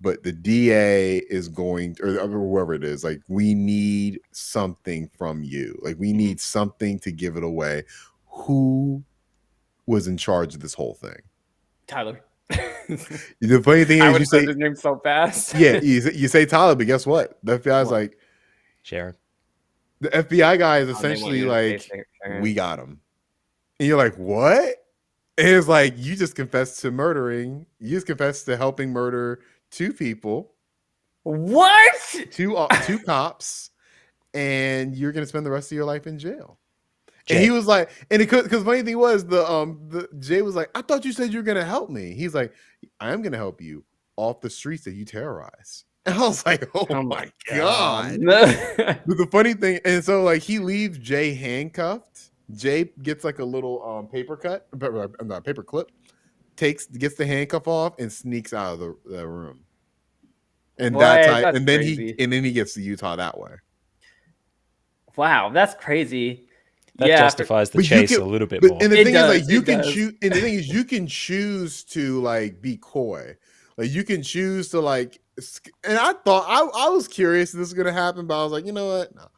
But the DA is going or whoever it is, like, we need something from you. Like, we need something to give it away. Who was in charge of this whole thing? Tyler. The funny thing I is, would you have said say, his name so fast. yeah, you say Tyler, but guess what? The FBI's What? like, Sharon. the FBI guy is Oh, they want essentially you to say like, Sharon. we got him. And you're like, what? And it's like, you just confessed to murdering. You just confessed to helping murder 2 people, What? 2 cops, and you're gonna spend the rest of your life in jail. Jay. And he was like, and it could, because funny thing was, the Jay was like, I thought you said you were gonna help me. He's like, I am gonna help you off the streets that you terrorize. And I was like, oh my god. But the funny thing, and so like he leaves Jay handcuffed. Jay gets like a little paper clip, gets the handcuff off and sneaks out of the room. And What? and then crazy. he gets to Utah that way. Wow, that's crazy. That justifies the but you chase can- a little bit But more. and the It thing does, is, like, you it can does. choose. And the thing is, you can choose to like be coy. Like you can choose to like. And I thought I was curious if this was gonna happen, but I was like, you know what? No.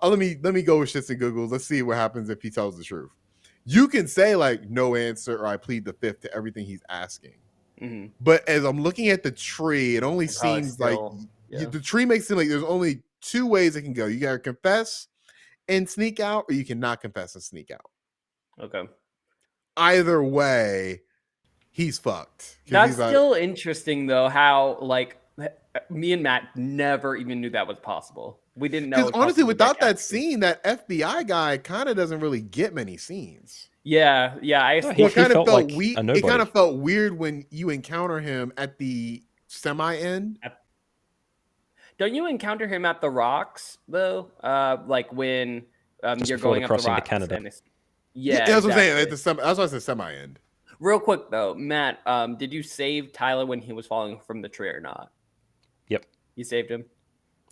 Let me go with shits and giggles. Let's see what happens if he tells the truth. You can say like no answer or I plead the fifth to everything he's asking. Mhm. But as I'm looking at the tree, it only It probably seems still- like yeah. the tree makes it like there's only 2 ways it can go. You gotta confess and sneak out, or you cannot confess and sneak out. Okay. Either way, he's fucked. 'Cause That's he's like- still interesting though, how like me and Matt never even knew that was possible. We didn't know. because it was honestly, possible to without get that captured. scene, that FBI guy kind of doesn't really get many scenes. Yeah, I No, assume- he Well, it kind of felt felt like weird. a It nobody. kind of felt weird when you encounter him at the semi end. Don't you encounter him at the rocks though? Like when Just you're before going the up the crossing to rocks. Canada. and it's- Yeah, Yeah, that's what I'm saying. At exactly. that's why I said semi end. Real quick though, Matt, did you save Tyler when he was falling from the tree or not? Yep. You saved him.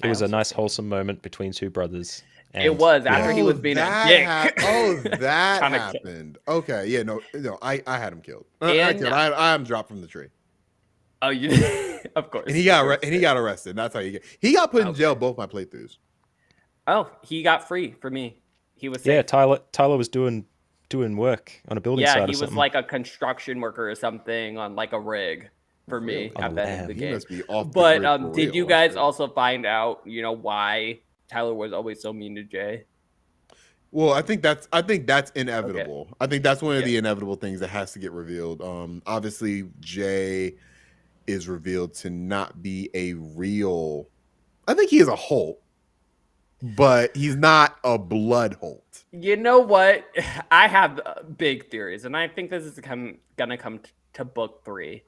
It was a I also nice, saved him. wholesome moment between 2 brothers. It was after yeah. he was being a dick. That Trying to kill- happened. Okay, yeah, no, I had him killed. And- I had him dropped from the tree, Oh, you did? Of course. and he got arrested. That's how he got put in Okay. jail both my playthroughs. Oh, he got free for me. He was Yeah, safe. Tyler was doing work on a building Yeah, site he or was something. like a construction worker or something on like a rig for me Oh, at the end of man. the He game. must be off. the But grid for did you real. guys also find out, why Tyler was always so mean to Jay? Well, I think that's inevitable. I think that's one of Yeah. the inevitable things that has to get revealed. Obviously, Jay is revealed to not be a real. I think he is a Holt, but he's not a blood Holt. You know what? I have big theories, and I think this is gonna come to book 3.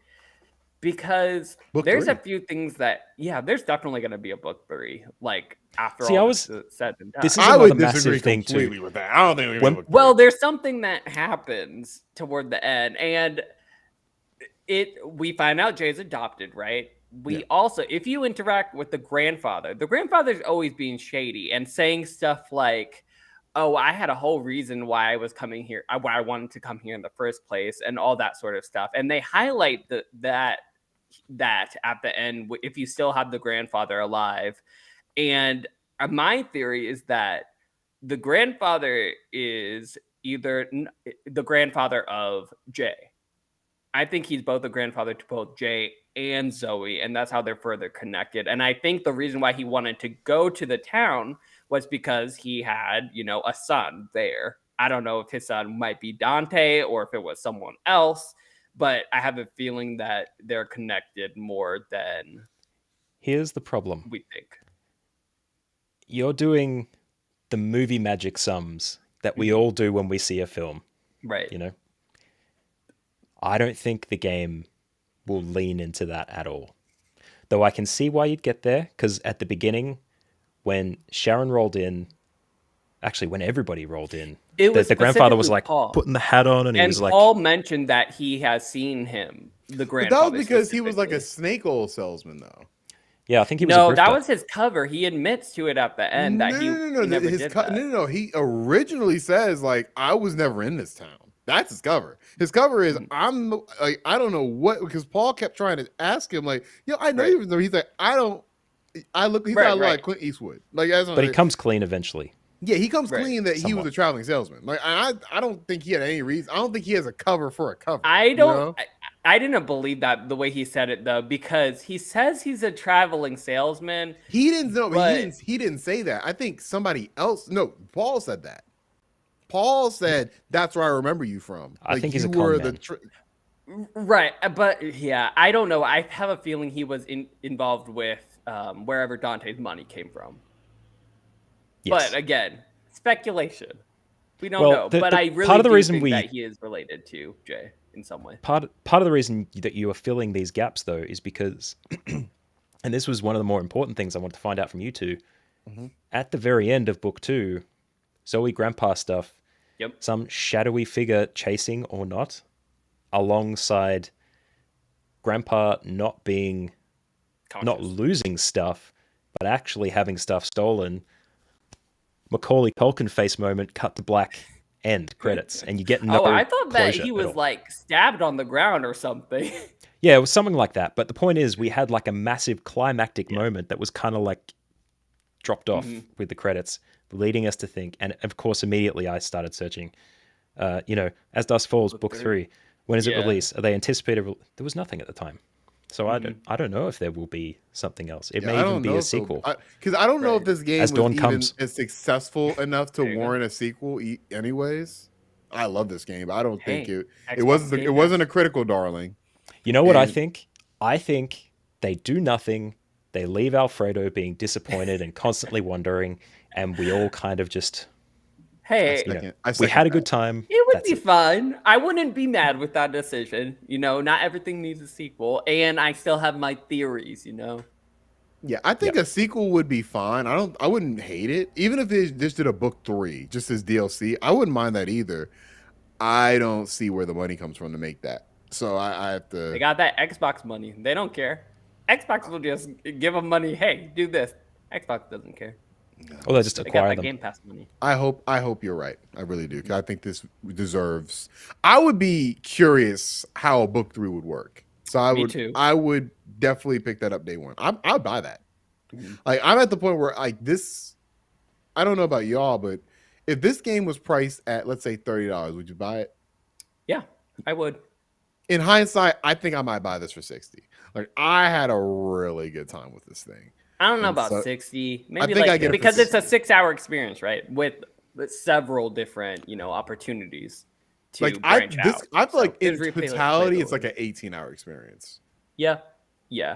Because Book there's 3? a few things that, there's definitely gonna be a book 3. Like after See, all I this is said and done. this is I would another disagree massive thing too. completely with that. I don't think When- book Well, 3. there's something that happens toward the end, and we find out Jay's adopted, right? We Yeah. also, if you interact with the grandfather's always being shady and saying stuff like, "Oh, I had a whole reason why I was coming here, why I wanted to come here in the first place," and all that sort of stuff. And they highlight that at the end, if you still have the grandfather alive. And my theory is that the grandfather is either the grandfather of Jay. I think he's both a grandfather to both Jay and Zoe, and that's how they're further connected. And I think the reason why he wanted to go to the town was because he had, a son there. I don't know if his son might be Dante or if it was someone else, but I have a feeling that they're connected more than Here's the problem. we think. You're doing the movie magic sums that we all do when we see a film, Right. I don't think the game will lean into that at all. Though I can see why you'd get there, because at the beginning, when Sharon rolled in, actually when everybody rolled in, It was the grandfather was specifically like Paul. putting the hat on, and he And was like, Paul mentioned that he has seen him, the But grandfather. that was because he was like a specifically. snake oil salesman, though. yeah, I think he was No, a that grifter. was his cover. He admits to it at the end that he never did that. No. He originally says like, "I was never in this town." That's his cover. His cover is, "I'm like, I don't know what," because Paul kept trying to ask him like, I know Right. you." He's like, "I don't." I look. He's Right, got a lot right. like Clint Eastwood. Like, that's But he comes clean eventually. Yeah, he comes Right. clean that he was Somewhat. a traveling salesman. Like I don't think he had any reason. I don't think he has a cover for a cover. I you don't. know? I didn't believe that the way he said it though, because he says he's a traveling salesman, He didn't know, but but he didn't say that. I think somebody else. No, Paul said that. Paul said that's where I remember you from. I Like think he's you a con were man. right. But yeah, I don't know. I have a feeling he was involved with wherever Dante's money came from. Yes. But again, speculation. We don't Well, know. But I really part of the do reason think that he is related to Jay in some way. part of the reason that you are filling these gaps though is because, and this was one of the more important things I wanted to find out from you two. Mhm. At the very end of book 2, Zoe Grandpa stuff. Yep. Some shadowy figure chasing or not, alongside Grandpa not losing stuff, but actually having stuff stolen. Macaulay Culkin face moment, cut to black, end credits, and you get no. I thought that closure he at was all. like stabbed on the ground or something. Yeah, it was something like that. But the point is, we had like a massive climactic moment that was kind of like dropped off with the credits, leading us to think. And of course, immediately I started searching. As Dusk Falls, book 3. When is it released? Are they anticipated? There was nothing at the time, so I don't know if there will be something else. It may even be a sequel. Because I don't know if this game As was Dawn even comes. as successful enough to There you go. warrant a sequel. Anyways, I love this game, but I don't think it Xbox Game wasn't a critical darling. You know what I And- think? I think they do nothing. They leave Alfredo being disappointed and constantly wondering, and we all kind of just, Hey, we had a good time. it would That's be fun. I wouldn't be mad with that decision. Not everything needs a sequel, and I still have my theories. Yeah, I think a sequel would be fine. I wouldn't hate it. Even if they just did a book 3, just as DLC, I wouldn't mind that either. I don't see where the money comes from to make that. So I have to. They got that Xbox money. They don't care. Xbox will just give them money. Hey, do this. Xbox doesn't care. Oh, they just They got acquire that them. Game Pass money. I hope you're right. I really do. 'Cause I think this deserves. I would be curious how a book 3 would work. So Me too. I would definitely pick that up day one. I'd buy that. Mhm. Like I'm at the point where like this. I don't know about y'all, but if this game was priced at let's say $30, would you buy it? Yeah, I would. In hindsight, I think I might buy this for 60. Like I had a really good time with this thing. I don't know And about so- 60. Maybe think I like get it for because it's a 60. 6-hour experience, right? With several different, opportunities to Like branch out. I feel like So in it's replayability. totality, it's like an 18-hour experience. Yeah,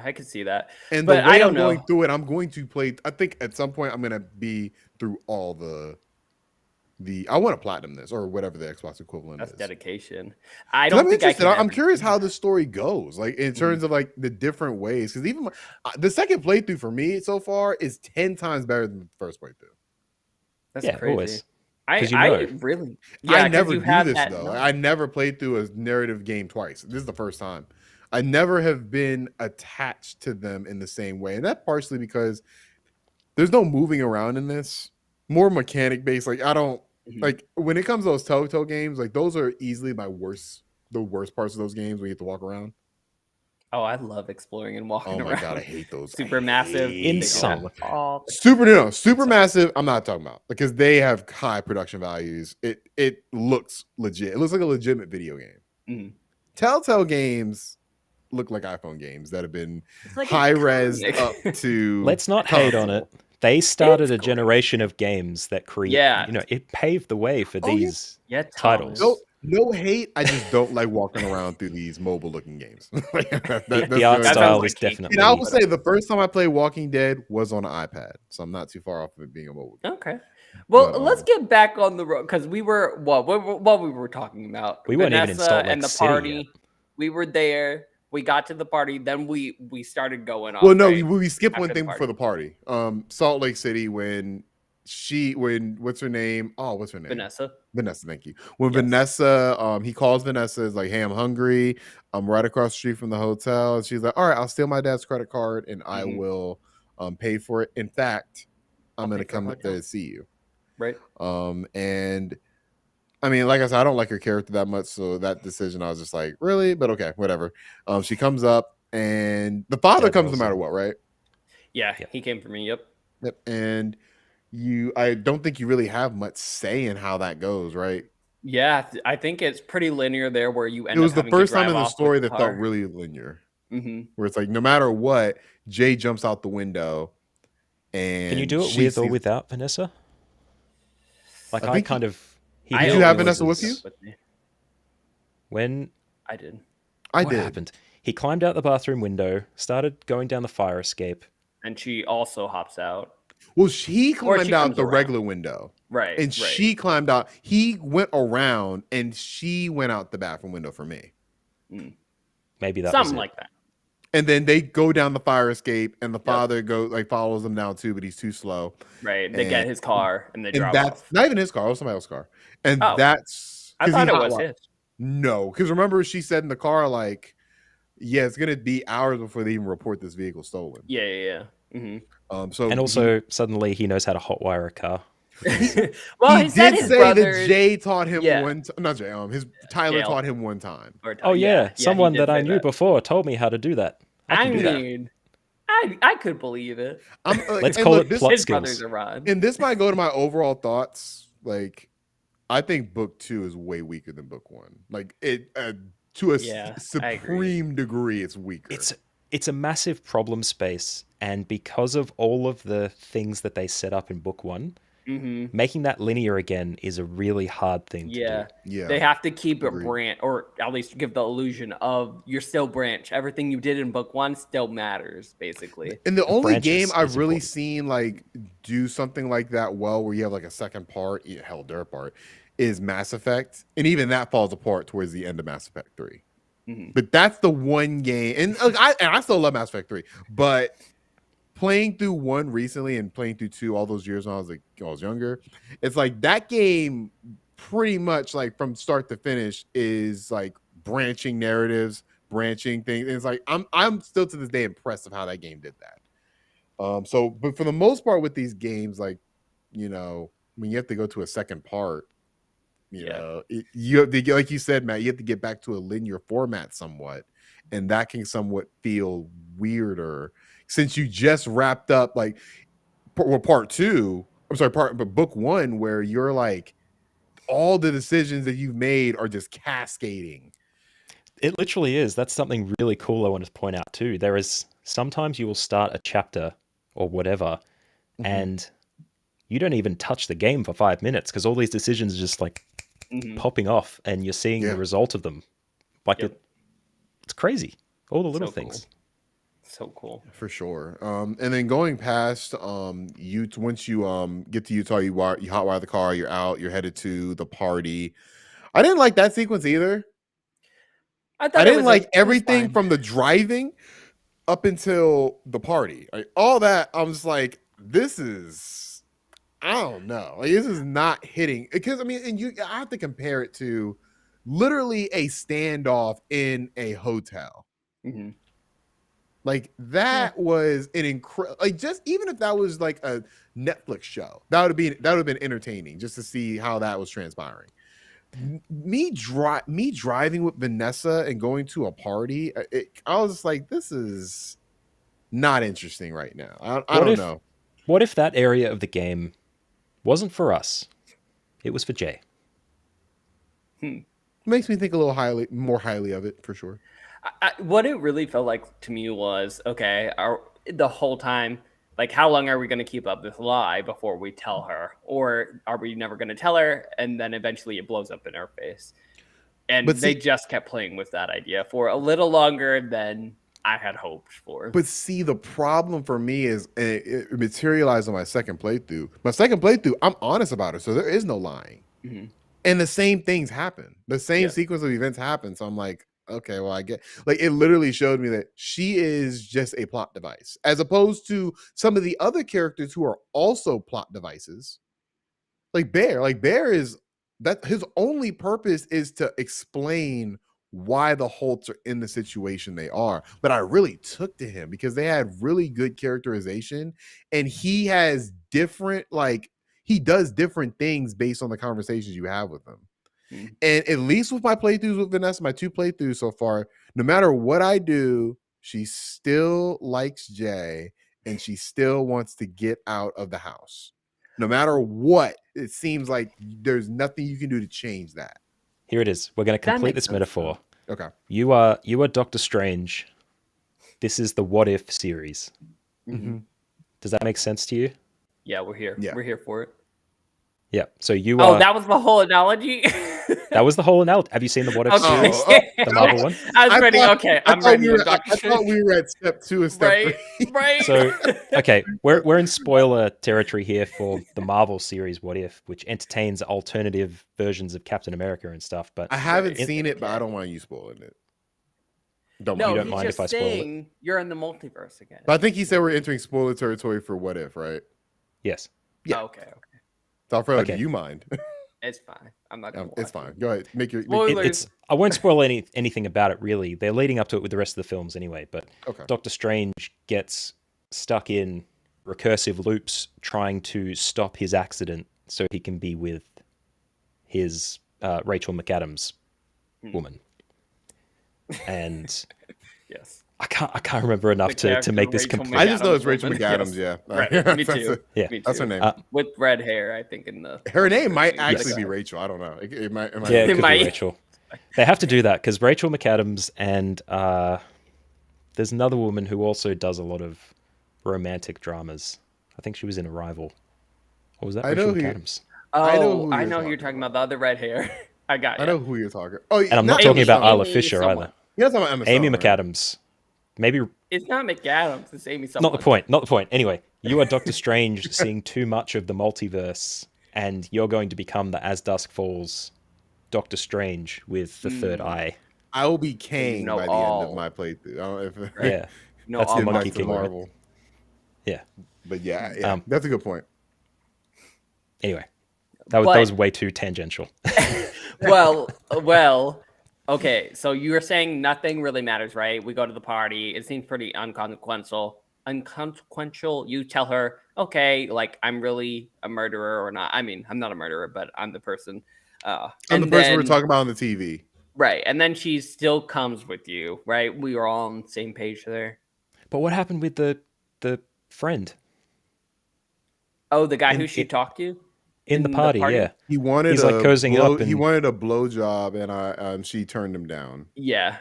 I could see that. And But the way I don't I'm going know. through it, I'm going to play. I think at some point I'm going to be through all the. I want to platinum this or whatever the Xbox equivalent That's is. dedication. I 'Cause don't I'm think I interested. can. I'm ever curious do how that. the story goes, like in terms of like the different ways. Because even the second playthrough for me so far is 10 times better than the first playthrough. That's Yeah, crazy. always. I 'Cause you know. really. I 'cause never you do have this that though. knowledge. I never played through a narrative game twice. This is the first time. I never have been attached to them in the same way, and that's partially because there's no moving around in this. More mechanic based. Like I don't like when it comes to those Telltale games. Like those are easily the worst parts of those games when you have to walk around. Oh, I love exploring and walking Oh around. my god, I hate those. Super massive. In they do that some. all the Super massive. I'm not talking about because they have high production values. It looks legit. It looks like a legitimate video game. Mhm. Telltale games look like iPhone games that have been It's like a high res comic. up to. Let's not hate on it. They started It's a great. generation of games that create. Yeah. It paved the way for Oh, yeah. these Yeah, titles. Thomas. No hate. I just don't like walking around through these mobile looking games. The art That style sounds is like cake. definitely. And I will say the first time I played Walking Dead was on an iPad, so I'm not too far off of it being a mobile game. Okay. Well, But, let's get back on the road because we were what we were talking about. We weren't even in Vanessa Salt Lake and the City party. yet. We were there. We got to the party. Then we started going off. Well, no, right? we skipped one After the thing before the party. Salt Lake City when what's her name? Oh, what's her name? Vanessa, thank you. When Yes. Vanessa, he calls Vanessa, is like, hey, I'm hungry. I'm right across the street from the hotel. And she's like, all right, I'll steal my dad's credit card and I will pay for it. In fact, I'm going to come up there to see you. Right. And I mean, like I said, I don't like her character that much. So that decision, I was just like, really? But okay, whatever. She comes up and the father Dad comes no rolls matter in. what, right? Yeah, Yep. he came for me. Yep. Yep. And I don't think you really have much say in how that goes, right? Yeah, I think it's pretty linear there, where you It end up was the having to first time drive in the off with story the that felt car. really linear, Hmm. where it's like no matter what, Jay jumps out the window Can you and do it she with or sees. without Vanessa? Like I I think kind of he I did you held have always Vanessa with took you? noses with me. when I did, I what did. happened? He climbed out the bathroom window, started going down the fire escape. and she also hops out, Well, he or she climbed out comes the around. regular window, Right, and right. she climbed out. He went around, and she went out the bathroom window for me. Mm. Maybe that was Something it. like that. And then they go down the fire escape, and the Yep. father follows them down too, but he's too slow. Right. They And get his car and they and drive that's off. not even his car; it was somebody else's car. And Oh, that's I because he thought it was hotwired. his. No, because remember she said in the car like, "Yeah, it's gonna be hours before they even report this vehicle stolen." Yeah, yeah, yeah. So And also suddenly he knows how to hotwire a car. Well, he he said did his say that brother. Jay taught him Yeah. one. Not Jay. His Tyler Jail. taught him one time. Oh yeah, He someone did that I say knew that. before told me how to do that. I I can do that. mean, I could believe it. Let's And call look, it this plot His skills. brother's a Ron. and this might go to my overall thoughts. Like, I think book 2 is way weaker than book 1. Like it to a Yeah, I agree. supreme degree, it's weaker. It's a massive problem space, and because of all of the things that they set up in book 1, Mm-hmm. making that linear again is a really hard thing to Yeah. do. Yeah, They have to keep a agreed. branch, or at least give the illusion of you're still branch. Everything you did in book 1 still matters, basically. And the only game branches I've is really important. seen like do something like that well, where you have like a second part, hell, their part, is Mass Effect, and even that falls apart towards the end of Mass Effect 3. Mhm. But that's the one game, and I still love Mass Effect 3, but playing through 1 recently and playing through 2 all those years when I was younger, it's like that game pretty much like from start to finish is like branching narratives, branching things. And it's like I'm still to this day impressed of how that game did that. So but for the most part with these games, like, when you have to go to a second part, Yeah. you have to, like you said, Matt, you have to get back to a linear format somewhat, and that can somewhat feel weirder since you just wrapped up like part 2. I'm sorry, but book 1, where you're like all the decisions that you've made are just cascading. It literally is. That's something really cool I want to point out too. There is sometimes you will start a chapter or whatever, and you don't even touch the game for 5 minutes because all these decisions are just like Mhm. popping off, and you're seeing Yeah. the result of them. Like Yep. it's crazy. All the little So things. cool. So cool. For sure. And then going past once you get to Utah, you hotwire the car, you're out, you're headed to the party. I didn't like that sequence either. I thought I it didn't was like it was everything fine. from the driving up until the party. Like all that, I'm just like, this is, I don't know. Like this is not hitting, because I mean, and I have to compare it to literally a standoff in a hotel. Mhm. Like that was an incredible, like just even if that was like a Netflix show, that would have been entertaining just to see how that was transpiring. Me driving with Vanessa and going to a party, I was just like, this is not interesting right now. I don't know. What if that area of the game wasn't for us? It was for Jay. Makes me think a little more highly of it for sure. What it really felt like to me was, okay, the whole time, like, how long are we going to keep up this lie before we tell her? Or are we never going to tell her? And then eventually it blows up in our face. And But they see- just kept playing with that idea for a little longer than I had hoped for. But see, the problem for me is it materialized on my second playthrough. My second playthrough, I'm honest about it, so there is no lying. Mhm. And the same things happen. The same Yeah. sequence of events happen. So I'm like, okay, well, I get, like, it literally showed me that she is just a plot device, as opposed to some of the other characters who are also plot devices. Like Bear. Like Bear is that his only purpose is to explain why the Holts are in the situation they are. But I really took to him because they had really good characterization, and he has different, like, he does different things based on the conversations you have with him. Mhm. And at least with my playthroughs with Vanessa, my 2 playthroughs so far, no matter what I do, she still likes Jay and she still wants to get out of the house. No matter what, it seems like there's nothing you can do to change that. Here it is. We're going to That complete makes this sense, metaphor. Okay. You are Doctor Strange. This is the What If series. Mhm. Does that make sense to you? Yeah, we're here. Yeah. We're here for it. Yeah. So you Oh, are. that was the whole analogy? That was the whole analogy. Have you seen the What If Okay. series? Oh, The Marvel one? I was ready. thought- Okay, I I'm thought ready. we were, Dr. I thought we were at step 2 and step Right, 3. right. So, okay, we're in spoiler territory here for the Marvel series What If, which entertains alternative versions of Captain America and stuff. But I haven't Sure. seen it, but I Okay. don't want you spoiling it. Don't No, mind. don't he's mind just if I spoil it? saying you're in the multiverse again. But I think he said we're entering spoiler territory for What If, right? yes, Yeah. Oh, okay. Alfredo, Okay. do you mind? It's fine. I'm not gonna. It's watch fine. it. Go ahead. Make your. Spoiler- it's. I won't spoil anything about it really. They're leading up to it with the rest of the films anyway. But Okay. Doctor Strange gets stuck in recursive loops trying to stop his accident so he can be with his Rachel McAdams woman. And Yes. I can't remember enough The to character make this Rachel complete. I just know it's McAdams Rachel woman, McAdams. yes. Yeah. Right. Me That's too. it. Yeah. Me That's her too. name. With red hair, I think in the. Her name might Yes. actually be Rachel. I don't know. It might. Yeah, it It could might- be Rachel. They have to do that because Rachel McAdams and there's another woman who also does a lot of romantic dramas. I think she was in Arrival. Or was that I Rachel know who you- McAdams? Oh, I know who I you're know who you're talking talking about. The other red hair. I got you. I know who you're talking. Oh, And I'm not not talking Emma about Stone. Isla Amy Fisher someone. either. You're talking about Emma Amy Stone, right? McAdams. Maybe It's not McAdams. It's Amy. not Someone. the point. Not the point. Anyway, you are Doctor Strange seeing too much of the multiverse, and you're going to become the As Dusk Falls Doctor Strange with the third eye. I will be Kang know by the end of all. my playthrough. I don't know if Yeah, No, That's all the get Monkey back to King, right? Marvel. yeah. But yeah, that's a good point. Anyway, that But- was way too tangential. well. Okay, so you were saying nothing really matters, right? We go to the party. It seems pretty unconsequential. Unconsequential. You tell her, okay, like I'm really a murderer or not. I mean, I'm not a murderer, but I'm the person. I'm and the person we're then- talking about on the TV. Right, and then she still comes with you, right? We were all on the same page there. But what happened with the friend Oh, the guy In- who she talked to in the party? Yeah, He wanted He's, like, cozying up he and- wanted a blowjob, and she turned him down. Yeah.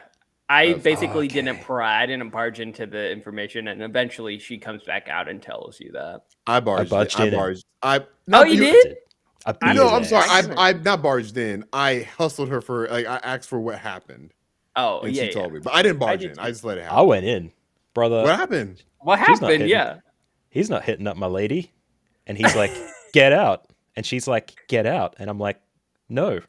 I That's- basically Okay. didn't pry. I didn't barge into the information, and eventually she comes back out and tells you that. I barged. barged in. in I and- barged. I Oh, no, you did? I beat No, his I'm sorry. ass. I- I not barged in. I hustled her for like I asked for what happened, Oh, and yeah. she told me, but I didn't barge did in. too. I just let it I happen. went in, brother. What happened? What She's not happened? hitting. Yeah. He's not hitting up my lady, and he's like, "Get out," and she's like, "Get out," and I'm like, "No."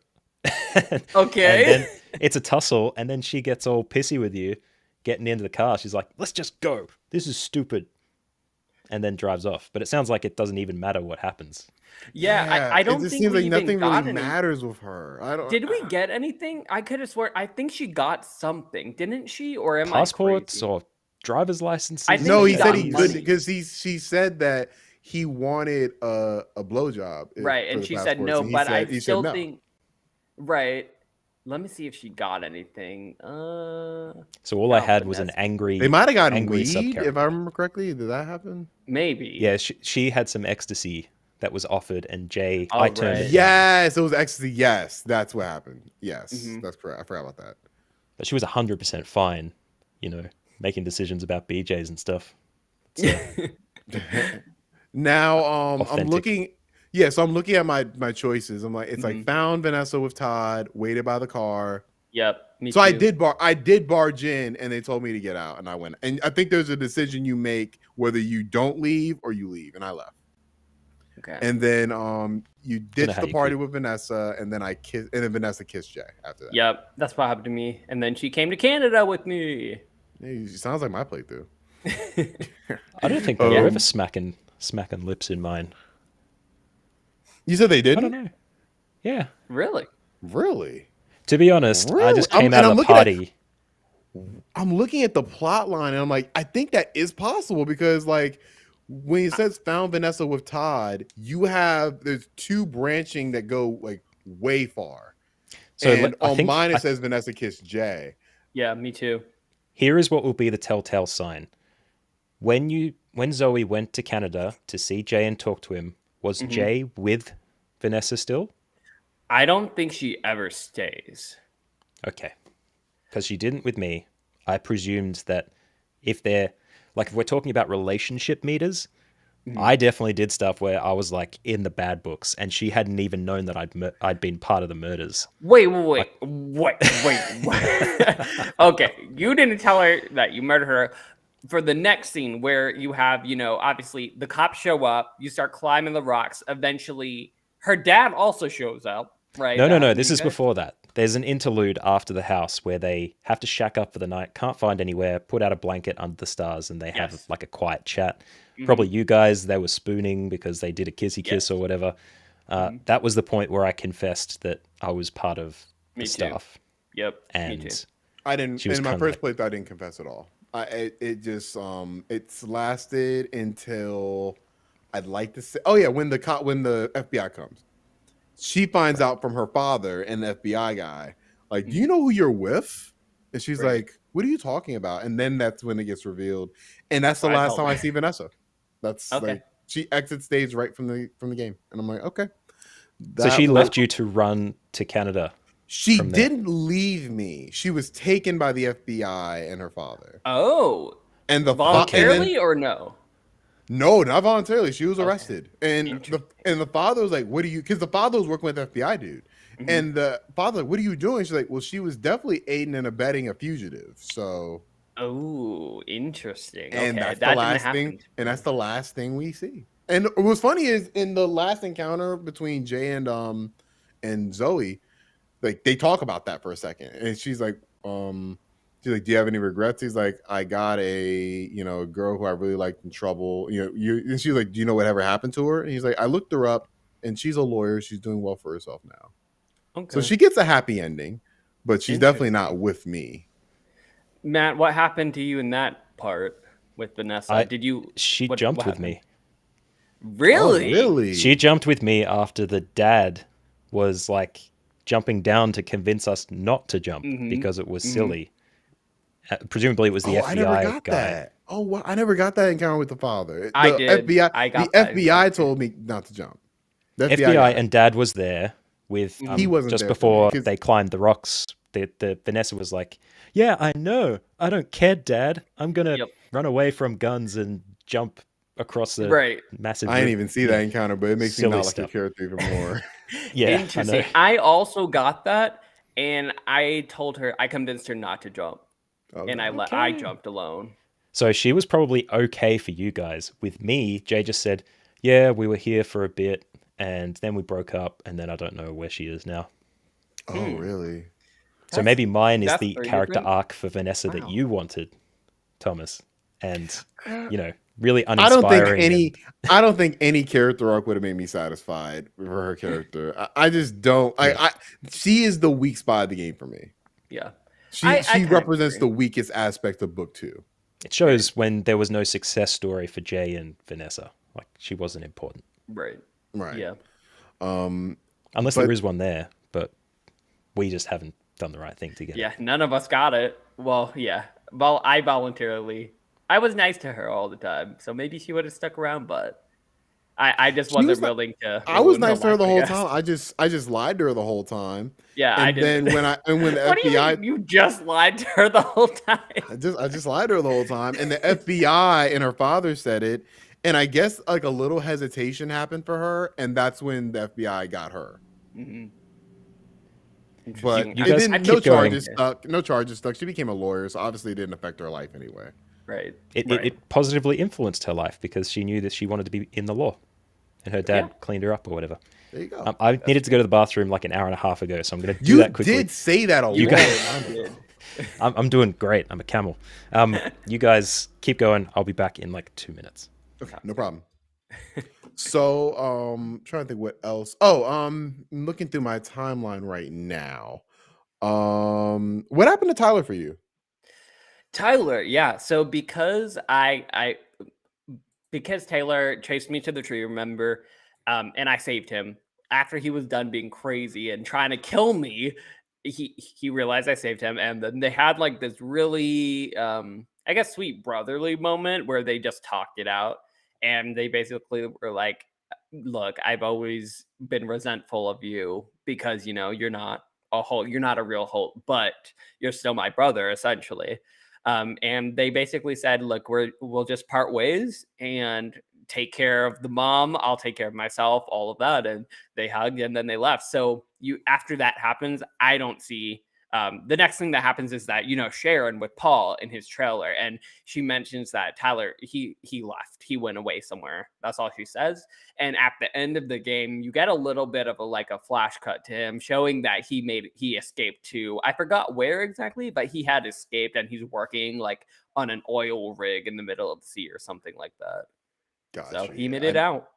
Okay. And then it's a tussle, and then she gets all pissy with you, getting into the car. She's like, "Let's just go. This is stupid," and then drives off. But it sounds like it doesn't even matter what happens. Yeah, I don't It just think seems we like even nothing got really any. matters with her. I don't. Did we get anything? I could have sworn. I think she got something, didn't she? Or am Passports I crazy? or driver's licenses. I think No, she he got said he money. could because she said that he wanted a blowjob. Right, for and the she said passports, no, and he but said- I he said still no. think. Right. Let me see if she got anything. So all I Oh, had was an Vanessa. angry. They might have gotten angry weed, sub-character. if I remember correctly. Did that happen? Maybe. Yeah, she had some ecstasy that was offered, and Jay, Oh, I turned right. it down. Yes, it was ecstasy. Yes, that's what happened. Yes, Mhm. that's correct. I forgot about that. But she was 100% fine, making decisions about BJs and stuff. So, Now, I'm Authentic. looking. Yeah, so I'm looking at my choices. I'm like, it's like Mhm. found Vanessa with Todd, waited by the car. Yep. Me So too. I did barge in, and they told me to get out, and I went. And I think there's a decision you make whether you don't leave or you leave, and I left. Okay. And then you ditched how the you party quit. with Vanessa, and then Vanessa kissed Jay after that. Yep. That's what happened to me. And then she came to Canada with me. Yeah, it sounds like my playthrough. I don't think they were Um, ever smacking lips in mine. You said they I don't didn't? know. Yeah. Really? Really? To be honest, I Really? just I'm- came and out I'm of the looking at- party. I'm looking at the plot line, and I'm like, I think that is possible because, like, when it says found Vanessa with Todd, there's two branching that go like way far. So And I on think mine it says Vanessa kissed Jay. Yeah, me too. here is what will be the telltale sign. When Zoe went to Canada to see Jay and talk to him, Was Jay with Vanessa still? I don't think she ever stays. Okay. Because she didn't with me. I presumed that if they're, like, if we're talking about relationship meters, I definitely did stuff where I was like in the bad books, and she hadn't even known that I'd been part of the murders. Wait. Okay, you didn't tell her that you murdered her. For the next scene where you have, obviously the cops show up, you start climbing the rocks. Eventually, her dad also shows up, right? No. This is before that. There's an interlude after the house where they have to shack up for the night, can't find anywhere, put out a blanket under the stars, and they have like a quiet chat. Probably you guys, they were spooning because they did a kissy kiss or whatever. That was the point where I confessed that I was part of the stuff. Yep. And Me too. I didn't. In my first playthrough, I didn't confess at all. It just it's lasted until I'd like to say. Oh yeah, when the FBI comes, she finds out from her father and the FBI guy, like, do you know who you're with? And she's like, what are you talking about? And then that's when it gets revealed, and that's the last time I see Vanessa. That's like she exits stage right from the game, and I'm like, okay. So she left you to run to Canada. She didn't leave me. She was taken by the FBI and her father. Oh, and the voluntarily or no? No, not voluntarily. She was arrested, and the father was like, "What do you?" Because the father was working with the FBI dude, and the father, "What are you doing?" She's like, "Well, she was definitely aiding and abetting a fugitive." So, oh, interesting. And that's the last thing. And that's the last thing we see. And what's funny is in the last encounter between Jay and Zoe, like they talk about that for a second, and she's like, "Do you have any regrets?" He's like, "I got a girl who I really liked in trouble. And she's like, do you know whatever happened to her?" And he's like, "I looked her up, and she's a lawyer. She's doing well for herself now." Okay. So she gets a happy ending, but she's definitely not with me. Matt, what happened to you in that part with Vanessa? She jumped with me. Really? Oh, really? She jumped with me after the dad was like jumping down to convince us not to jump because it was silly. Presumably it was the FBI I never got guy. That. Oh, well, I never got that encounter with the father. I did. FBI told me not to jump. The FBI and Dad was there with he wasn't just there before they climbed the rocks. The Vanessa was like, "Yeah, I know. I don't care, Dad. I'm gonna run away from guns and jump across the massive." I didn't even see that encounter, but it makes me not like a character even more. Yeah, interesting. I also got that, and I told her, I convinced her not to jump. Okay. And I jumped alone. So she was probably okay for you guys. With me, Jay just said, "Yeah, we were here for a bit, and then we broke up, and then I don't know where she is now." Oh, really? So maybe mine is the character arc for Vanessa that you wanted, Thomas, and really uninspiring. I don't think any character arc would have made me satisfied for her character. I just don't. She is the weak spot of the game for me. Yeah. She represents the weakest aspect of book 2. It shows when there was no success story for Jay and Vanessa. Like, she wasn't important. Right. Yeah. Unless there is one there, but we just haven't done the right thing to get it. Yeah, none of us got it. Well, yeah. Well, I was nice to her all the time, so maybe she would have stuck around, but I just wasn't willing to. I was nice to her the whole time. I just lied to her the whole time. Yeah, and then when the FBI, you just lied to her the whole time. I just lied to her the whole time, and the FBI and her father said it, and I guess like a little hesitation happened for her, and that's when the FBI got her. But no charges stuck. She became a lawyer, so obviously it didn't affect her life anyway. Right. It positively influenced her life because she knew that she wanted to be in the law, and her dad cleaned her up or whatever. There you go. I needed to go to the bathroom like an hour and a half ago, so I'm going to do that quickly. You did say that a lot. I'm doing great. I'm a camel. You guys keep going. I'll be back in like 2 minutes. Okay, no problem. So, trying to think what else. Oh, I'm looking through my timeline right now. What happened to Tyler for you? Tyler, yeah. So because because Taylor chased me to the tree, remember, and I saved him after he was done being crazy and trying to kill me. He realized I saved him, and then they had like this really, I guess, sweet brotherly moment where they just talked it out, and they basically were like, look, I've always been resentful of you because, you're not a Hulk, you're not a real Hulk, but you're still my brother, essentially. And they basically said, look, we'll just part ways and take care of the mom. I'll take care of myself, all of that. And they hugged and then they left. So after that happens, I don't see the next thing that happens is that Sharon with Paul in his trailer, and she mentions that Tyler he left, he went away somewhere. That's all she says. And at the end of the game, you get a little bit of a flash cut to him showing that he escaped to, I forgot where exactly, but he had escaped and he's working like on an oil rig in the middle of the sea or something like that. Gotcha. So he made it out.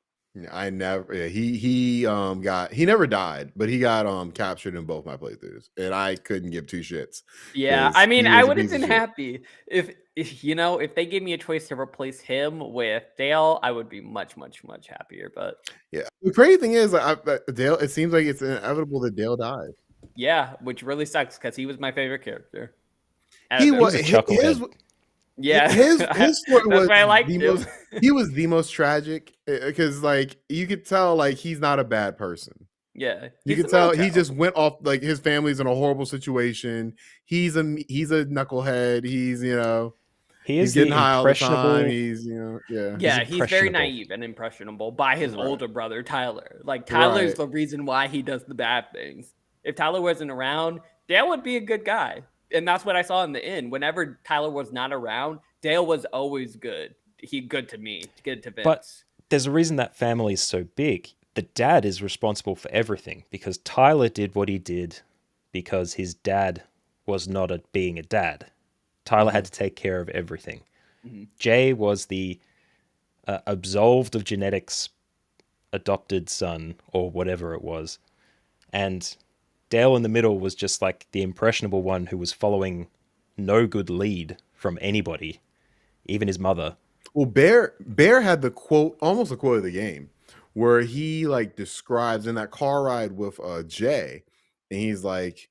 I never. Yeah, he never died, but he got captured in both my playthroughs, and I couldn't give two shits. Yeah, 'cause I mean, he I was a would have piece of been shit. happy if they gave me a choice to replace him with Dale. I would be much, much, much happier. But Yeah, the crazy thing is, Dale. It seems like it's inevitable that Dale died. yeah, which really sucks because he was my favorite character. He was a chucklehead. Yeah, his story that's was why I liked the him. most. He was the most tragic because like you could tell like he's not a bad person. Yeah, You he's could a tell middle he child. just went off like his family's in a horrible situation. He's a knucklehead. He's He he's is getting the high all the time. impressionable. He's yeah. Yeah, he's very impressionable. naive and impressionable by his Right. older brother Tyler. Like Tyler's Right. the reason why he does the bad things. If Tyler wasn't around, Dale would be a good guy. And that's what I saw in the end. Whenever Tyler was not around, Dale was always good. Good to me, good to Vince. But there's a reason that family is so big. The dad is responsible for everything because Tyler did what he did because his dad was not being a dad. Tyler had to take care of everything. Mm-hmm. Jay was the absolved of genetics adopted son or whatever it was. And Dale in the middle was just like the impressionable one who was following no good lead from anybody, even his mother. Well, Bear had the quote, almost a quote of the game, where he like describes in that car ride with Jay, and he's like,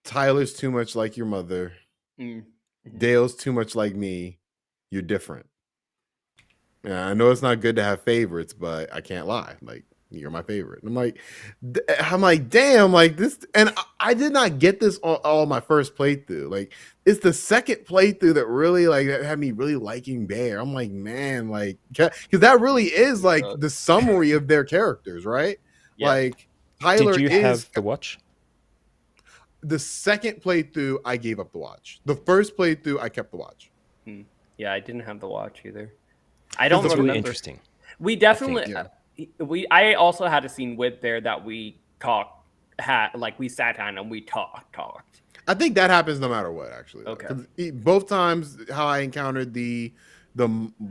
"Tyler's too much like your mother. Mm-hmm. Dale's too much like me. You're different." Yeah, I know it's not good to have favorites, but I can't lie. Like you're my favorite. And I'm like, damn, like this. And I did not get this all my first playthrough. Like it's the second playthrough that really like had me really liking Bear. I'm like, man, like because that really is like the summary of their characters, right? Yeah. Like Tyler Did you have the watch? The second playthrough, I gave up the watch. The first playthrough, I kept the watch. Yeah, I didn't have the watch either. I don't That's remember. really interesting. We definitely, Yeah. I also had a scene with Bear that we we sat down and we talked. I think that happens no matter what, actually. Okay. 'Cause both times, how I encountered the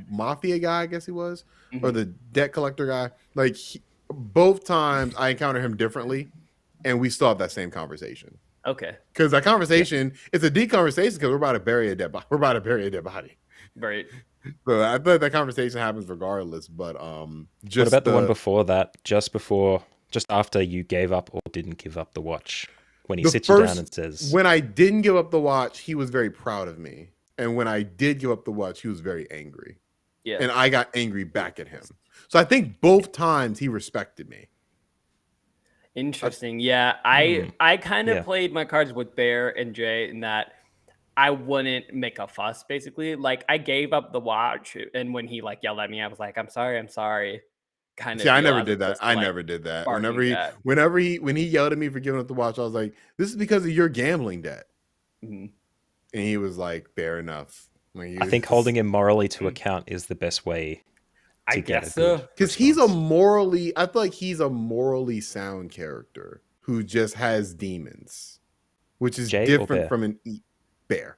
mafia guy, I guess he was, or the debt collector guy, like both times I encountered him differently, and we still have that same conversation. Okay. Because that conversation, it's a deep conversation because we're about to bury a dead body. We're about to bury a dead body. Right. So I thought that conversation happens regardless. But just what about the one before that? Just after you gave up or didn't give up the watch, when he sits you down and says, when I didn't give up the watch, he was very proud of me, and when I did give up the watch, he was very angry. Yeah. And I got angry back at him. So I think both times he respected me. Interesting. Yeah, I kind of played my cards with Bear and Jay in that I wouldn't make a fuss. Basically, like I gave up the watch, and when he like yelled at me, I was like, "I'm sorry." Kind of. See, I never did that. I never did that. When he yelled at me for giving up the watch, I was like, "This is because of your gambling debt." And he was like, "Fair enough." Like, I think holding him morally to account is the best way. I guess so. Because I feel like he's a morally sound character who just has demons, which is different from an Bear.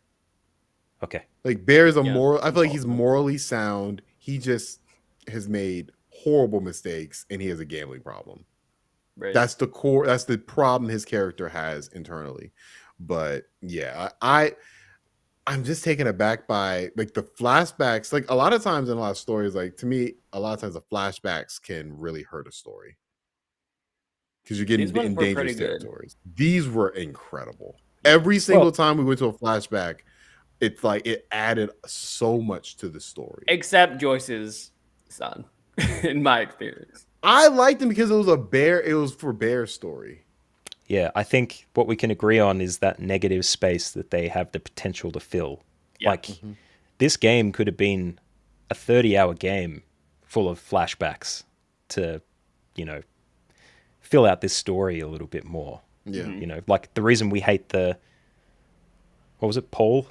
Okay. Like Bear is I feel like he's morally sound. He just has made horrible mistakes and he has a gambling problem. Right. That's the problem his character has internally. But yeah, I'm just taken aback by like the flashbacks. Like a lot of times in a lot of stories, like to me, a lot of times the flashbacks can really hurt a story because you're getting in dangerous territories. These were incredible. Every single time we went to a flashback, it's like it added so much to the story. Except Joyce's son, in my experience. I liked him because it was it was for Bear's story. Yeah, I think what we can agree on is that negative space that they have the potential to fill. Yeah. Like, this game could have been a 30-hour game full of flashbacks to, you know, fill out this story a little bit more. Yeah. You know, like the reason we hate what was it, Paul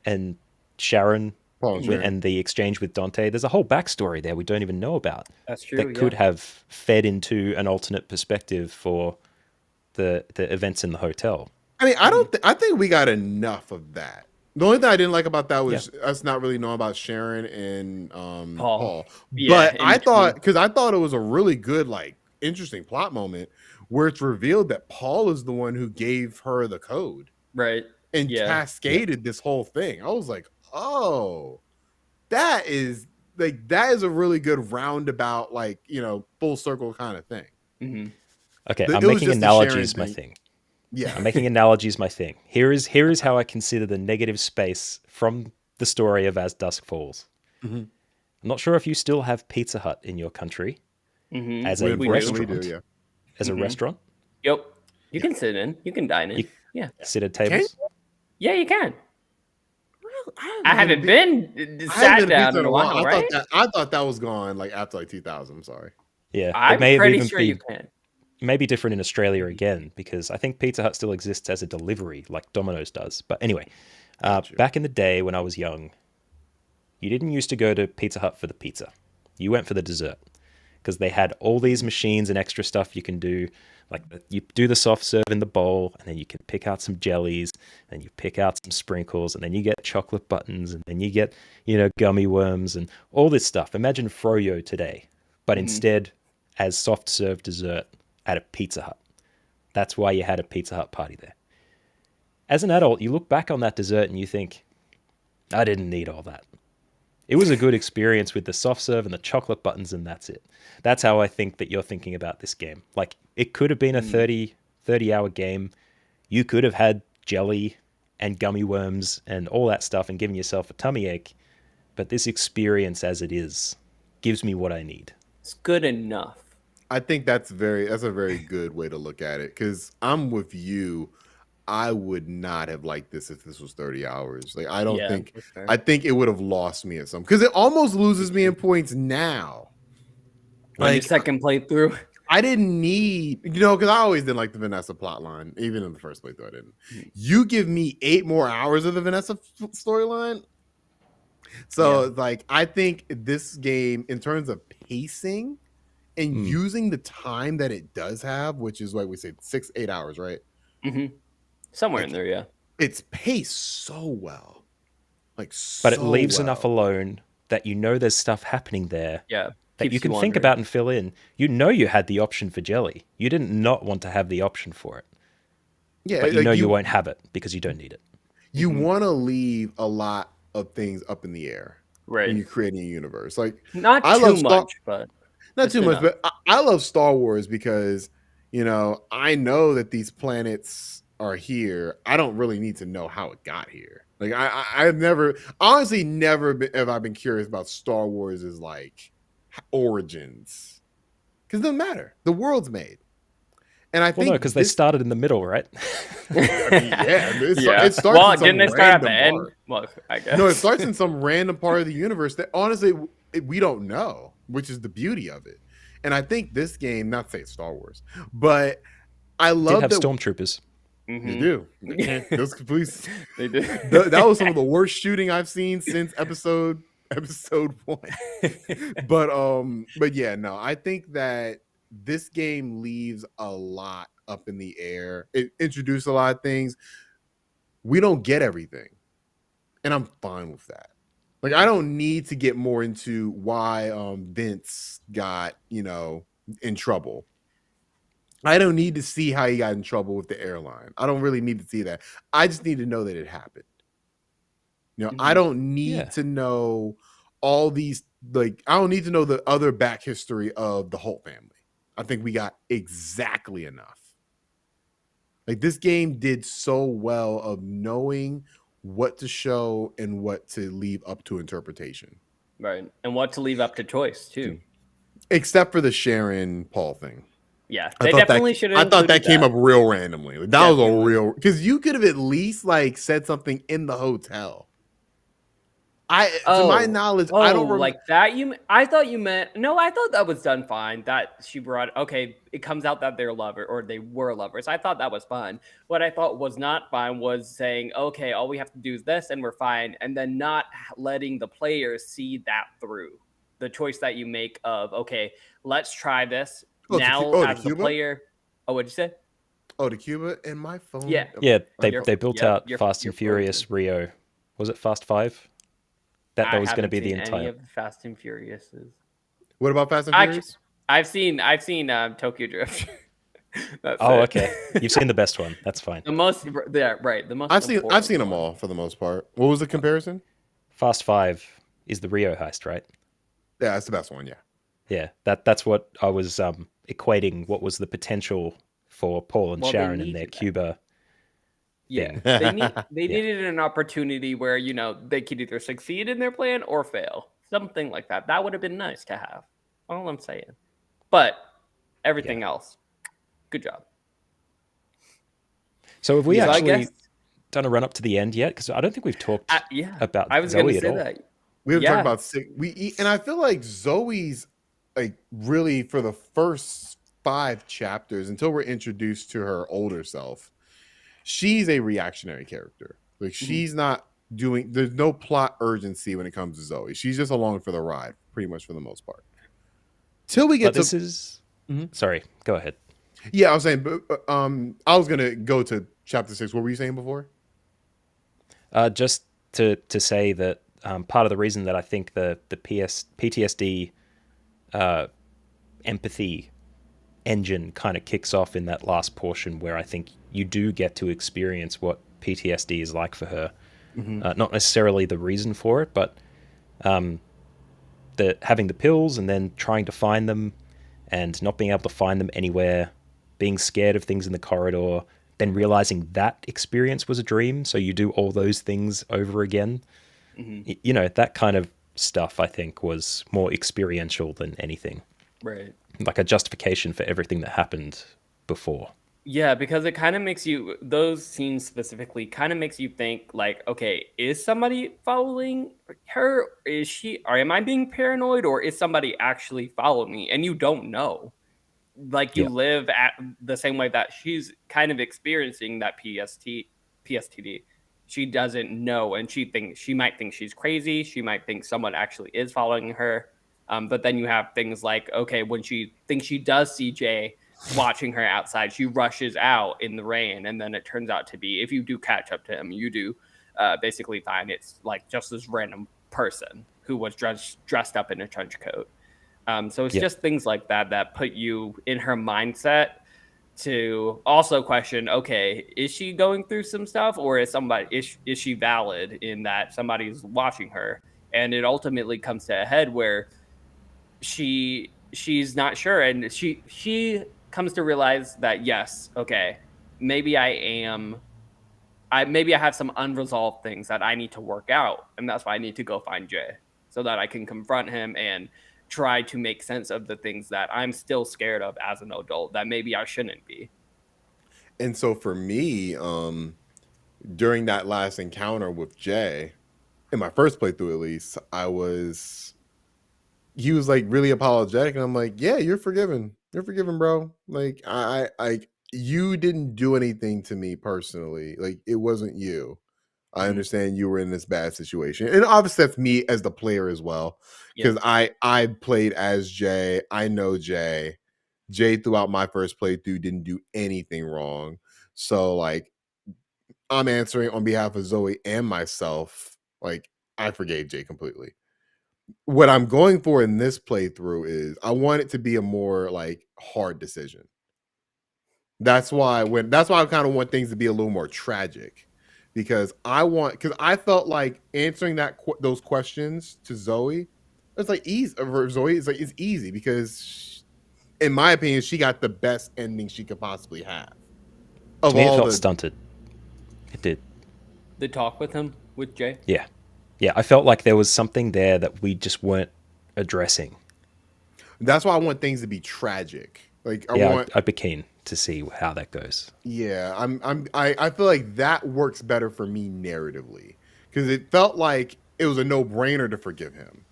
and Sharon Paul and Sharon. and the exchange with Dante, there's a whole backstory there we don't even know about. That's true. That could have fed into an alternate perspective for the events in the hotel. I mean, I think we got enough of that. The only thing I didn't like about that was us not really knowing about Sharon and Paul. Yeah, But I thought it was a really good, like, interesting plot moment where it's revealed that Paul is the one who gave her the code. Right. And cascaded this whole thing. I was like, oh, that is a really good roundabout, like, you know, full circle kind of thing. Mm-hmm. Okay, I'm making analogies my thing. Yeah. I'm making analogies my thing. Here is how I consider the negative space from the story of As Dusk Falls. Mm-hmm. I'm not sure if you still have Pizza Hut in your country as a restaurant. We do, yeah. As a restaurant? Yep. You can sit in. You can dine in. Sit at tables? Yeah, you can. I haven't been sat down in a while, right? I thought that was gone like after like 2000. I'm sorry. Yeah, I'm pretty sure you can. Maybe different in Australia again, because I think Pizza Hut still exists as a delivery, like Domino's does. But anyway, back in the day when I was young, you didn't used to go to Pizza Hut for the pizza. You went for the dessert, because they had all these machines and extra stuff you can do. Like, you do the soft serve in the bowl, and then you can pick out some jellies, and you pick out some sprinkles, and then you get chocolate buttons, and then you get, you know, gummy worms and all this stuff. Imagine Froyo today, but instead as soft serve dessert at a Pizza Hut. That's why you had a Pizza Hut party there. As an adult, you look back on that dessert and you think, I didn't need all that. It was a good experience with the soft serve and the chocolate buttons, and that's it. That's how I think that you're thinking about this game. Like, it could have been a 30-hour game. You could have had jelly and gummy worms and all that stuff and given yourself a tummy ache. But this experience as it is gives me what I need. It's good enough. I think that's a very good way to look at it, because I'm with you. I would not have liked this if this was 30 hours. Like, I don't think, I think it would have lost me at some, because it almost loses me in points now. Like, your second playthrough. I didn't need, you know, because I always didn't like the Vanessa plotline, even in the first playthrough. I didn't. You give me 8 more hours of the Vanessa storyline. So, like, I think this game, in terms of pacing and using the time that it does have, which is like we said, 6-8 hours, right? Mm-hmm. Somewhere in there, yeah. It's paced so well. Like, but it leaves enough alone that you know there's stuff happening there. Yeah. That you can think about and fill in. You know you had the option for jelly. You didn't not want to have the option for it. Yeah, but you know you won't have it because you don't need it. You want to leave a lot of things up in the air, right? When you're creating a universe. Like, not too much, but not too much. But I love Star Wars because, you know, I know that these planets are here. I don't really need to know how it got here. Like, I've never have I been curious about Star Wars as like origins, because it doesn't matter. The world's made. And I think because they started in the middle, right? I mean, it starts. Well, didn't they start at the end? Well, I guess. No, it starts in some random part of the universe that honestly we don't know, which is the beauty of it. And I think this game, not to say it's Star Wars, but I love that stormtroopers. They do. Those police. They did. That was some of the worst shooting I've seen since episode 1. But yeah, no, I think that this game leaves a lot up in the air. It introduced a lot of things. We don't get everything, and I'm fine with that. Like, I don't need to get more into why Vince got, you know, in trouble. I don't need to see how he got in trouble with the airline. I don't really need to see that. I just need to know that it happened. You know, I don't need to know all these, like, I don't need to know the other back history of the Holt family. I think we got exactly enough. Like, this game did so well of knowing what to show and what to leave up to interpretation. Right. And what to leave up to choice, too. except for the Sharon Paul thing. Yeah, I they thought definitely should have I thought that included came that. up real randomly. Like, that was a Definitely. real, because you could have at least like said something in the hotel. To my knowledge, I don't remember. Like that. I thought you meant. No, I thought that was done fine. That she brought. Okay, it comes out that they're lovers or they were lovers. I thought that was fine. What I thought was not fine was saying, okay, all we have to do is this, and we're fine, and then not letting the players see that through. The choice that you make of, okay, let's try this now To as the Cuba. player. Oh, what'd you say? Oh, to Cuba, and my phone. Yeah. Yeah, my they built out Fast and Furious Rio. Was it Fast 5? That I was going to haven't be the seen any entire. of the Fast and Furiouses. What about Fast and Actually, Furious? I've seen Tokyo Drift. That's Oh, it. okay. You've seen the best one. That's fine. The most, yeah, right. The most. I've important seen them one. all for the most part. What was the comparison? Fast 5 is the Rio heist, right? Yeah, that's the best one. Yeah. Yeah, that's what I was equating. What was the potential for Paul and Well, they Sharon and their needed that. Cuba Yeah, thing? they needed an opportunity where they could either succeed in their plan or fail, something like that. That would have been nice to have. All I'm saying. But everything else, good job. So have we So I actually guess, done a run up to the end yet? Because I don't think we've talked yeah, about I was going Zoe to at say all. that. We have to Yeah. talk about six. And I feel like Zoe's like really for the first 5 chapters until we're introduced to her older self, she's a reactionary character. Like she's not doing. There's no plot urgency when it comes to Zoe. She's just along for the ride, pretty much for the most part. Till we get But this is. Sorry, go ahead. Yeah, I was saying. I was gonna go to chapter 6. What were you saying before? Just to say that part of the reason that I think the PTSD empathy engine kind of kicks off in that last portion where I think you do get to experience what PTSD is like for her. Not necessarily the reason for it, but having the pills and then trying to find them and not being able to find them anywhere, being scared of things in the corridor, then realizing that experience was a dream, so you do all those things over again. That kind of stuff I think was more experiential than anything. Right. Like a justification for everything that happened before. Yeah, because it kind of makes those scenes specifically kind of makes you think like, okay, is somebody following her? Or am I being paranoid, or is somebody actually following me? And you don't know. Like you live at the same way that she's kind of experiencing that PSTD. She doesn't know, and she might think she's crazy. She might think someone actually is following her. But then you have things like, okay, when she thinks she does see Jay watching her outside, she rushes out in the rain, and then it turns out to be, if you do catch up to him, you do basically find it's like just this random person who was dressed up in a trench coat. So it's just things like that put you in her mindset to also question, okay, is she going through some stuff, or is she valid in that somebody's watching her? And it ultimately comes to a head where she's not sure, and she comes to realize that, yes, okay, maybe maybe I have some unresolved things that I need to work out, and that's why I need to go find Jay so that I can confront him and try to make sense of the things that I'm still scared of as an adult that maybe I shouldn't be. And so for me, during that last encounter with Jay, in my first playthrough at least, he was like really apologetic, and I'm like, yeah, you're forgiven. You're forgiven, bro. Like you didn't do anything to me personally. Like it wasn't you. I understand you were in this bad situation. And obviously that's me as the player as well. Because I played as Jay. I know Jay. Jay throughout my first playthrough didn't do anything wrong. So like I'm answering on behalf of Zoe and myself. Like I forgave Jay completely. What I'm going for in this playthrough is I want it to be a more like hard decision. That's why I kind of want things to be a little more tragic, because I felt like answering those questions to Zoe, it's like easy for Zoe. It's easy because, in my opinion, she got the best ending she could possibly have. To me, it felt stunted. It did. The talk with Jay. Yeah, I felt like there was something there that we just weren't addressing. That's why I want things to be tragic. Like I Yeah, want I'd be keen to see how that goes. Yeah, I feel like that works better for me narratively because it felt like it was a no-brainer to forgive him.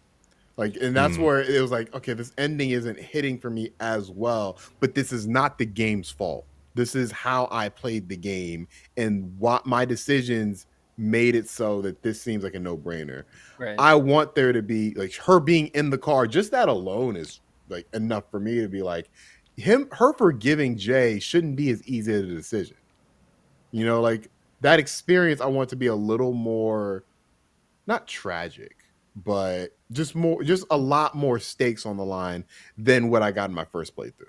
Like, and that's where it was like, okay, this ending isn't hitting for me as well, but this is not the game's fault. This is how I played the game and what my decisions made it so that this seems like a no-brainer. Right. I want there to be like her being in the car, just that alone is like enough for me to be like her forgiving Jay shouldn't be as easy as a decision. Like that experience I want to be a little more not tragic, but just a lot more stakes on the line than what I got in my first playthrough.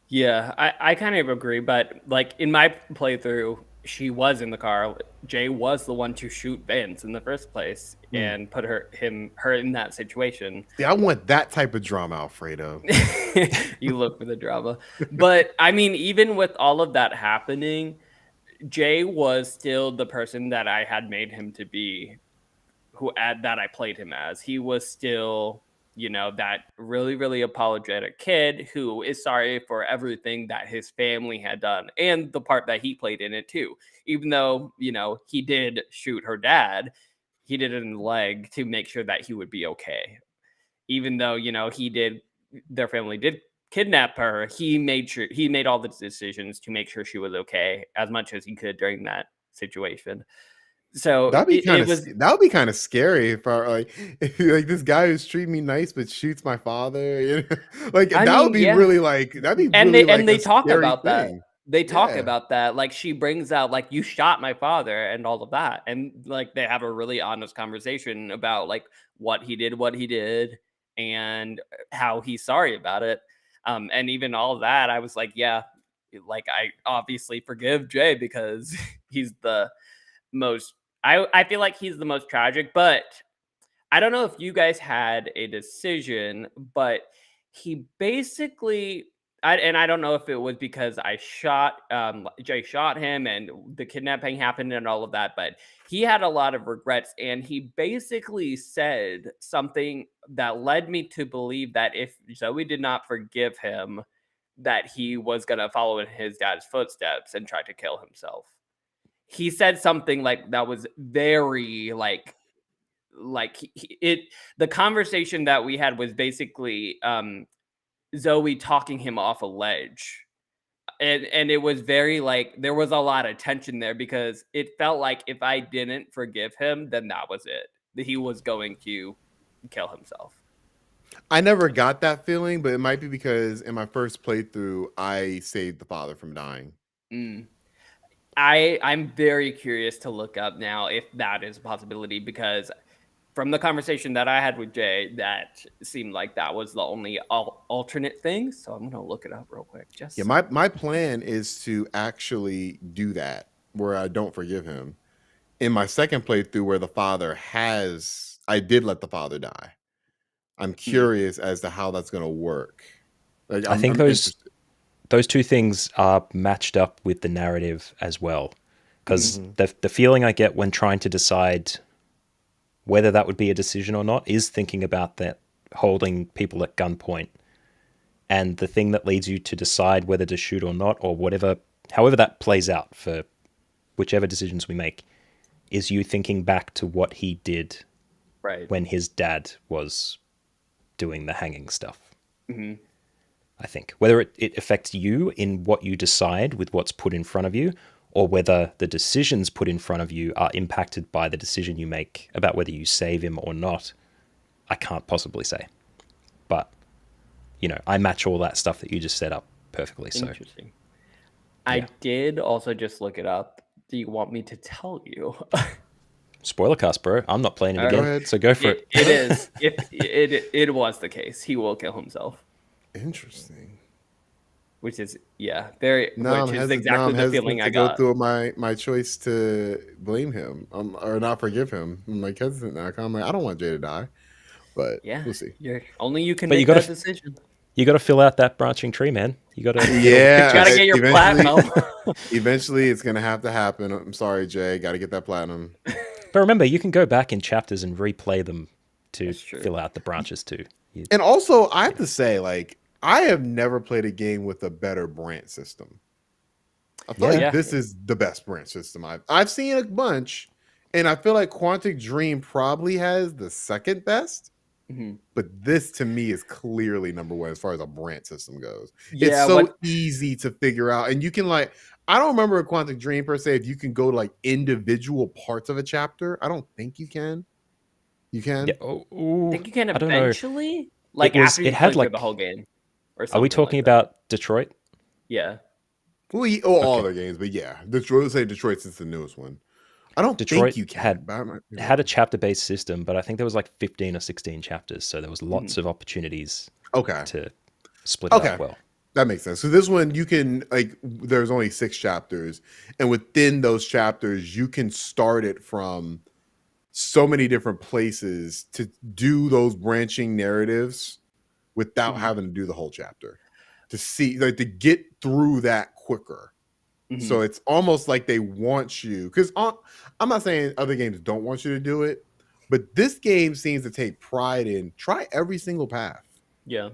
Yeah, I kind of agree, but like in my playthrough, she was in the car. Jay was the one to shoot Vince in the first place and put her in that situation. Yeah, I want that type of drama, Alfredo. You look for the drama. But I mean, even with all of that happening, Jay was still the person that I had made him to be, that I played him as. He was still, that really, really apologetic kid who is sorry for everything that his family had done and the part that he played in it too. Even though, he did shoot her dad, he did it in the leg to make sure that he would be okay. Even though, their family did kidnap her, he made all the decisions to make sure she was okay as much as he could during that situation. So That would be kind of scary if I if, like this guy who's treating me nice but shoots my father. Like I that mean, would be yeah. really like that'd be And really they like and they a talk scary about that. thing. They talk Yeah. about that. Like she brings out like you shot my father and all of that. And like they have a really honest conversation about like what he did, and how he's sorry about it. And even all of that, I was like, yeah, like I obviously forgive Jay because he's the most I feel like he's the most tragic, but I don't know if you guys had a decision, but he basically, I don't know if it was because Jay shot him and the kidnapping happened and all of that, but he had a lot of regrets, and he basically said something that led me to believe that if Zoe did not forgive him, that he was gonna follow in his dad's footsteps and try to kill himself. He said something like that was very it the conversation that we had was basically Zoe talking him off a ledge. And it was very like there was a lot of tension there because it felt like if I didn't forgive him, then that was it. That he was going to kill himself. I never got that feeling, but it might be because in my first playthrough I saved the father from dying. Mm. I'm very curious to look up now if that is a possibility, because from the conversation that I had with Jay, that seemed like that was the only alternate thing. So I'm gonna look it up real quick. Yeah, my plan is to actually do that where I don't forgive him. In my second playthrough where I did let the father die. I'm curious as to how that's going to work. Like I think I'm interested. those two things are matched up with the narrative as well, because the feeling I get when trying to decide whether that would be a decision or not is thinking about that holding people at gunpoint, and the thing that leads you to decide whether to shoot or not, or however that plays out for whichever decisions we make, is you thinking back to what he did when his dad was doing the hanging stuff. I think whether it affects you in what you decide with what's put in front of you, or whether the decisions put in front of you are impacted by the decision you make about whether you save him or not, I can't possibly say. But, I match all that stuff that you just set up perfectly. So interesting. I did also just look it up. Do you want me to tell you? Spoilercast, bro. I'm not playing it Go again, ahead. so go for it. It is. It was the case. He will kill himself. Interesting. Which is exactly the feeling I got. Go through my choice to blame him or not forgive him. I'm like hesitant now. I'm like I don't want Jay to die, but we'll see. Only you can make that decision. You got to fill out that branching tree, man. You got to gotta get your platinum. Eventually, it's gonna have to happen. I'm sorry, Jay. Got to get that platinum. But remember, you can go back in chapters and replay them to fill out the branches too. And also, I have to say, like, I have never played a game with a better branch system. I feel like Yeah. this is the best branch system I've seen a bunch, and I feel like Quantic Dream probably has the second best. Mhm. But this to me is clearly number one as far as a branch system goes. It's Yeah, so easy to figure out, and you can like. I don't remember a Quantic Dream per se. If you can go to like individual parts of a chapter, I don't think you can. You can. Yeah. I think you can I don't know. eventually, like after It you play had through the like. whole game, or Are we something talking like that. about Detroit? Yeah. Well, all Okay. their games, but yeah, Detroit. Let's say Detroit since the newest one. I don't Detroit think you can. had But I might be had a wrong. chapter-based system, but I think there was like 15 or 16 chapters, so there was lots of opportunities Okay. to split it up well. That makes sense. So this one you can like there's only 6 chapters, and within those chapters you can start it from so many different places to do those branching narratives without Mhm. having to do the whole chapter. To see like to get through that quicker. So Mhm. it's almost like they want you because I'm not saying other games don't want you to do it, but this game seems to take pride in try every single path Yeah.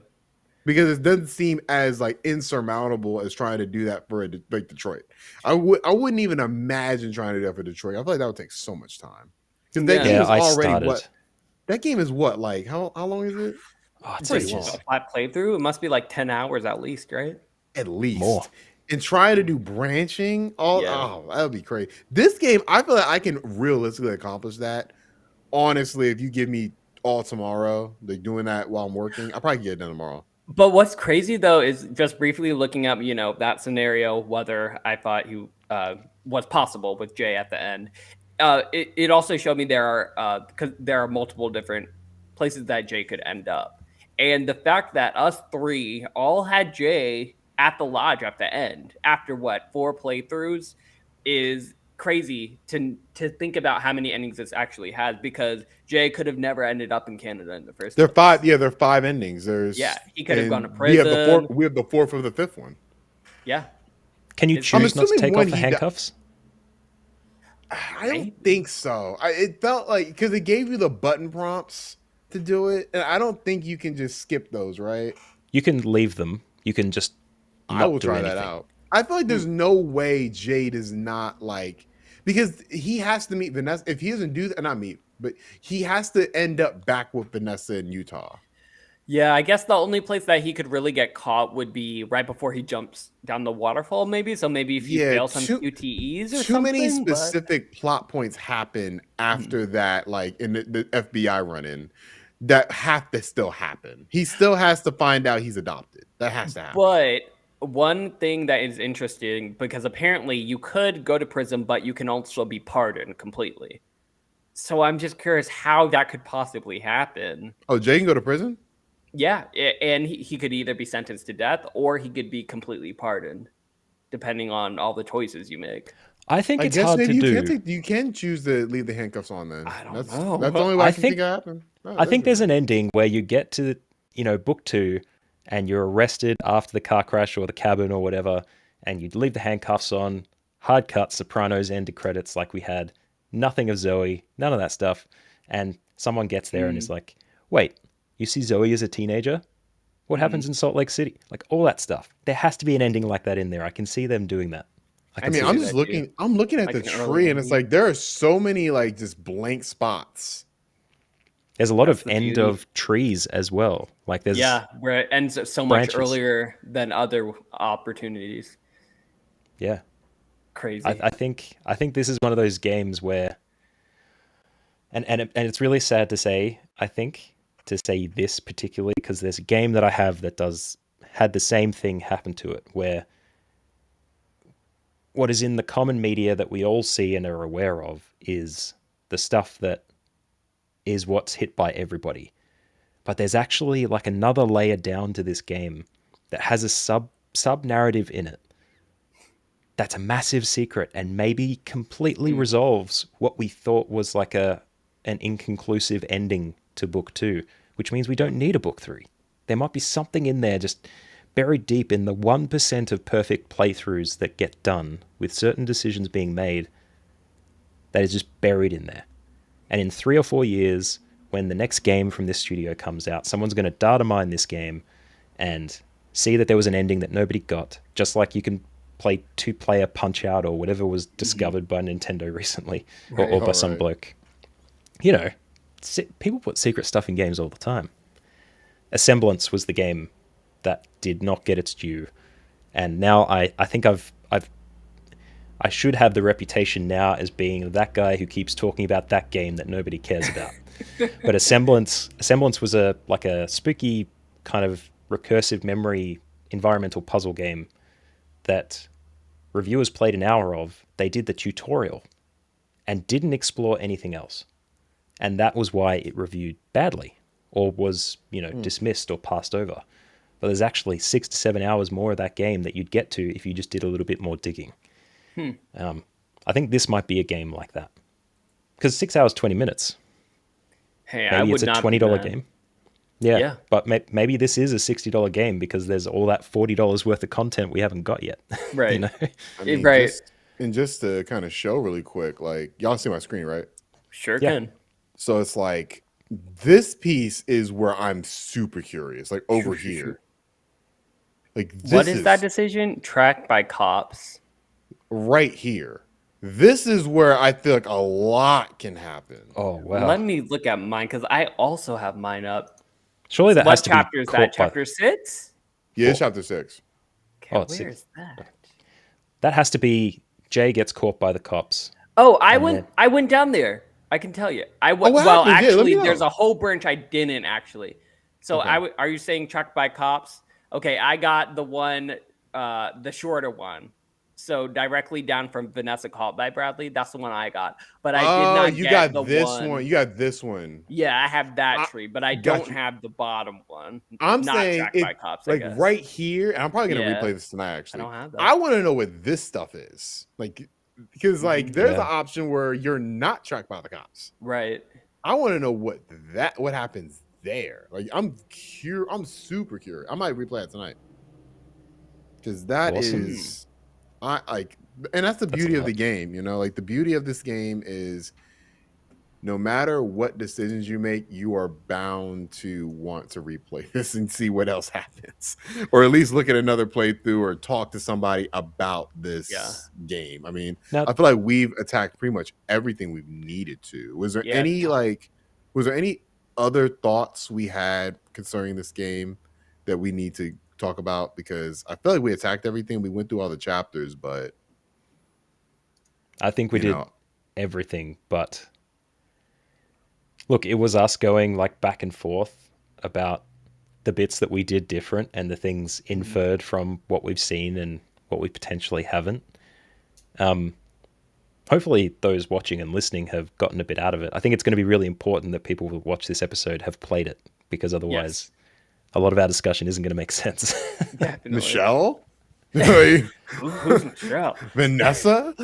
because it doesn't seem as like insurmountable as trying to do that for like Detroit. I wouldn't even imagine trying to do that for Detroit. I feel like that would take so much time because that Yeah. game Yeah, is I already started. what that game is what like how long is it? Oh, it's Pretty Just long, ages. a flat playthrough. It must be like 10 hours at least, right? at More. least. And trying to do branching, Yeah. that would be crazy. This game, I feel like I can realistically accomplish that. Honestly, if you give me all tomorrow, like doing that while I'm working, I'll probably get it done tomorrow. But what's crazy though is just briefly looking up, that scenario, whether I thought he was possible with Jay at the end. It also showed me there are because there are multiple different places that Jay could end up, and the fact that us three all had Jay at the lodge at the end after what 4 playthroughs is crazy to think about how many endings this actually has because Jay could have never ended up in Canada in the first There are place. 5, yeah, there are 5 endings. Yeah, There's he could have gone to and we have the prison. fourth of the 5th one. Yeah. Can you It's I'm choose not to assuming take one off the handcuffs? I don't think so. It felt like because it gave you the button prompts to do it, and I don't think you can just skip those, right? You can leave them. You can just I will not do try that anything. out. I feel like there's no way Jade is not like because he has to meet Vanessa. If he doesn't do that, not meet, but he has to end up back with Vanessa in Utah. Yeah, I guess the only place that he could really get caught would be right before he jumps down the waterfall, maybe. So maybe if you Yeah, fail some QTEs or too many something. But specific plot points happen after that, like in the FBI run-in, that have to still happen. He still has to find out he's adopted. That has to happen. But one thing that is interesting because apparently you could go to prison, but you can also be pardoned completely. So I'm just curious how that could possibly happen. Oh, Jay can go to prison? Yeah, and he could either be sentenced to death or he could be completely pardoned, depending on all the choices you make. I think I it's guess hard to maybe do. you can choose to leave the handcuffs on then. I don't That's know. the only way I can think think of happen. Oh, I think that's there's an ending where you get to, book 2 and you're arrested after the car crash or the cabin or whatever, and you leave the handcuffs on, hard cut, Sopranos ended credits like we had, nothing of Zoe, none of that stuff. And someone gets there and is like, wait, you see Zoe as a teenager? What happens in Salt Lake City? Like all that stuff. There has to be an ending like that in there. I can see them doing that. I I mean, can I'm see just that too. looking. I'm looking at Like the an early tree, and it's ending. like there are so many like just blank spots. There's a lot That's of the end beauty. of trees as well. Like there's Yeah, where it ends so much branches. earlier than other opportunities. yeah. Crazy. I think this is one of those games where, and it's really sad to say. I think to say this particularly because there's a game that I have that had the same thing happen to it, where what is in the common media that we all see and are aware of is the stuff that is what's hit by everybody. But there's actually like another layer down to this game that has a sub narrative in it that's a massive secret and maybe completely resolves what we thought was like an inconclusive ending to book 2, which means we don't need a book 3. There might be something in there just buried deep in the 1% of perfect playthroughs that get done with certain decisions being made that is just buried in there. And in 3 or 4 years, when the next game from this studio comes out, someone's going to data mine this game and see that there was an ending that nobody got, just like you can play two-player Punch-Out or whatever was discovered by Nintendo recently, or by some bloke. You know, people put secret stuff in games all the time. Assemblance was the game that did not get its due, and now I think I should have the reputation now as being that guy who keeps talking about that game that nobody cares about. But Assemblance was a spooky kind of recursive memory environmental puzzle game that reviewers played an hour of. They did the tutorial and didn't explore anything else. And that was why it reviewed badly or was, dismissed or passed over. But there's actually 6 to 7 hours more of that game that you'd get to if you just did a little bit more digging. I think this might be a game like that. Because 6 hours, 20 minutes. Hey, maybe I would it's a not $20 game. Yeah. But maybe this is a $60 game because there's all that $40 worth of content we haven't got yet. Right. I mean, right. Just to kind of show really quick, like, y'all see my screen, right? Sure can. So it's like, this piece is where I'm super curious, like over here. Like, what is that decision? Tracked by cops. Right here. This is where I feel like a lot can happen. Oh, wow. Let me look at mine because I also have mine up. Surely that has to be. What chapter is that? Chapter 6? Yeah, it's chapter 6. Okay, where is that? That has to be Jay gets caught by the cops. Oh, I went down there. I can tell you. Actually, there's a whole branch I didn't actually. So are you saying tracked by cops? Okay, I got the one, the shorter one. So directly down from Vanessa Caught by Bradley. That's the one I got. But I did not get the one. You got this one. Yeah, I have that tree, but I don't have the bottom one. I'm saying by cops, like right here, and I'm probably gonna replay this tonight. Actually, I don't have that. I want to know what this stuff is like, because like there's an option where you're not tracked by the cops. Right. I want to know what happens there. Like I'm super curious. I might replay it tonight because that is. And that's the beauty of the game, like the beauty of this game is no matter what decisions you make, you are bound to want to replay this and see what else happens, or at least look at another playthrough or talk to somebody about this game. I mean, I feel like we've attacked pretty much everything we've needed to. Was there any other thoughts we had concerning this game that we need to talk about? Because I feel like we attacked everything. We went through all the chapters, but I think we did everything. But look, it was us going like back and forth about the bits that we did different and the things inferred from what we've seen and what we potentially haven't. Hopefully those watching and listening have gotten a bit out of it. I think it's going to be really important that people who watch this episode have played it, because otherwise a lot of our discussion isn't going to make sense. Michelle? Who's Michelle? Vanessa?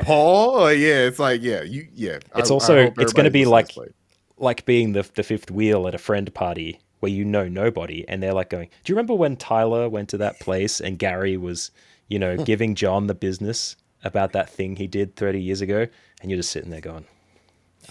Paul? It's like, It's it's going to be like being the fifth wheel at a friend party where you know nobody, and they're like going, do you remember when Tyler went to that place and Gary was, giving John the business about that thing he did 30 years ago? And you're just sitting there going,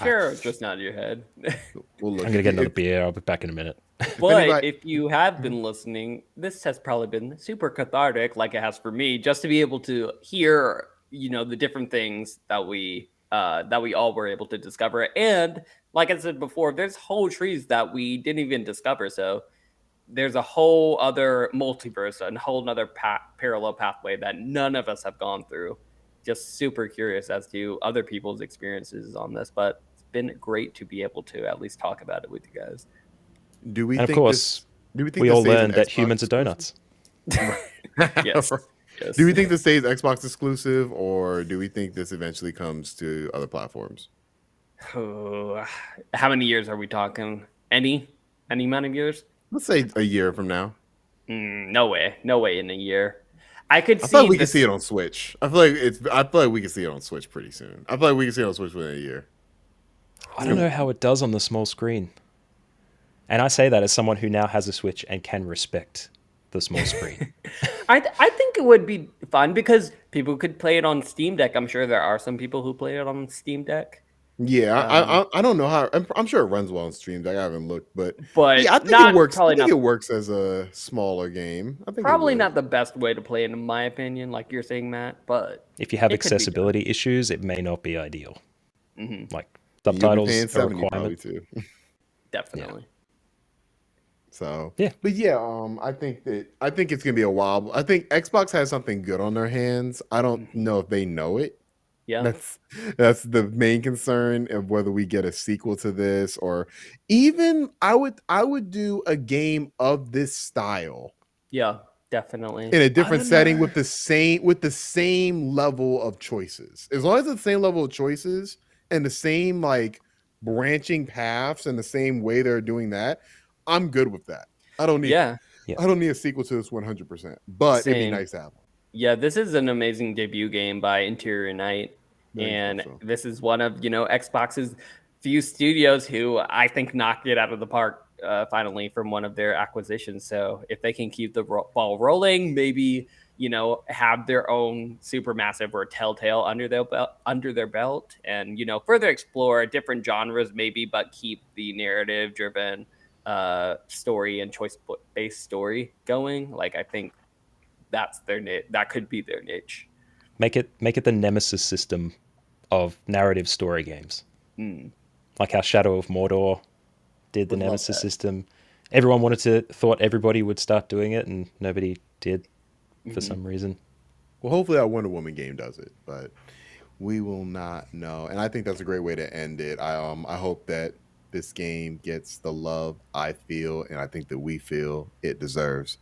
sure, just nod your head. I'm going to get another beer. I'll be back in a minute. But if you have been listening, this has probably been super cathartic, like it has for me, just to be able to hear, the different things that we all were able to discover. And like I said before, there's whole trees that we didn't even discover. So there's a whole other multiverse, a whole other parallel pathway that none of us have gone through. Just super curious as to other people's experiences on this, but it's been great to be able to at least talk about it with you guys. We all learned that humans are donuts. Yes. Do we think this stays Xbox exclusive, or do we think this eventually comes to other platforms? How many years are we talking? Any amount of years? Let's say a year from now. No way in a year. I feel like we can see it on Switch. I feel like we can see it on Switch pretty soon. I feel like we can see it on Switch within a year. I don't know how it does on the small screen. And I say that as someone who now has a Switch and can respect the small screen. I think it would be fun because people could play it on Steam Deck. I'm sure there are some people who play it on Steam Deck. Yeah, Um, I don't know how. I'm sure it runs well on streams. I haven't looked, but yeah, I but think it not works. I probably think not it works as a smaller game. I think it probably would. not the best way to play it in my opinion, like you're saying, Matt. But If you have it could be done. accessibility issues, it may not be ideal. Hmm. Like And you'll be subtitles paying a 70 requirement. probably too. Yeah. Definitely. So, Yeah. but yeah, I think it's gonna be a while. I think Xbox has something good on their hands. I don't Mhm. know if they know it. Yeah. That's the main concern of whether we get a sequel to this, or even I would do a game of this style Yeah. Definitely. in a I different don't setting know. with the same level of choices. As long as it's the same level of choices and the same like branching paths and the same way they're doing that, I'm good with that. I don't need Yeah. Yeah. I don't need a sequel to this 100%. But it'd be Same. nice to have one. Yeah, this is an amazing debut game by Interior Night, Very much and so. this is one of Xbox's few studios who I think knocked it out of the park finally from one of their acquisitions. So if they can keep the ball rolling, maybe have their own supermassive or Telltale under their belt, and further explore different genres maybe, but keep the narrative driven story and choice based story going. Like I think that's their niche. That could be their niche. Make it the nemesis system of narrative story games. Mm, Like how Shadow of Mordor did the would love nemesis that. system. Everyone thought everybody would start doing it, and nobody did for Hmm. some reason. Well, hopefully that Wonder Woman game does it, but we will not know. And I think that's a great way to end it. I hope that this game gets the love I feel and I think that we feel it deserves.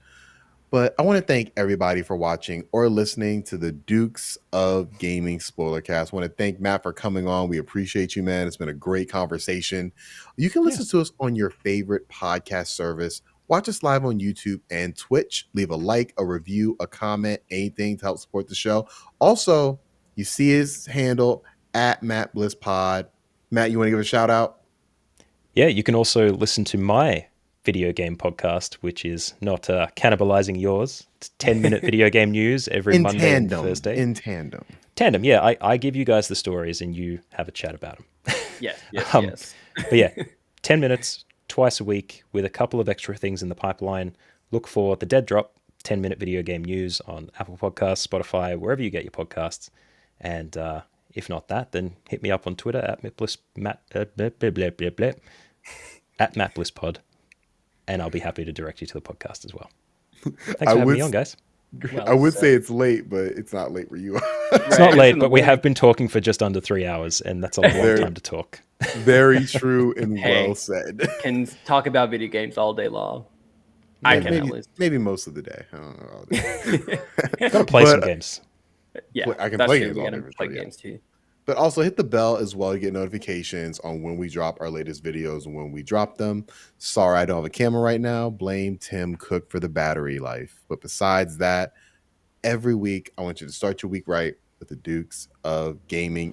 But I want to thank everybody for watching or listening to the Dukes of Gaming Spoilercast. I want to thank Matt for coming on. We appreciate you, man. It's been a great conversation. You can listen Yes. to us on your favorite podcast service. Watch us live on YouTube and Twitch. Leave a like, a review, a comment, anything to help support the show. Also, you see his handle at Matt Bliss Pod. Matt, you want to give a shout out? Yeah, you can also listen to my video game podcast, which is not cannibalizing yours. It's 10-minute video game news every In Monday and tandem. Thursday. In tandem. Tandem, yeah. I give you guys the stories and you have a chat about them. Yes, yes, Um, yes. But yeah, 10 minutes twice a week with a couple of extra things in the pipeline. Look for the Dead Drop 10-minute video game news on Apple Podcasts, Spotify, wherever you get your podcasts. And if not that, then hit me up on Twitter at at MattBlissPod, and I'll be happy to direct you to the podcast as well. Thanks I for having would me on, guys. Well I would said. say it's late, but it's not late for you. It's not late, but we have been talking for just under 3 hours, and that's a long Very- time to talk. Very true and Hey. well said. Can talk about video games all day long. I can at maybe, least. maybe most of the day. I don't know all day. Gotta play some But- games. Yeah, I can that's play true. games We all gotta day for play sure, yeah. games too. But also hit the bell as well to get notifications on when we drop our latest videos and when we drop them. Sorry, I don't have a camera right now. Blame Tim Cook for the battery life. But besides that, every week I want you to start your week right with the Dukes of Gaming